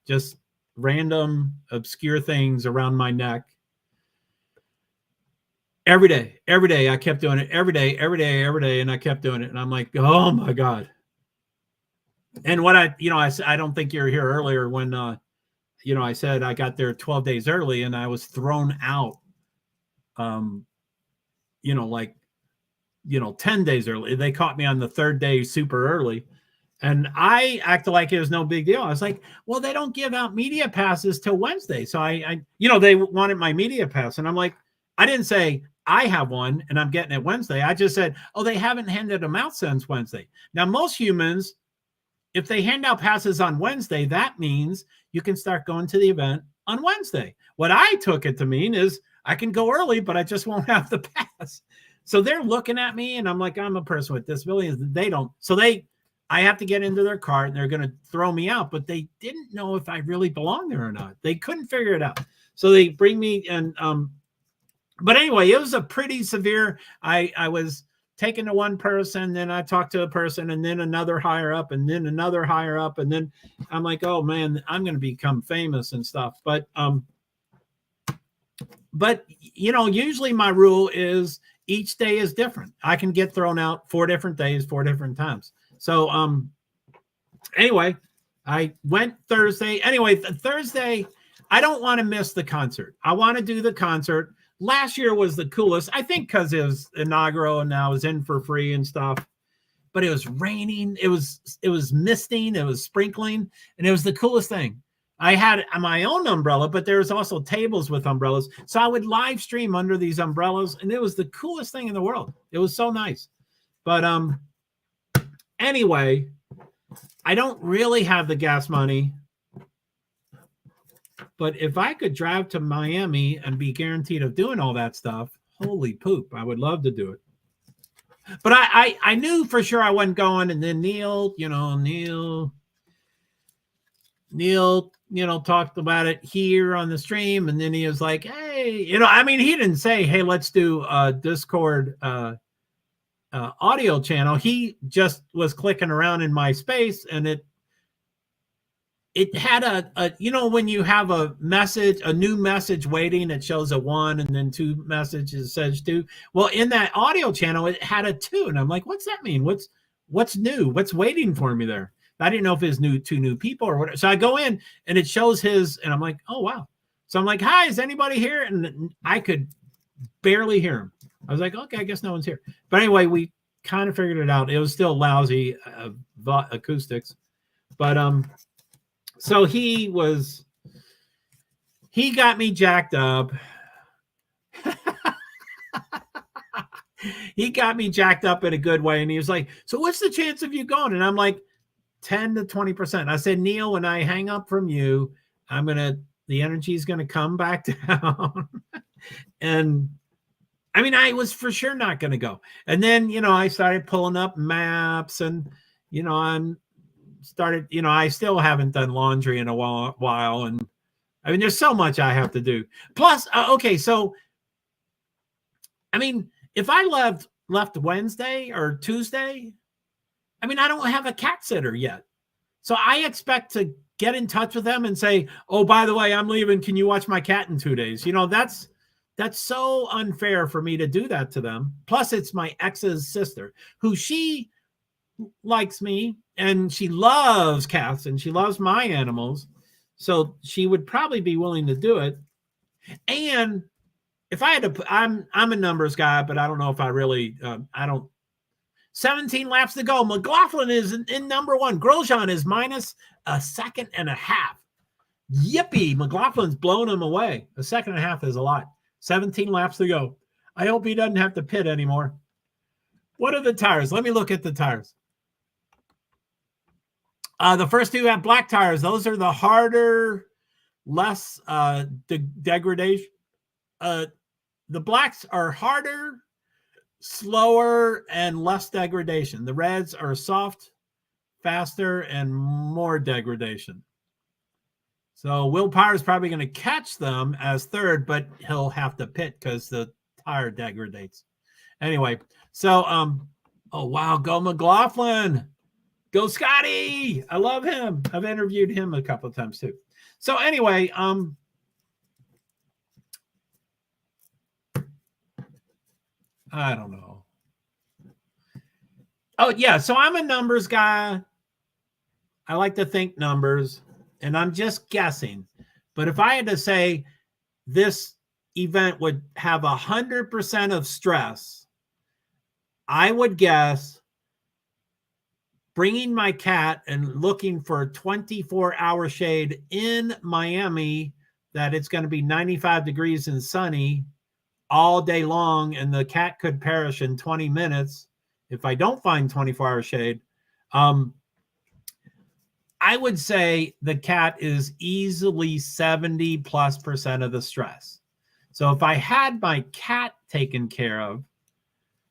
just random obscure things around my neck. Every day, I kept doing it every day. And I kept doing it. And I'm like, oh my God. And what I don't think you were here earlier when, I said I got there 12 days early, and I was thrown out, 10 days early. They caught me on the 3rd day super early. And I acted like it was no big deal. I was like, well, they don't give out media passes till Wednesday. So they wanted my media pass. And I'm like, I didn't say I have one and I'm getting it Wednesday. I just said, oh, they haven't handed them out since Wednesday. Now, most humans, if they hand out passes on Wednesday, that means you can start going to the event on Wednesday. What I took it to mean is I can go early, but I just won't have the pass. So they're looking at me, and I'm like, I'm a person with disabilities. They don't. So I have to get into their cart, and they're going to throw me out, but they didn't know if I really belong there or not. They couldn't figure it out. So they bring me, and but anyway, it was a pretty severe. I was taken to one person, then I talked to a person, and then another higher up, and then another higher up, and then I'm like, oh man, I'm going to become famous and stuff. But usually my rule is each day is different. I can get thrown out 4 different days, 4 different times. So anyway, I went Thursday. Anyway, Thursday, I don't want to miss the concert. I want to do the concert, last year was the coolest. I think because it was inaugural and I was in for free and stuff. But it was raining. It was misting. It was sprinkling, and it was the coolest thing. I had my own umbrella, but there was also tables with umbrellas. So I would live stream under these umbrellas, and it was the coolest thing in the world. It was so nice. But anyway, I don't really have the gas money. But if I could drive to Miami and be guaranteed of doing all that stuff, holy poop, I would love to do it. But I knew for sure I wasn't going. And then Neil, talked about it here on the stream. And then he was like, hey, I mean, he didn't say, hey, let's do a Discord audio channel. He just was clicking around in my space, and it had a when you have a new message waiting, it shows a 1 and then 2 messages says 2. Well, in that audio channel, it had a 2. And I'm like, what's that mean? What's new? What's waiting for me there? I didn't know if it's 2 new people or whatever. So I go in and it shows his, and I'm like, oh, wow. So I'm like, hi, is anybody here? And I could barely hear him. I was like, okay, I guess no one's here. But anyway, we kind of figured it out. It was still lousy acoustics. But, so he got me jacked up. He got me jacked up in a good way. And he was like, so what's the chance of you going? And I'm like, 10 to 20%. I said, Neil, when I hang up from you, the energy is going to come back down. And I mean, I was for sure not going to go. And then, I started pulling up maps and, I still haven't done laundry in a while. And I mean, there's so much I have to do. Plus, okay. So, I mean, if I left Wednesday or Tuesday, I mean, I don't have a cat sitter yet. So I expect to get in touch with them and say, oh, by the way, I'm leaving. Can you watch my cat in 2 days? That's so unfair for me to do that to them. Plus, it's my ex's sister, who she likes me and she loves cats and she loves my animals. So she would probably be willing to do it. And if I had to, I'm a numbers guy, but I don't know if I really, 17 laps to go. McLaughlin is in number 1. Grosjean is minus a second and a half. Yippee. McLaughlin's blowing him away. A second and a half is a lot. 17 laps to go. I hope he doesn't have to pit anymore. What are the tires? Let me look at the tires. The first 2 have black tires. Those are the harder, less degradation. The blacks are harder, slower, and less degradation. The reds are soft, faster, and more degradation. So Will Power is probably going to catch them as third, but he'll have to pit because the tire degrades. Anyway, so oh wow, go McLaughlin. Go Scotty. I love him. I've interviewed him a couple of times too. So anyway, I don't know. Oh yeah, so I'm a numbers guy. I like to think numbers, and I'm just guessing. But if I had to say this event would have 100% of stress, I would guess bringing my cat and looking for a 24-hour shade in Miami, that it's going to be 95 degrees and sunny all day long, and the cat could perish in 20 minutes if I don't find 24-hour shade. I would say the cat is easily 70+% of the stress. So if I had my cat taken care of,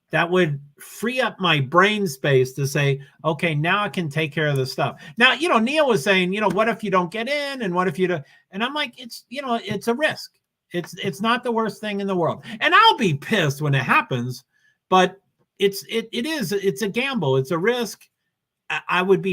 that would free up my brain space to say, okay, now I can take care of this stuff. Now, Neil was saying, what if you don't get in, and what if you don't? And I'm like, it's a risk. It's not the worst thing in the world. And I'll be pissed when it happens, but it's a gamble. It's a risk. I would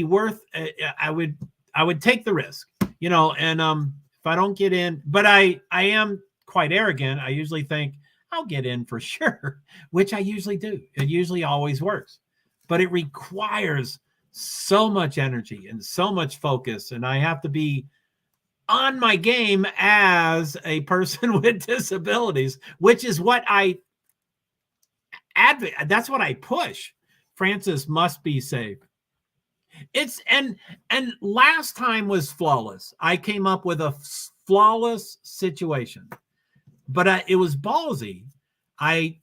take the risk, and if I don't get in, but I am quite arrogant. I usually think I'll get in for sure, which I usually do. It usually always works, but it requires so much energy and so much focus. And I have to be on my game as a person with disabilities, which is what I advocate. That's what I push. Francis must be safe. It's and last time was flawless. I came up with a flawless situation, but it was ballsy. I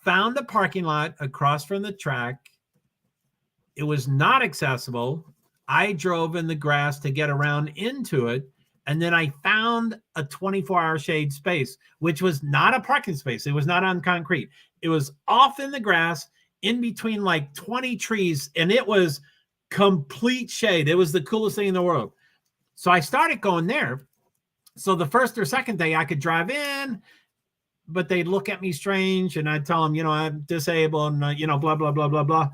found a parking lot across from the track. It was not accessible. I drove in the grass to get around into it. And then I found a 24-hour shade space, which was not a parking space. It was not on concrete. It was off in the grass in between like 20 trees. And it was complete shade. It was the coolest thing in the world. So I started going there. So the first or second day I could drive in, but they'd look at me strange. And I'd tell them, I'm disabled and, blah, blah, blah, blah, blah.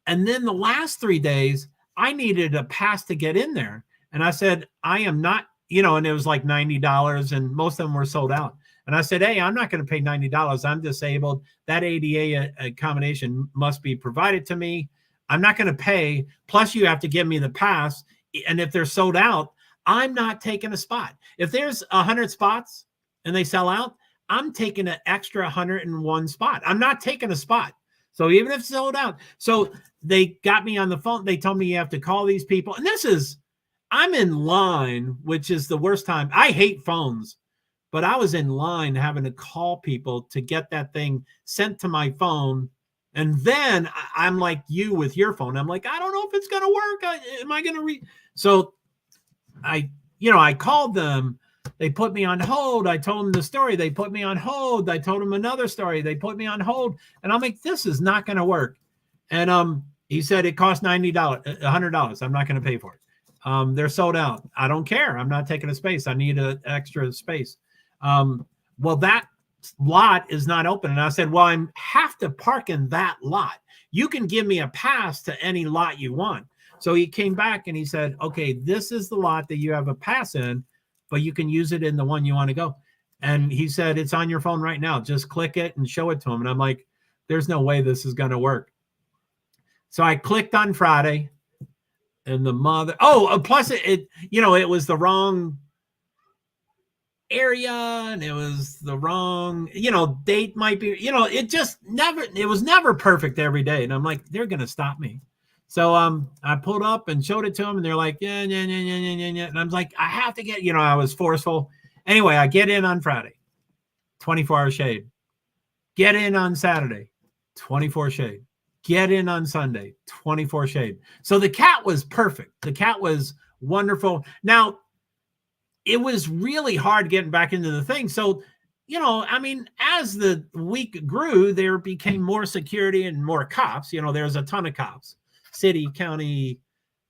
And then the last 3 days, I needed a pass to get in there. And I said, I am not, and it was like $90 and most of them were sold out. And I said, hey, I'm not going to pay $90. I'm disabled. That ADA accommodation must be provided to me. I'm not going to pay. Plus, you have to give me the pass. And if they're sold out, I'm not taking a spot. If there's 100 spots and they sell out, I'm taking an extra 101 spot. I'm not taking a spot. So even if it's sold out. So they got me on the phone. They told me you have to call these people. And I'm in line, which is the worst time. I hate phones, but I was in line having to call people to get that thing sent to my phone. And then I'm like you with your phone. I'm like, I don't know if it's going to work. Am I going to read? So I called them. They put me on hold. I told them the story. They put me on hold. I told them another story. They put me on hold. And I'm like, this is not going to work. And he said it cost $90, $100. I'm not going to pay for it. They're sold out. I don't care. I'm not taking a space. I need an extra space. Well, that lot is not open. And I said, well, I have to park in that lot. You can give me a pass to any lot you want. So he came back and he said, okay, this is the lot that you have a pass in, but you can use it in the one you want to go. And he said, it's on your phone right now. Just click it and show it to him. And I'm like, there's no way this is going to work. So I clicked on Friday and plus it was the wrong area and it was the wrong, date might be, it was never perfect every day. And I'm like, they're going to stop me. So I pulled up and showed it to them and they're like, yeah. And I'm like, I have to get, I was forceful. Anyway, I get in on Friday, 24-hour shade. Get in on Saturday, 24 shade. Get in on Sunday, 24 shade. So the cat was perfect. The cat was wonderful. Now, it was really hard getting back into the thing. So, as the week grew, there became more security and more cops. There's a ton of cops. City, county,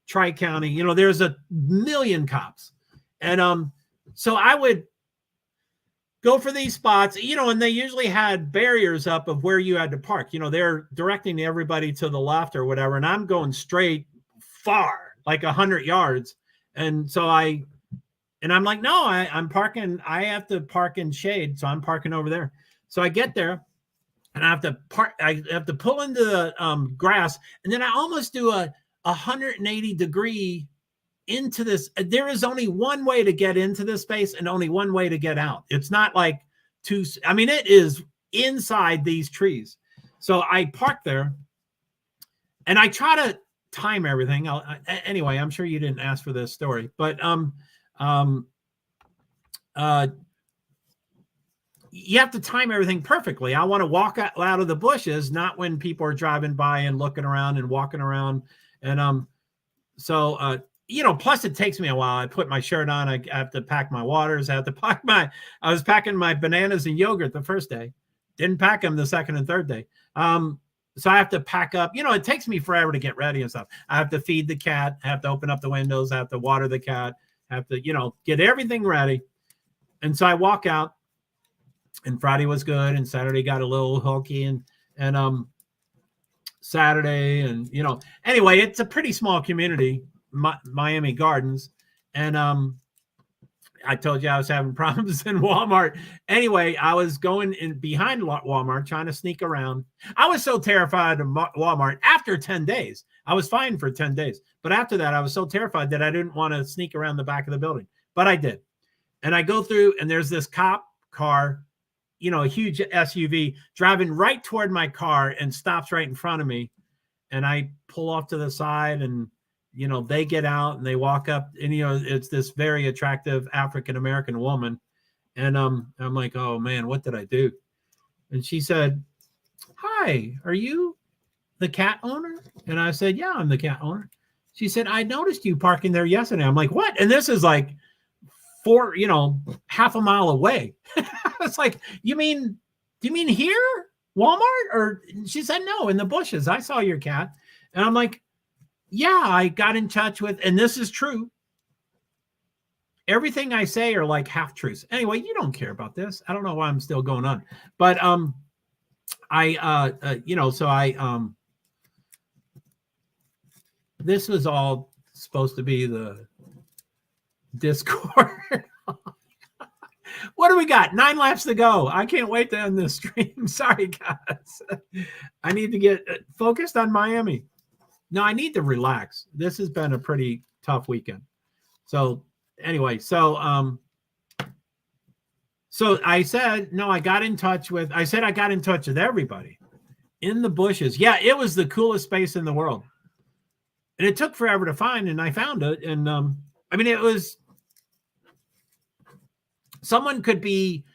tri-county, there's a million cops. And so I would go for these spots, and they usually had barriers up of where you had to park. They're directing everybody to the left or whatever. And I'm going straight far, like 100 yards. And so I'm like, no, I'm parking. I have to park in shade. So I'm parking over there. So I get there. And I have to pull into the grass. And then I almost do a 180-degree into this. There is only one way to get into this space and only one way to get out. It's not like it is inside these trees. So I park there and I try to time everything. Anyway, I'm sure you didn't ask for this story, but you have to time everything perfectly. I want to walk out of the bushes, not when people are driving by and looking around and walking around. And plus it takes me a while. I put my shirt on. I have to pack my waters. I was packing my bananas and yogurt the first day. Didn't pack them the second and third day. So I have to pack up. It takes me forever to get ready and stuff. I have to feed the cat. I have to open up the windows. I have to water the cat. I have to, get everything ready. And so I walk out. And Friday was good, and Saturday got a little hokey, and Saturday, and anyway, it's a pretty small community, Miami Gardens, and I told you I was having problems in Walmart. Anyway, I was going in behind Walmart, trying to sneak around. I was so terrified of Walmart. After 10 days, I was fine for 10 days, but after that, I was so terrified that I didn't want to sneak around the back of the building. but I did. And I go through, and there's this cop car, you know, a huge SUV driving right toward my car and stops right in front of me. And I pull off to the side, and, you know, they get out and they walk up, and, you know, it's this very attractive African-American woman. And I'm like, oh man, what did I do? And she said, hi, are you the cat owner? And I said, yeah, I'm the cat owner. She said, I noticed you parking there yesterday. I'm like, what? And this is like half a mile away. It's like, do you mean here, Walmart? Or she said, no, in the bushes. I saw your cat. And I'm like, yeah, I got in touch with, and this is true. Everything I say are like half truths. Anyway, you don't care about this. I don't know why I'm still going on, but this was all supposed to be the Discord. What do we got? 9 laps to go. I can't wait to end this stream. Sorry, guys. I need to get focused on Miami. No, I need to relax. This has been a pretty tough weekend. So anyway, so I said, no, I got in touch with everybody in the bushes. Yeah, it was the coolest space in the world. And it took forever to find, and I found it. And it was, someone could be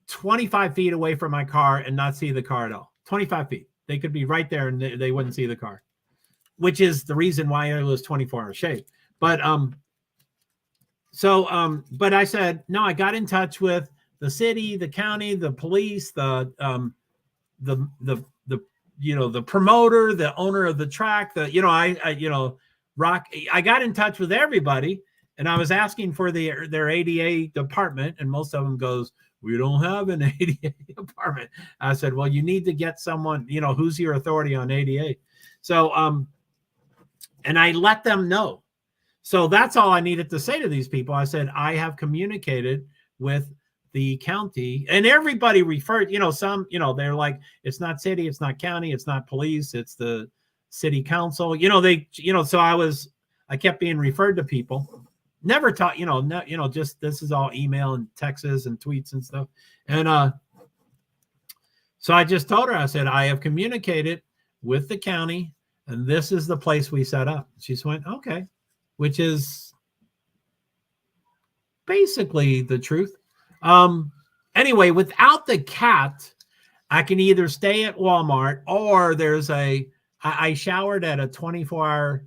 25 feet away from my car and not see the car at all. 25 feet. They could be right there and they wouldn't see the car, which is the reason why it was 24-hour shade. But but I said, no, I got in touch with the city, the county, the police, the promoter, the owner of the track, Rock. I got in touch with everybody, and I was asking for their ADA department, and most of them goes, we don't have an ADA department. I said, well, you need to get someone, who's your authority on ADA. So, and I let them know. So that's all I needed to say to these people. I said, I have communicated with the county, and everybody referred, some, they're like, it's not city, it's not county, it's not police, it's the city council, so I kept being referred to people. Never taught, just, this is all email and texts and tweets and stuff. And so I just told her, I said, I have communicated with the county, and this is the place we set up. She just went, okay, which is basically the truth. Anyway, without the cat, I can either stay at Walmart, or I showered at a 24-hour,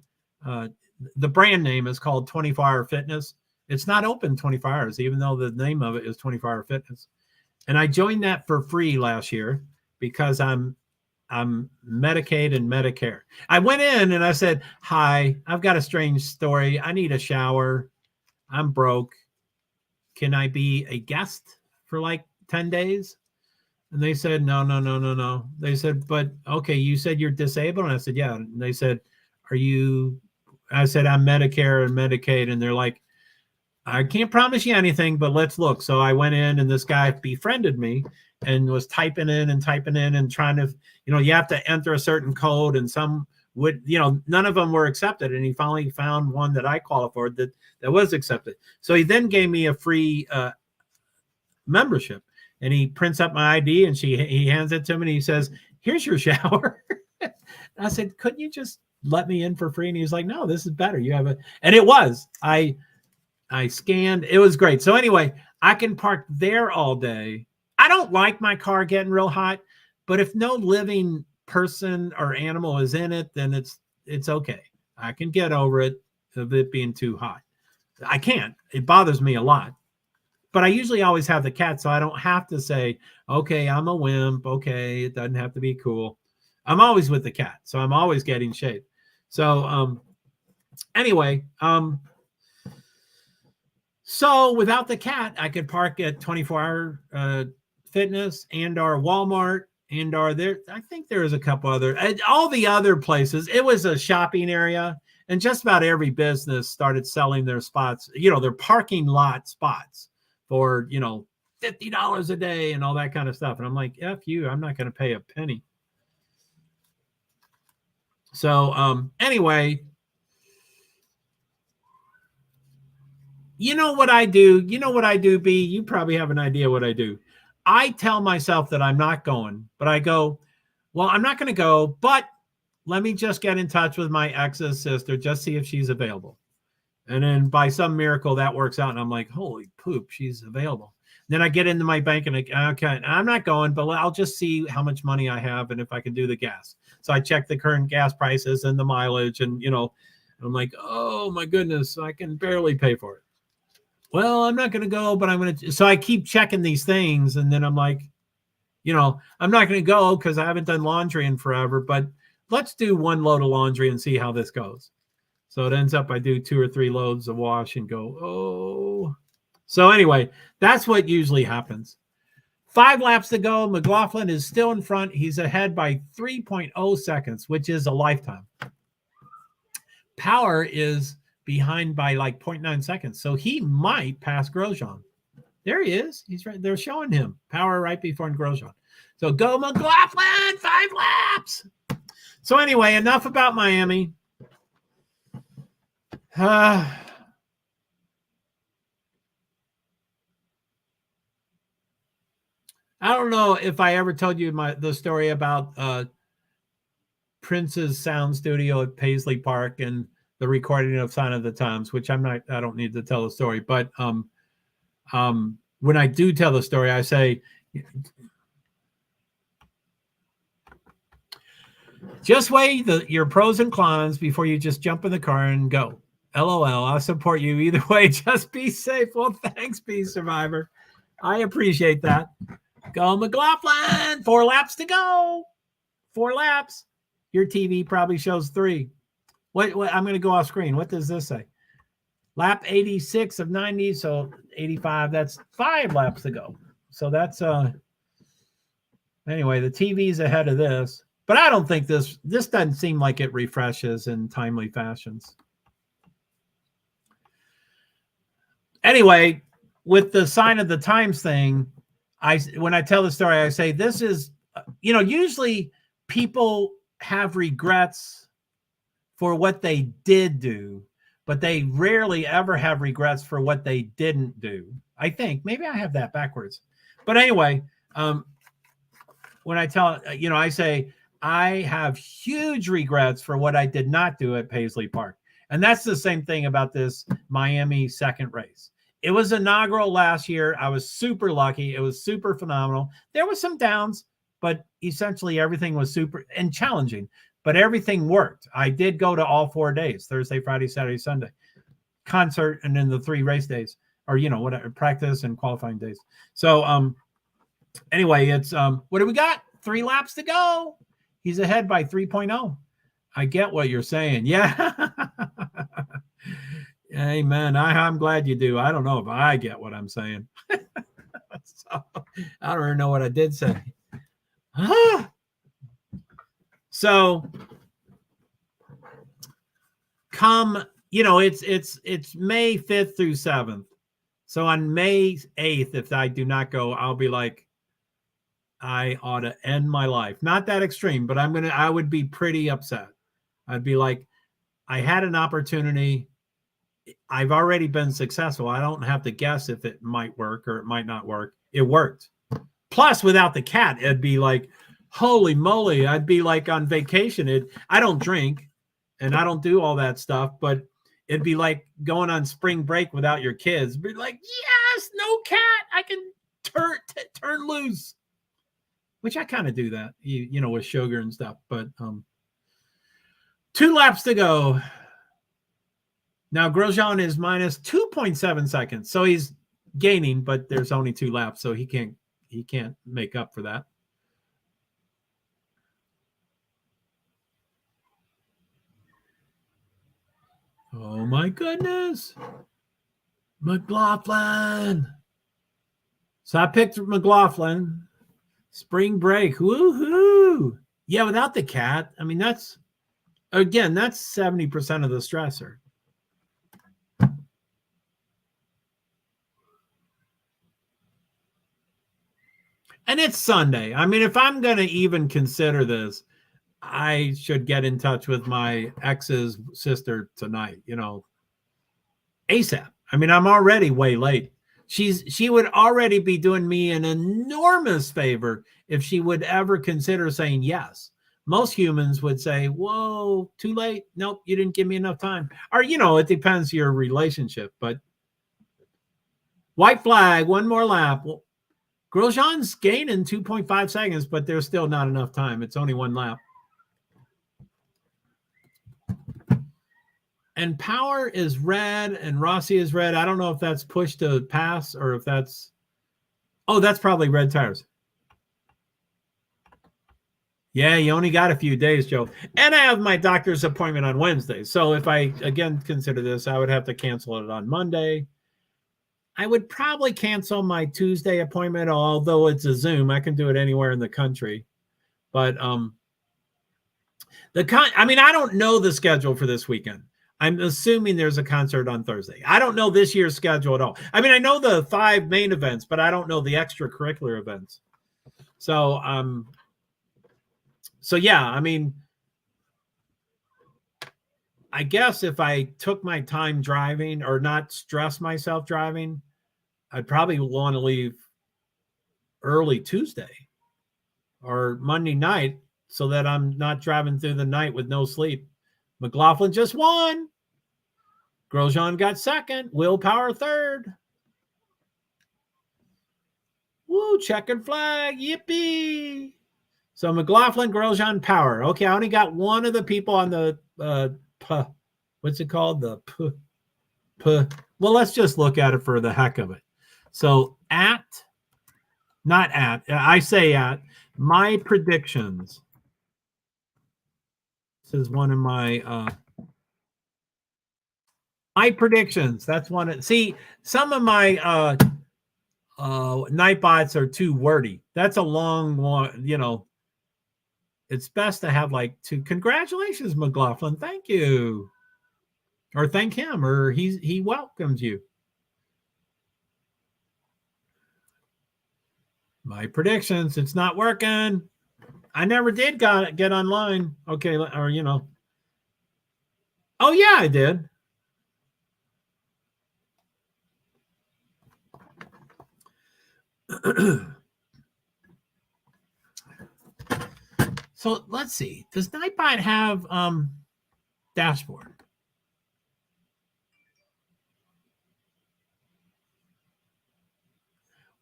the brand name is called 24-Hour Fitness. It's not open 24 hours, even though the name of it is 24-Hour Fitness. And I joined that for free last year because I'm Medicaid and Medicare. I went in and I said, hi, I've got a strange story. I need a shower. I'm broke. Can I be a guest for like 10 days? And they said, no. They said, but okay, you said you're disabled. And I said, yeah. And they said, I said, I'm Medicare and Medicaid. And they're like, I can't promise you anything, but let's look. So I went in, and this guy befriended me and was typing in and trying to, you have to enter a certain code, and some would, none of them were accepted. And he finally found one that I qualified that was accepted. So he then gave me a free membership, and he prints up my ID, and he hands it to me, and he says, here's your shower. I said, couldn't you just let me in for free? And he was like, no, this is better. You have it. And it was, I scanned, it was great. So anyway, I can park there all day. I don't like my car getting real hot, but if no living person or animal is in it, then it's okay. I can get over it of it being too hot. I can't. It bothers me a lot. But I usually always have the cat, so I don't have to say, okay, I'm a wimp. Okay, it doesn't have to be cool. I'm always with the cat, so I'm always getting shade. So anyway, so without the cat, I could park at 24-Hour Fitness and/or Walmart and/or there. I think there is a couple other, all the other places. It was a shopping area, and just about every business started selling their spots, their parking lot spots for, $50 a day and all that kind of stuff. And I'm like, F you, I'm not going to pay a penny. So anyway, You know what I do? You know what I do, B? You probably have an idea what I do. I tell myself that I'm not going, but I go, well, I'm not going to go, but let me just get in touch with my ex's sister, just see if she's available. And then by some miracle that works out. And I'm like, holy poop, she's available. Then I get into my bank and okay, I'm not going, but I'll just see how much money I have and if I can do the gas. So I check the current gas prices and the mileage and, I'm like, oh my goodness, I can barely pay for it. Well, I'm not going to go, but I'm going to. So I keep checking these things. And then I'm like, I'm not going to go because I haven't done laundry in forever, but let's do one load of laundry and see how this goes. So it ends up I do 2 or 3 loads of wash and go, oh. So anyway, that's what usually happens. 5 laps to go. McLaughlin is still in front. He's ahead by 3.0 seconds, which is a lifetime. Power is behind by like 0.9 seconds. So he might pass Grosjean. There he is. He's right. They're showing him Power right before Grosjean. So go McLaughlin, 5 laps. So anyway, enough about Miami. I don't know if I ever told you the story about Prince's sound studio at Paisley Park and the recording of Sign of the Times, which I don't need to tell the story, but when I do tell the story, I say, just weigh your pros and cons before you just jump in the car and go. LOL, I'll support you either way. Just be safe. Well, thanks, B Survivor. I appreciate that. Go McLaughlin. 4 laps to go. 4 laps. Your TV probably shows 3. What I'm going to go off screen. What does this say? Lap 86 of 90, so 85. That's 5 laps to go. So that's anyway, the TV's ahead of this. But I don't think this doesn't seem like it refreshes in timely fashions. Anyway, with the Sign of the Times thing, when I tell the story, I say this is, usually people have regrets for what they did do, but they rarely ever have regrets for what they didn't do. I think maybe I have that backwards. But anyway, when I tell, I say I have huge regrets for what I did not do at Paisley Park. And that's the same thing about this Miami second race. It was inaugural last year. I was super lucky. It was super phenomenal. There was some downs, but essentially everything was super and challenging, but everything worked. I did go to all 4 days, Thursday, Friday, Saturday, Sunday, concert, and then the 3 race days, or, whatever, practice and qualifying days. So anyway, it's what do we got? 3 laps to go. He's ahead by 3.0. I get what you're saying. Yeah. Amen. I'm glad you do. I don't know if I get what I'm saying. So, I don't even know what I did say. So come, it's May 5th through 7th. So on May 8th, if I do not go, I'll be like, I ought to end my life. Not that extreme, but I would be pretty upset. I'd be like, I had an opportunity. I've already been successful. I don't have to guess if it might work or it might not work. It worked. Plus, without the cat, it'd be like, holy moly. I'd be like on vacation. I don't drink and I don't do all that stuff, but it'd be like going on spring break without your kids. Be like, yes, no cat. I can turn loose. Which I kind of do that, with sugar and stuff. But 2 laps to go. Now, Grosjean is minus 2.7 seconds. So he's gaining, but there's only 2 laps. So he can't make up for that. Oh, my goodness. McLaughlin. So I picked McLaughlin. Spring break. Woohoo. Yeah, without the cat. I mean, that's 70% of the stressor. And it's Sunday. I mean, if I'm going to even consider this, I should get in touch with my ex's sister tonight, ASAP. I mean, I'm already way late. She would already be doing me an enormous favor if she would ever consider saying yes. Most humans would say, whoa, too late. Nope, you didn't give me enough time. Or, it depends your relationship. But white flag, one more lap. Well, Grosjean's gaining 2.5 seconds, but there's still not enough time. It's only one lap. And Power is red and Rossi is red. I don't know if that's push to pass or if that's... Oh, that's probably red tires. Yeah, you only got a few days, Joe. And I have my doctor's appointment on Wednesday. So if I, again, consider this, I would have to cancel it on Monday. I would probably cancel my Tuesday appointment, although it's a Zoom. I can do it anywhere in the country. But I don't know the schedule for this weekend. I'm assuming there's a concert on Thursday. I don't know this year's schedule at all. I mean, I know the 5 main events, but I don't know the extracurricular events. So yeah, I mean, I guess if I took my time driving or not stress myself driving, I'd probably want to leave early Tuesday or Monday night so that I'm not driving through the night with no sleep. McLaughlin just won. Grosjean got second. Willpower third. Woo, checkered flag. Yippee. So McLaughlin, Grosjean, Power. Okay, I only got one of the people on the what's it called? Well, let's just look at it for the heck of it. So I say my predictions. This is one of my predictions. That's one. See, some of my Nightbots are too wordy. That's a long one, It's best to have like 2. Congratulations, McLaughlin. Thank you. Or thank him, or he welcomes you. My predictions. It's not working. I never did get online. Okay, or Oh yeah, I did. So let's see. Does Nightbot have dashboard?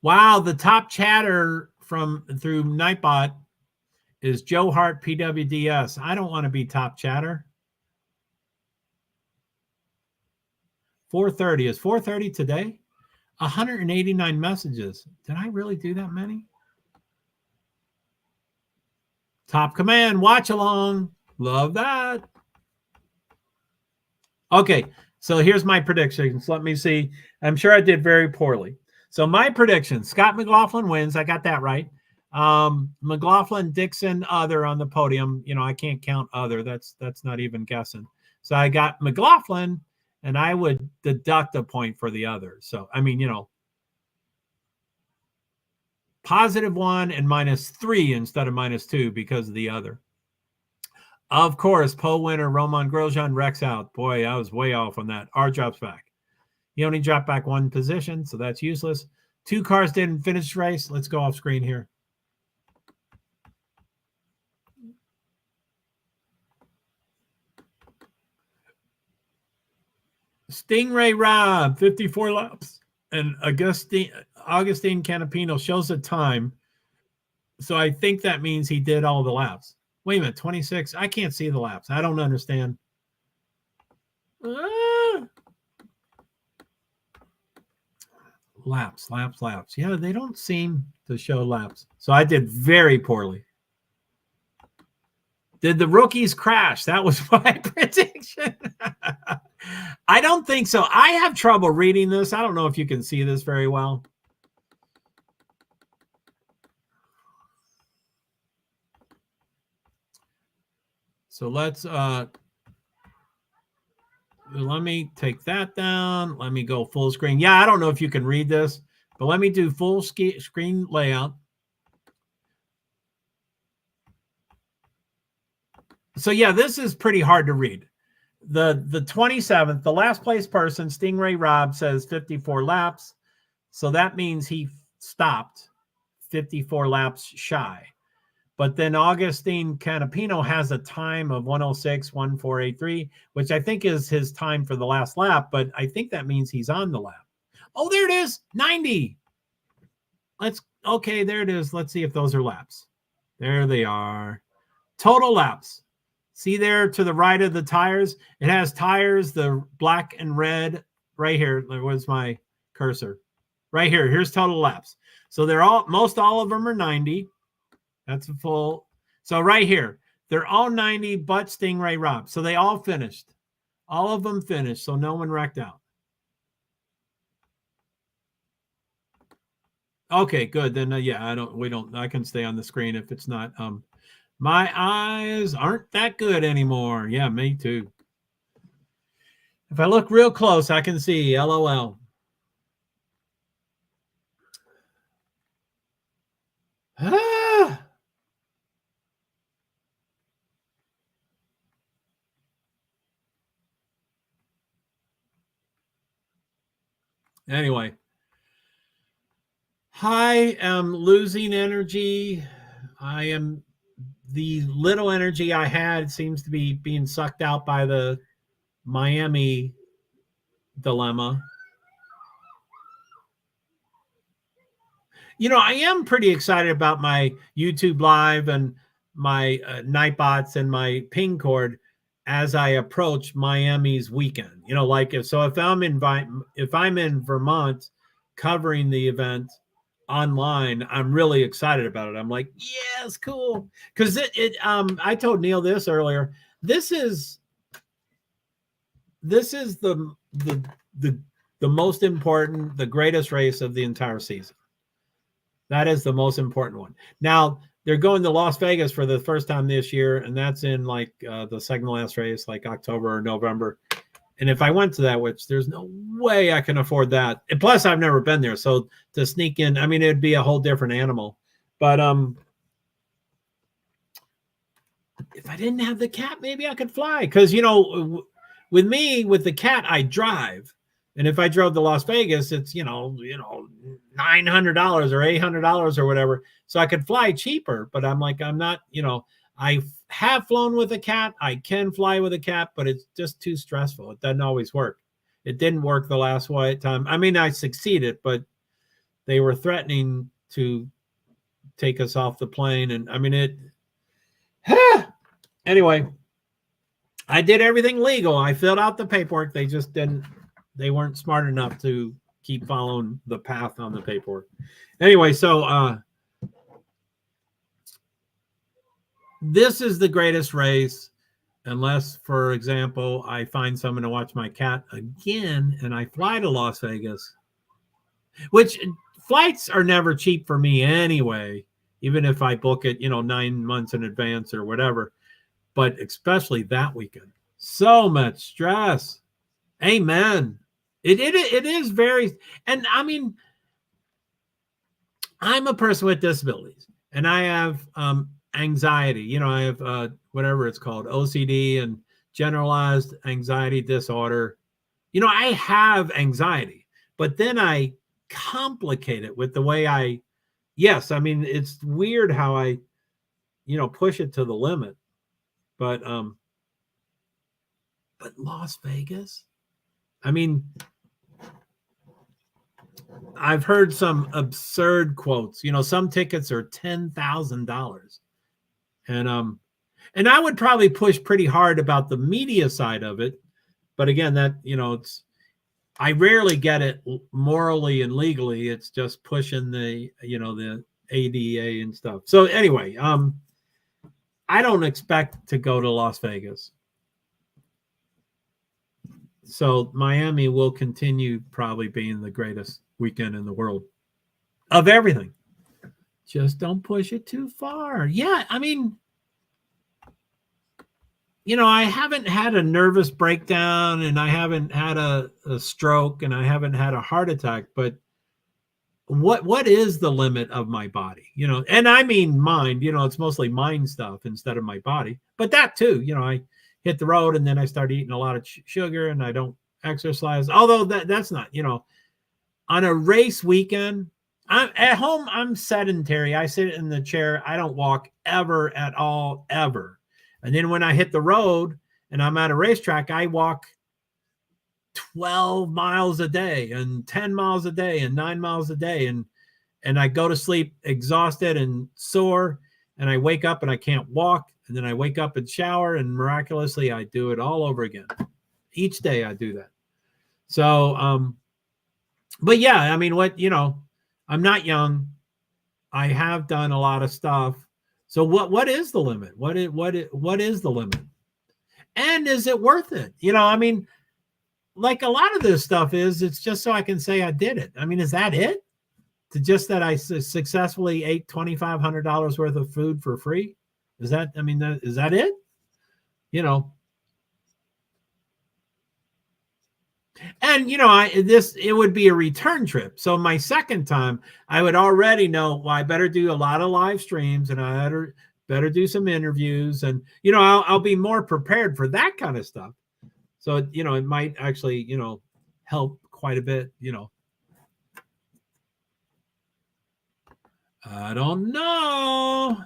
Wow, the top chatter through Nightbot is JoeHart PwDs. I don't want to be top chatter. 4:30. Is 4:30 today? 189 messages. Did I really do that many? Top command, watch along. Love that. Okay, so here's my predictions. Let me see. I'm sure I did very poorly. So my prediction, Scott McLaughlin wins. I got that right. McLaughlin, Dixon, other on the podium. I can't count other. That's not even guessing. So I got McLaughlin, and I would deduct a point for the other. So, I mean, +1 and -3 instead of -2 because of the other. Of course, pole winner Roman Grosjean wrecks out. Boy, I was way off on that. R drops back. He only dropped back 1 position, so that's useless. 2 cars didn't finish the race. Let's go off screen here. Stingray Rob, 54 laps. And Augustine Canapino shows the time. So I think that means he did all the laps. Wait a minute, 26. I can't see the laps. I don't understand. Laps. Yeah, they don't seem to show laps. So I did very poorly. Did the rookies crash? That was my prediction. I don't think so. I have trouble reading this. I don't know if you can see this very well. So let's let me take that down. Let me go full screen. Yeah, I don't know if you can read this, but let me do full screen layout. So yeah, this is pretty hard to read. the 27th, the last place person, Stingray Rob, says 54 laps. So that means he stopped 54 laps shy. But then Augustine Canapino has a time of 106.1483, which I think is his time for the last lap, but I think that means he's on the lap. Oh, there it is, 90. Okay, there it is. Let's see if those are laps. There they are. Total laps. See there to the right of the tires? It has tires, the black and red right here. Where's my cursor? Right here. Here's total laps. So they're most all of them are 90. That's a full. So right here, they're all 90 but Stingray Rob. So they all finished. All of them finished. So no one wrecked out. Okay, good. Then yeah, I can stay on the screen if it's not. My eyes aren't that good anymore. Yeah, me too. If I look real close, I can see LOL. Anyway, I am losing energy. The little energy I had seems to be being sucked out by the Miami dilemma. I am pretty excited about my YouTube live and my Nightbots and my ping cord as I approach Miami's weekend. If I'm in Vermont covering the event online, I'm really excited about it. I'm like, yes, cool. Because I told Neil this earlier. This is the most important, the greatest race of the entire season. That is the most important one. Now they're going to Las Vegas for the first time this year, and that's in the second to last race, like October or November. And if I went to that, which there's no way I can afford that. And plus, I've never been there, so to sneak in, I mean, it'd be a whole different animal. But if I didn't have the cat, maybe I could fly. Because with the cat, I drive. And if I drove to Las Vegas, it's $900 or $800 or whatever. So I could fly cheaper, but I'm not, I have flown with a cat. I can fly with a cat, but it's just too stressful. It doesn't always work. It didn't work the last time. I mean, I succeeded, but they were threatening to take us off the plane. And I mean, anyway, I did everything legal. I filled out the paperwork. They weren't smart enough to keep following the path on the paperwork. Anyway, so this is the greatest race, unless, for example, I find someone to watch my cat again and I fly to Las Vegas, which flights are never cheap for me anyway, even if I book it, 9 months in advance or whatever, but especially that weekend. So much stress. Amen. It is very, and I mean, I'm a person with disabilities, and I have anxiety. I have whatever it's called, OCD and generalized anxiety disorder. I have anxiety, but then I complicate it with the way I mean, it's weird how I, push it to the limit. But Las Vegas, I mean, I've heard some absurd quotes. Some tickets are $10,000, and I would probably push pretty hard about the media side of it. But again, that I rarely get it morally and legally. It's just pushing the the ADA and stuff. So anyway, I don't expect to go to Las Vegas. So Miami will continue probably being the greatest weekend in the world of everything. Just don't push it too far. Yeah, I mean, I haven't had a nervous breakdown, and I haven't had a stroke, and I haven't had a heart attack, but what is the limit of my body? And I mean mind, it's mostly mind stuff instead of my body, but that too, hit the road, and then I start eating a lot of sugar, and I don't exercise. Although that's not, on a race weekend, I'm at home, I'm sedentary. I sit in the chair. I don't walk ever at all, ever. And then when I hit the road and I'm at a racetrack, I walk 12 miles a day and 10 miles a day and 9 miles a day. And I go to sleep exhausted and sore, and I wake up and I can't walk. And then I wake up and shower, and miraculously I do it all over again. Each day I do that. So, but yeah, I mean, I'm not young. I have done a lot of stuff. So what is the limit? What is the limit? And is it worth it? I mean, like a lot of this stuff it's just so I can say I did it. I mean, is that it? To just that I successfully ate $2,500 worth of food for free? Is that it? And it would be a return trip. So my second time, I would already know, well, I better do a lot of live streams, and I better do some interviews, and I'll be more prepared for that kind of stuff. So it might actually help quite a bit. I don't know,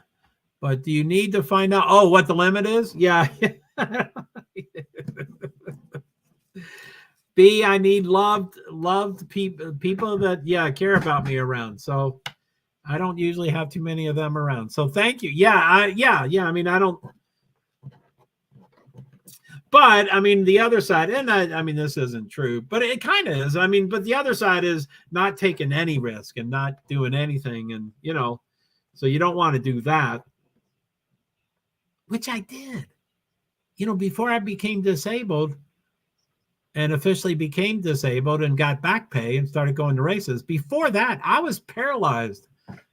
but do you need to find out what the limit is? Yeah. B, I need loved people that care about me around. So I don't usually have too many of them around. So thank you. Yeah. I mean, I don't. But I mean, the other side, and I mean, this isn't true, but it kind of is. I mean, but the other side is not taking any risk and not doing anything, and so you don't want to do that, which I did. Before I became disabled, and officially became disabled and got back pay and started going to races. Before that, I was paralyzed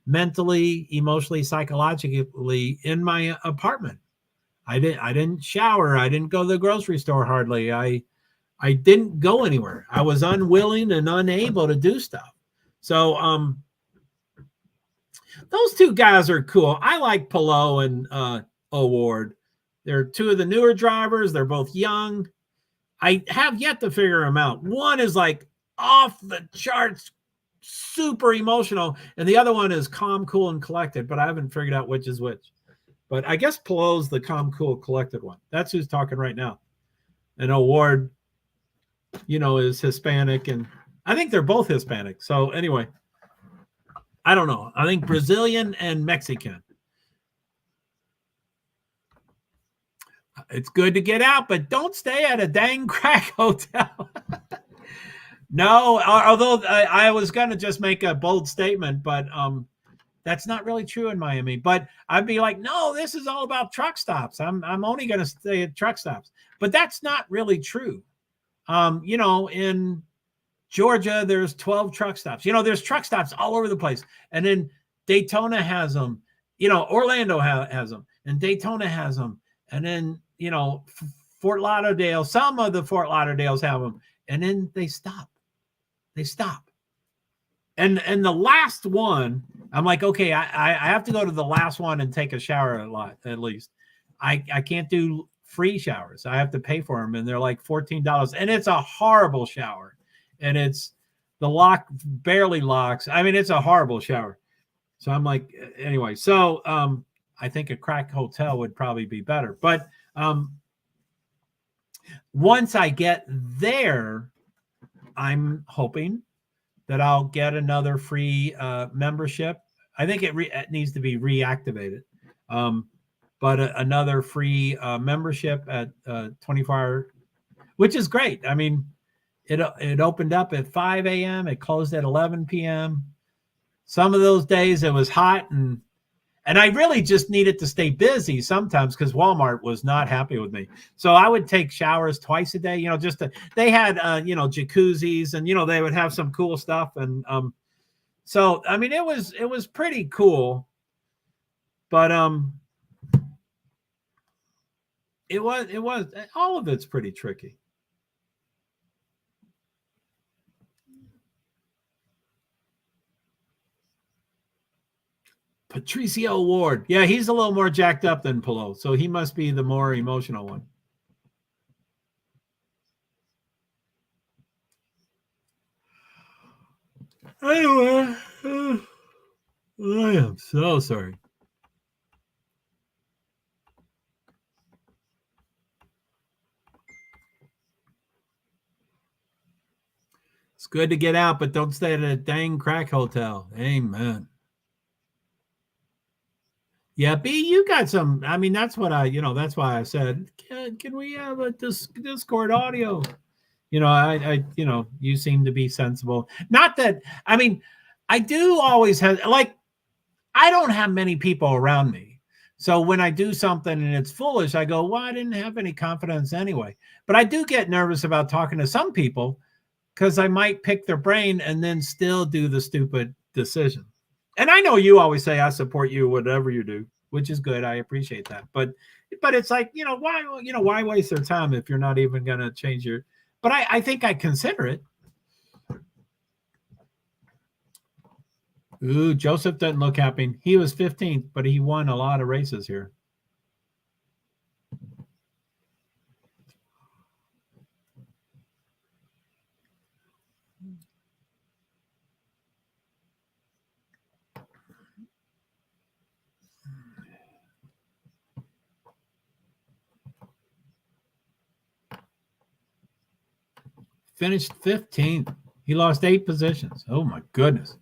mentally, emotionally, psychologically in my apartment. I didn't shower. I didn't go to the grocery store hardly. I didn't go anywhere. I was unwilling and unable to do stuff. So those two guys are cool. I like PwD and Award. They're two of the newer drivers. They're both young. I have yet to figure them out. One is like off the charts, super emotional, and the other one is calm, cool, and collected, but I haven't figured out which is which. But I guess PwD's the calm, cool, collected one. That's who's talking right now. And Award, is Hispanic, and I think they're both Hispanic. So anyway, I don't know. I think Brazilian and Mexican. It's good to get out, but don't stay at a dang crack hotel. No, although I was going to just make a bold statement, but that's not really true in Miami. But I'd be like, no, this is all about truck stops. I'm only going to stay at truck stops. But that's not really true. In Georgia, there's 12 truck stops. There's truck stops all over the place. And then Daytona has them. Orlando has them. And Daytona has them. And then, Fort Lauderdale, some of the Fort Lauderdales have them. And then they stop. And the last one, I'm like, okay, I have to go to the last one and take a shower at least. I can't do free showers. I have to pay for them, and they're like $14. And it's a horrible shower. And it's the lock barely locks. I mean, it's a horrible shower. So I'm like, anyway, so I think a crack hotel would probably be better. But once I get there, I'm hoping that I'll get another free membership. I think it needs to be reactivated. But another free membership at 24-hour, which is great. I mean, it opened up at 5 a.m. It closed at 11 p.m. Some of those days it was hot, and I really just needed to stay busy sometimes because Walmart was not happy with me. So I would take showers twice a day, they had, jacuzzis, and, they would have some cool stuff. And so, I mean, it was pretty cool, but it was all of it's pretty tricky. Patricio Ward. Yeah, he's a little more jacked up than PwD, so he must be the more emotional one. Anyway, I am so sorry. It's good to get out, but don't stay at a dang crack hotel. Amen. Yeah, B, you got some. I mean, that's what that's why I said, can we have a Discord audio? You seem to be sensible. Not that, I mean, I do always have, like, I don't have many people around me. So when I do something and it's foolish, I go, well, I didn't have any confidence anyway. But I do get nervous about talking to some people because I might pick their brain and then still do the stupid decision. And I know you always say, I support you, whatever you do, which is good. I appreciate that. But it's like, why waste their time if you're not even going to change your, but I think I consider it. Ooh, Joseph doesn't look happy. He was 15th, but he won a lot of races here. Finished 15th. He lost 8 positions. Oh my goodness.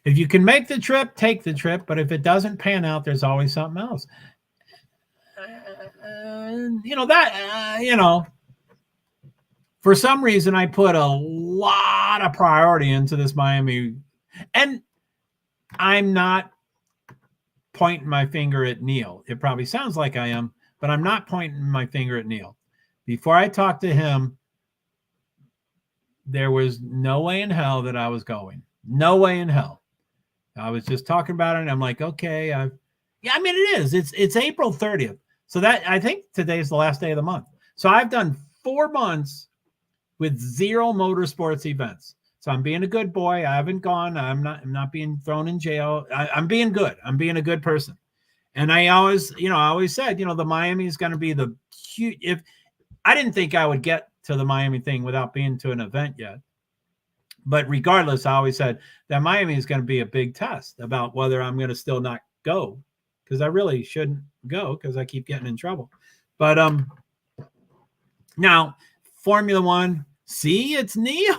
If you can make the trip, take the trip. But if it doesn't pan out, there's always something else. For some reason, I put a lot of priority into this Miami. And I'm not pointing my finger at Neil. It probably sounds like I am, but I'm not pointing my finger at Neil. Before I talked to him, there was no way in hell that I was going. No way in hell. I was just talking about it, and I'm like, okay, I mean, it is. It's April 30th. So that, I think today's the last day of the month. So I've done 4 months with 0 motorsports events. So I'm being a good boy. I haven't gone. I'm not being thrown in jail. I'm being good. I'm being a good person. And I always said, the Miami is going to be the cute. If I didn't think I would get to the Miami thing without being to an event yet. But regardless, I always said that Miami is going to be a big test about whether I'm going to still not go, because I really shouldn't go because I keep getting in trouble. But now Formula One, see, it's Neil.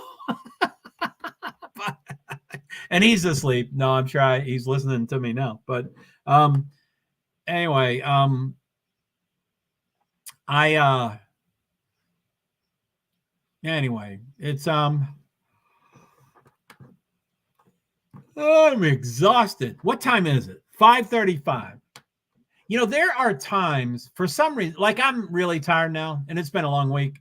And he's asleep. No, I'm sure he's listening to me now. But anyway, anyway, it's I'm exhausted. What time is it? 5:35. There are times, for some reason, like, I'm really tired now, and it's been a long week.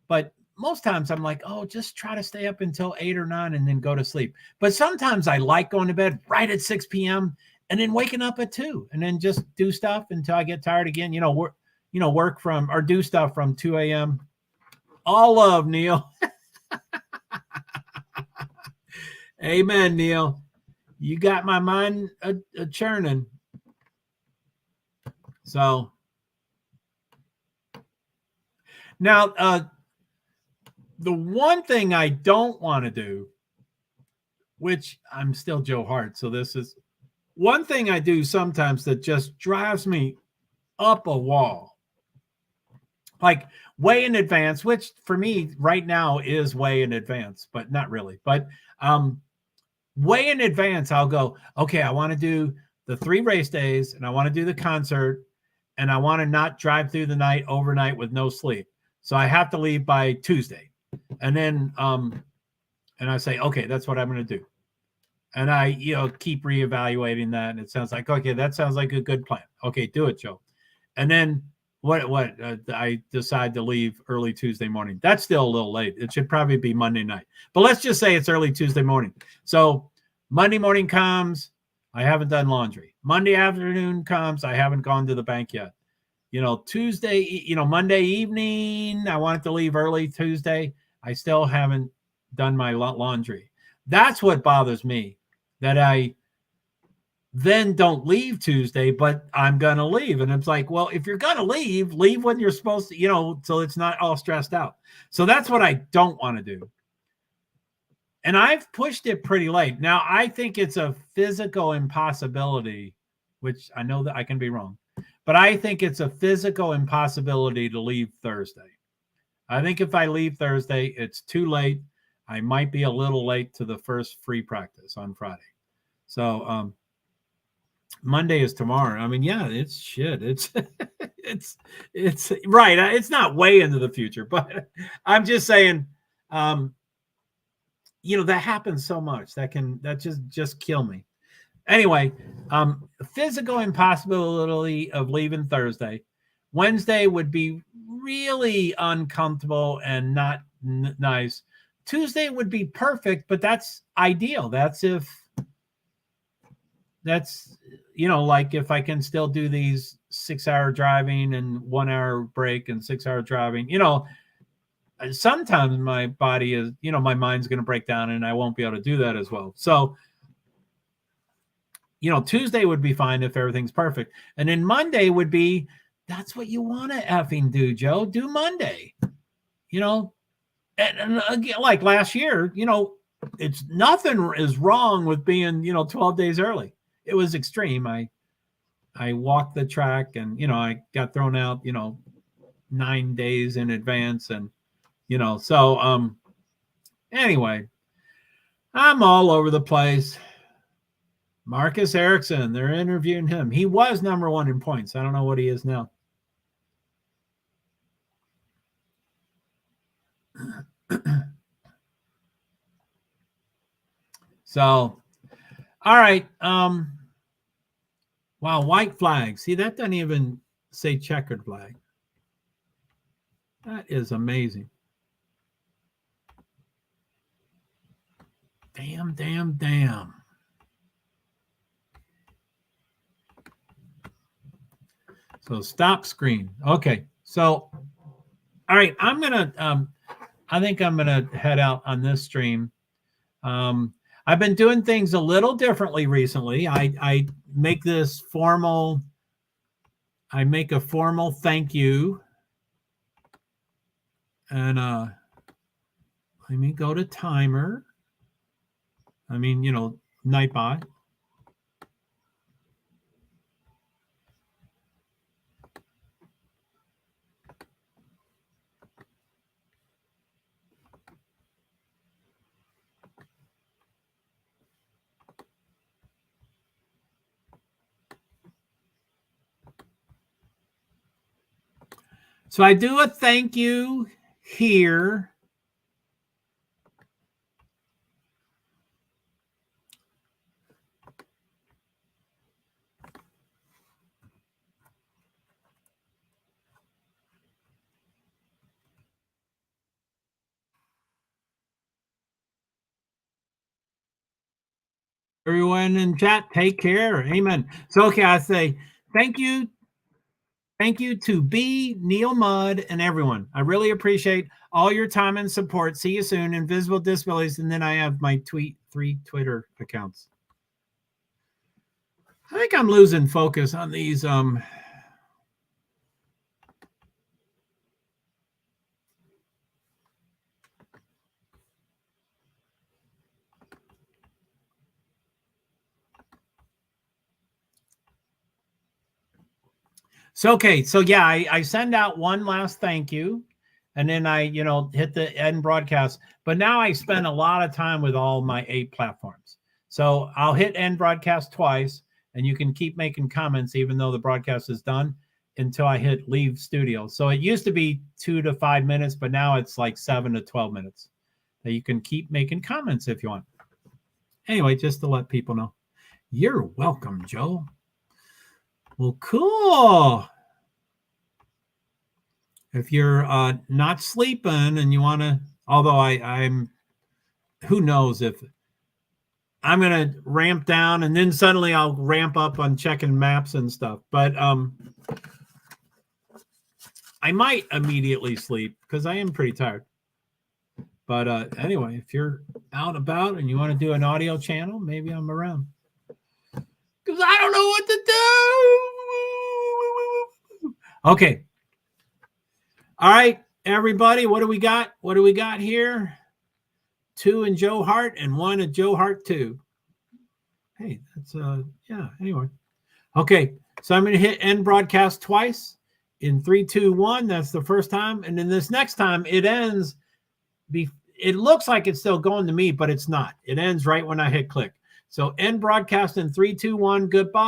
But most times I'm like, oh, just try to stay up until 8 or 9 and then go to sleep. But sometimes I like going to bed right at 6 p.m. and then waking up at 2 and then just do stuff until I get tired again. Work from, or do stuff from 2 a.m. All love, Neil. Amen, Neil. You got my mind a churning. So now, the one thing I don't want to do, which I'm still JoeHart, so this is one thing I do sometimes that just drives me up a wall. Like, way in advance, which for me right now is way in advance, but not really. But way in advance, I'll go, okay, I want to do the 3 race days, and I want to do the concert, and I want to not drive through the night overnight with no sleep. So I have to leave by Tuesday. And then and I say, okay, that's what I'm going to do. And I keep reevaluating that, and it sounds like, okay, that sounds like a good plan. Okay, do it, Joe. And then I decide to leave early Tuesday morning. That's still a little late. It should probably be Monday night. But let's just say it's early Tuesday morning. So Monday morning comes, I haven't done laundry. Monday afternoon comes, I haven't gone to the bank yet. Tuesday, Monday evening, I wanted to leave early Tuesday. I still haven't done my laundry. That's what bothers me, that then don't leave Tuesday, but I'm going to leave. And it's like, well, if you're going to leave when you're supposed to, so it's not all stressed out. So that's what I don't want to do. And I've pushed it pretty late. Now, I think it's a physical impossibility, which I know that I can be wrong, but I think it's a physical impossibility to leave Thursday. I think if I leave Thursday, it's too late. I might be a little late to the first free practice on Friday. So, Monday is tomorrow. I mean, yeah, it's shit. It's it's right. It's not way into the future, but I'm just saying, that happens so much that just kill me. Anyway, physical impossibility of leaving Thursday. Wednesday would be really uncomfortable and not nice. Tuesday would be perfect, but that's ideal. That's like if I can still do these 6-hour driving and 1 hour break and 6-hour driving, sometimes my body is, my mind's going to break down and I won't be able to do that as well. So, Tuesday would be fine if everything's perfect. And then Monday would be, that's what you want to effing do, Joe. Do Monday, and again, like last year, it's nothing is wrong with being, 12 days early. It was extreme. I walked the track and, I got thrown out, 9 days in advance. And, so, anyway, I'm all over the place. Marcus Erickson, they're interviewing him. He was number 1 in points. I don't know what he is now. So, all right. Wow, white flag. See, that doesn't even say checkered flag. That is amazing. Damn. So stop screen. Okay. So, all right. I'm going to, I think I'm going to head out on this stream. I've been doing things a little differently recently. I make this formal, I make a formal thank you. And let me go to timer. I mean, Nightbot. So I do a thank you here. Everyone in chat, take care. Amen. So, okay, I say thank you. Thank you to B, Neil Mudd, and everyone. I really appreciate all your time and support. See you soon. Invisible Disabilities. And then I have my 3 Twitter accounts. I think I'm losing focus on these. So, okay. So, yeah, I send out one last thank you. And then I, hit the end broadcast. But now I spend a lot of time with all my 8 platforms. So I'll hit end broadcast twice, and you can keep making comments even though the broadcast is done until I hit leave studio. So it used to be 2 to 5 minutes, but now it's like 7 to 12 minutes. That you can keep making comments if you want. Anyway, just to let people know. You're welcome, Joe. Well, cool. If you're not sleeping and you want to, although I'm, who knows if I'm going to ramp down and then suddenly I'll ramp up on checking maps and stuff. But I might immediately sleep because I am pretty tired. But anyway, if you're out about and you want to do an audio channel, maybe I'm around. Because problems. I don't know what to do. Okay. All right, everybody. What do we got? What do we got here? 2 in JoeHart and 1 at JoeHart 2. Hey, that's yeah. Anyway. Okay. So I'm going to hit end broadcast twice in 3, 2, 1. That's the first time. And then this next time it ends. It looks like it's still going to me, but it's not. It ends right when I hit click. So end broadcast in 3, 2, 1. Goodbye.